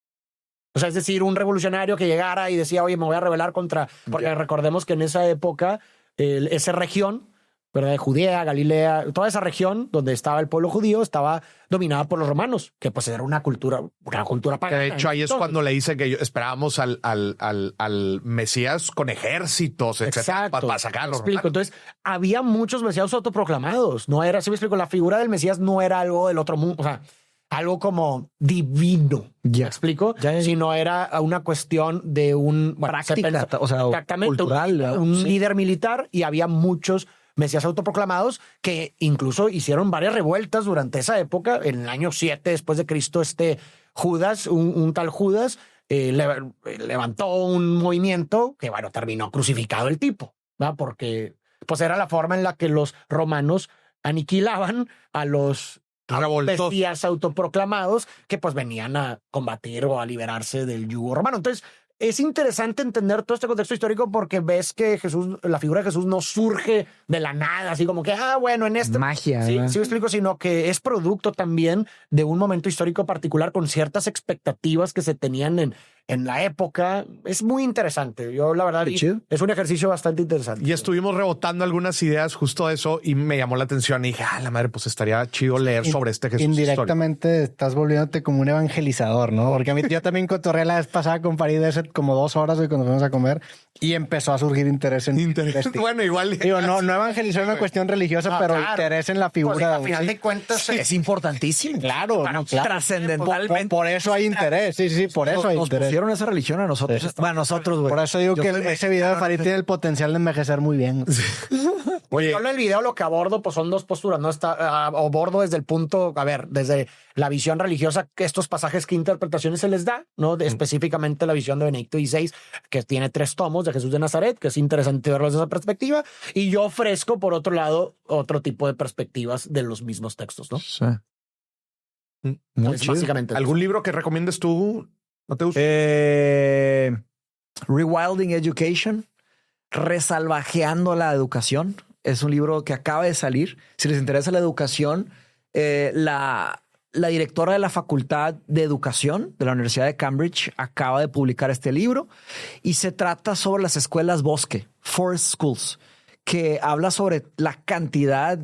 O sea, es decir, un revolucionario que llegara y decía, oye, me voy a rebelar contra... Porque recordemos que en esa época... esa región, ¿verdad? Judea, Galilea, toda esa región donde estaba el pueblo judío estaba dominada por los romanos, que pues era una cultura pagana. Que de hecho ahí es cuando le dicen que esperábamos al Mesías con ejércitos, etcétera, para sacar a los romanos. Entonces había muchos mesías autoproclamados. No era, ¿sí me explico? La figura del Mesías no era algo del otro mundo, o sea, algo como divino. ¿Me explico? Sino era una cuestión de un práctica, o sea, cultural, un líder militar, y había muchos mesías autoproclamados que incluso hicieron varias revueltas durante esa época. En el año 7 después de Cristo, Judas, un tal Judas, levantó un movimiento que, terminó crucificado el tipo, ¿verdad? Porque pues era la forma en la que los romanos aniquilaban a los mesías autoproclamados que pues venían a combatir o a liberarse del yugo romano. Entonces, es interesante entender todo este contexto histórico porque ves que Jesús, la figura de Jesús no surge de la nada, así como que, bueno, en este... Magia. Sí, sí me explico, sino que es producto también de un momento histórico particular con ciertas expectativas que se tenían en la época. Es muy interesante. Yo, la verdad, es un ejercicio bastante interesante. Y estuvimos rebotando algunas ideas justo de eso y me llamó la atención y dije, la madre, pues estaría chido leer sobre este Jesús indirectamente histórico. Estás volviéndote como un evangelizador, ¿no? Porque a mí yo también cotorré la vez pasada con Farid de como 2 horas hoy cuando fuimos a comer y empezó a surgir interés en Bueno, igual. Digo, no evangelizar una cuestión religiosa, pero claro, interés en la figura. Pues, al final de cuentas es importantísimo. Claro, claro. Trascendentalmente. Por eso hay interés. Sí, por eso hay interés. Nos pusieron esa religión a nosotros. Sí. Bueno, nosotros, güey. Por eso digo que ese video de Farid tiene el potencial de envejecer muy bien. Oye, yo en el video lo que abordo pues son 2 posturas, ¿no? Abordo desde el punto, desde la visión religiosa, que estos pasajes, qué interpretaciones se les da, ¿no? Específicamente la visión de Benedicto XVI, que tiene 3 tomos de Jesús de Nazaret, que es interesante verlos desde esa perspectiva, y yo ofrezco, por otro lado, otro tipo de perspectivas de los mismos textos, ¿no? Sí. Básicamente. ¿Algún libro que recomiendes tú? ¿No te gusta? Rewilding Education, Resalvajeando la Educación. Es un libro que acaba de salir. Si les interesa la educación, la directora de la Facultad de Educación de la Universidad de Cambridge acaba de publicar este libro y se trata sobre las escuelas bosque, Forest Schools, que habla sobre la cantidad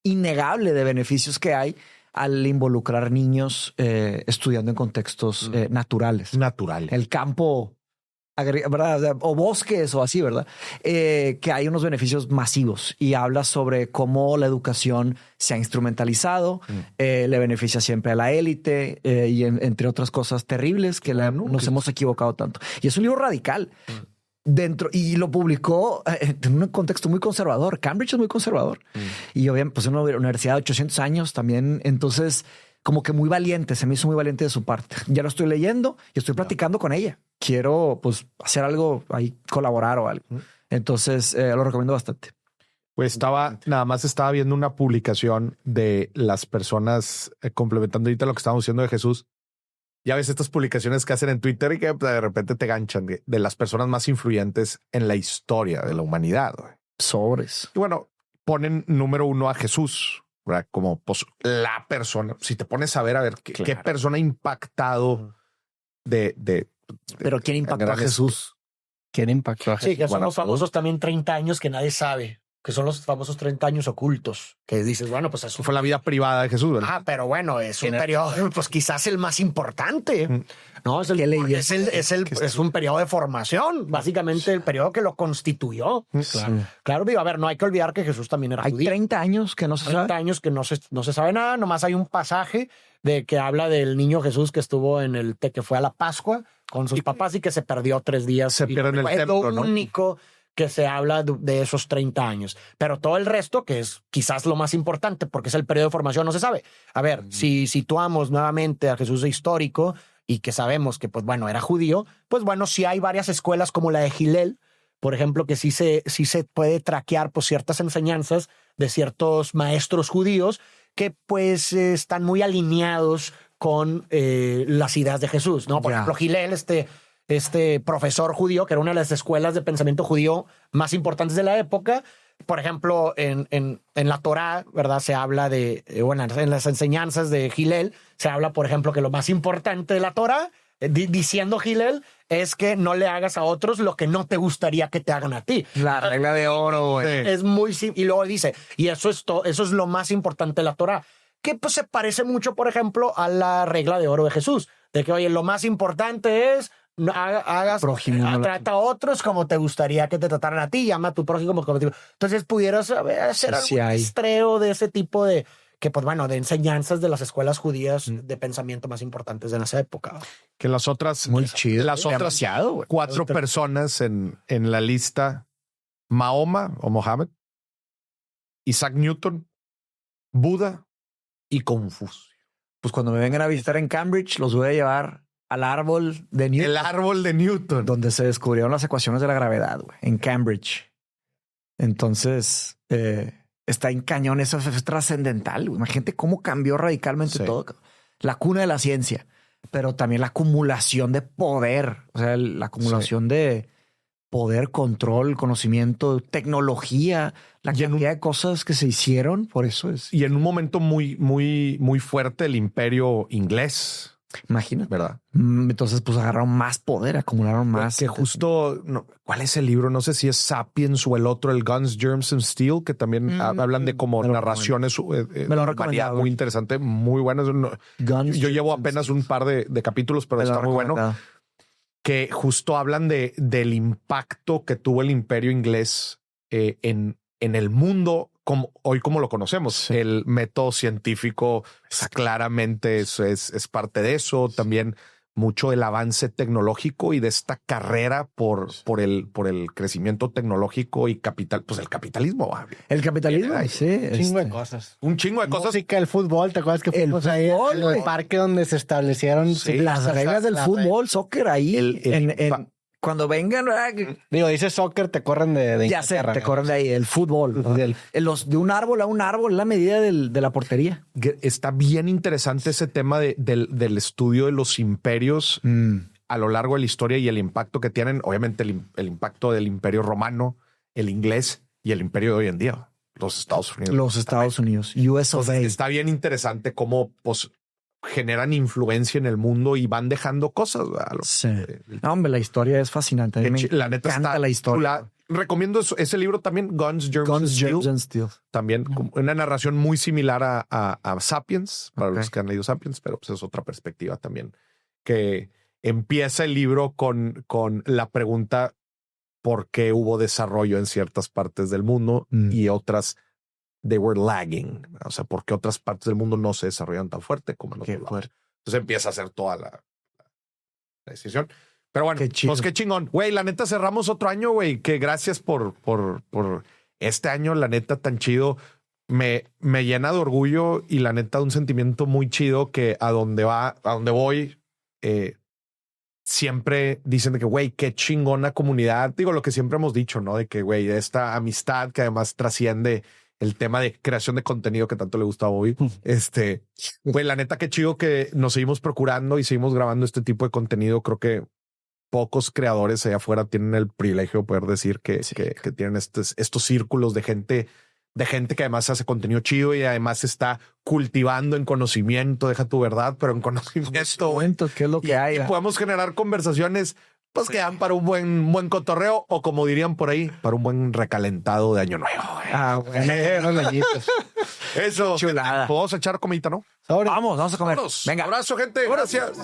innegable de beneficios que hay al involucrar niños estudiando en contextos naturales. El campo, ¿verdad? O bosques o así, ¿verdad? Que hay unos beneficios masivos y habla sobre cómo la educación se ha instrumentalizado, le beneficia siempre a la élite y entre otras cosas terribles que nos hemos equivocado tanto. Y es un libro radical. Y lo publicó en un contexto muy conservador. Cambridge es muy conservador. Y obviamente, pues una universidad de 800 años también. Entonces, como que muy valiente, se me hizo muy valiente de su parte. Ya lo estoy leyendo y estoy platicando con ella. Quiero pues hacer algo ahí, colaborar o algo. Entonces, lo recomiendo bastante. Pues nada más estaba viendo una publicación de las personas complementando ahorita lo que estábamos diciendo de Jesús. Ya ves estas publicaciones que hacen en Twitter y que de repente te ganchan de las personas más influyentes en la historia de la humanidad. Sobres. Y bueno, ponen número 1 a Jesús, ¿verdad? Como pues, la persona. Si te pones a ver qué persona ha impactado Pero ¿quién impactó a Jesús? ¿Quién impactó a Jesús? Sí, que son los famosos también 30 años que nadie sabe. Que son los famosos 30 años ocultos, que dices, bueno, pues eso fue la vida privada de Jesús, ¿verdad? Pero bueno, es un periodo, pues quizás el más importante, ¿no? Es un periodo de formación, básicamente el periodo que lo constituyó. Claro, digo, a ver, no hay que olvidar que Jesús también era judío. Hay 30 años que no se sabe. 30 años que no se sabe nada, nomás hay un pasaje de que habla del niño Jesús que estuvo que fue a la Pascua con sus papás y que se perdió 3 días. Se pierde en el templo, ¿no? Es lo único que se habla de esos 30 años. Pero todo el resto, que es quizás lo más importante, porque es el periodo de formación, no se sabe. A ver, si situamos nuevamente a Jesús histórico y que sabemos que, pues bueno, era judío, pues bueno, sí hay varias escuelas como la de Hillel, por ejemplo, que sí se puede traquear pues, ciertas enseñanzas de ciertos maestros judíos que pues están muy alineados con las ideas de Jesús, ¿no? Por ejemplo, Hillel, este profesor judío, que era una de las escuelas de pensamiento judío más importantes de la época. Por ejemplo, en la Torá, ¿verdad? Se habla en las enseñanzas de Hillel, se habla, por ejemplo, que lo más importante de la Torá, diciendo Hillel, es que no le hagas a otros lo que no te gustaría que te hagan a ti. La regla de oro, güey. Es muy simple. Y luego dice, y eso es lo más importante de la Torá, que pues se parece mucho, por ejemplo, a la regla de oro de Jesús, de que, oye, lo más importante es trata a otros como te gustaría que te trataran a ti, llama a tu prójimo como te... Entonces pudieras hacer algún muestreo de ese tipo de enseñanzas de las escuelas judías de pensamiento más importantes de esa época. Que las otras 4 personas en la lista: Mahoma o Mohammed, Isaac Newton, Buda y Confucio. Pues cuando me vengan a visitar en Cambridge, los voy a llevar al árbol de Newton. El árbol de Newton. Donde se descubrieron las ecuaciones de la gravedad, güey, en Cambridge. Entonces, está en cañón. Eso es trascendental. Imagínate cómo cambió radicalmente todo. La cuna de la ciencia. pero también la acumulación de poder, o sea, la acumulación de poder, control, conocimiento, tecnología, la cantidad de cosas que se hicieron, por eso es. Y en un momento muy fuerte el imperio inglés. Imagínate. ¿Verdad? Entonces, pues agarraron más poder, acumularon más. Que justo, ¿cuál es el libro? No sé si es Sapiens o el otro, el Guns, Germs and Steel, que también hablan de como narraciones. Me lo recomendado. Muy interesante, muy bueno. Yo llevo apenas un par de capítulos, pero está muy bueno. Que justo hablan del impacto que tuvo el imperio inglés en el mundo hoy como lo conocemos. Sí. El método científico claramente es parte de eso. También mucho el avance tecnológico y de esta carrera por el crecimiento tecnológico y capital, pues el capitalismo. El capitalismo, sí. Un chingo de cosas. Un chingo de cosas. Música, el fútbol, ¿te acuerdas que fuimos ahí en el parque donde se establecieron las reglas del fútbol, soccer ahí cuando vengan, digo, dice soccer, te corren de ya sé, te corren de ahí, el fútbol. De un árbol a un árbol, la medida de la portería. Está bien interesante ese tema del estudio de los imperios a lo largo de la historia y el impacto que tienen. Obviamente el impacto del imperio romano, el inglés y el imperio de hoy en día, los Estados Unidos. Los Estados Unidos, US of A. Está bien interesante cómo generan influencia en el mundo y van dejando cosas. Sí. No, hombre, la historia es fascinante. La neta encanta la historia. Recomiendo ese libro también, Guns, Germs and Steel. También una narración muy similar a Sapiens, para los que han leído Sapiens, pero pues es otra perspectiva también. Que empieza el libro con la pregunta por qué hubo desarrollo en ciertas partes del mundo y otras they were lagging. O sea, porque otras partes del mundo no se desarrollan tan fuerte como en otros lados. Entonces empieza a hacer toda la decisión. Pero bueno, pues qué chingón. Güey, la neta cerramos otro año, güey. Que gracias por este año, la neta tan chido. Me llena de orgullo y la neta un sentimiento muy chido que a donde voy, siempre dicen de que, güey, qué chingona comunidad. Digo, lo que siempre hemos dicho, ¿no? De que, güey, esta amistad que además trasciende el tema de creación de contenido que tanto le gusta a Bobby. Güey, la neta, qué chido que nos seguimos procurando y seguimos grabando este tipo de contenido. Creo que pocos creadores allá afuera tienen el privilegio de poder decir que tienen estos círculos de gente que además hace contenido chido y además está cultivando en conocimiento, deja tu verdad, pero en conocimiento. ¿Qué es lo que hay? Y podemos generar conversaciones pues que dan para un buen cotorreo o como dirían por ahí, para un buen recalentado de año nuevo. Bueno, eso. Chulada. Podemos echar comidita, ¿no? Vamos a comer. Vámonos. Venga. Abrazo, gente. Gracias.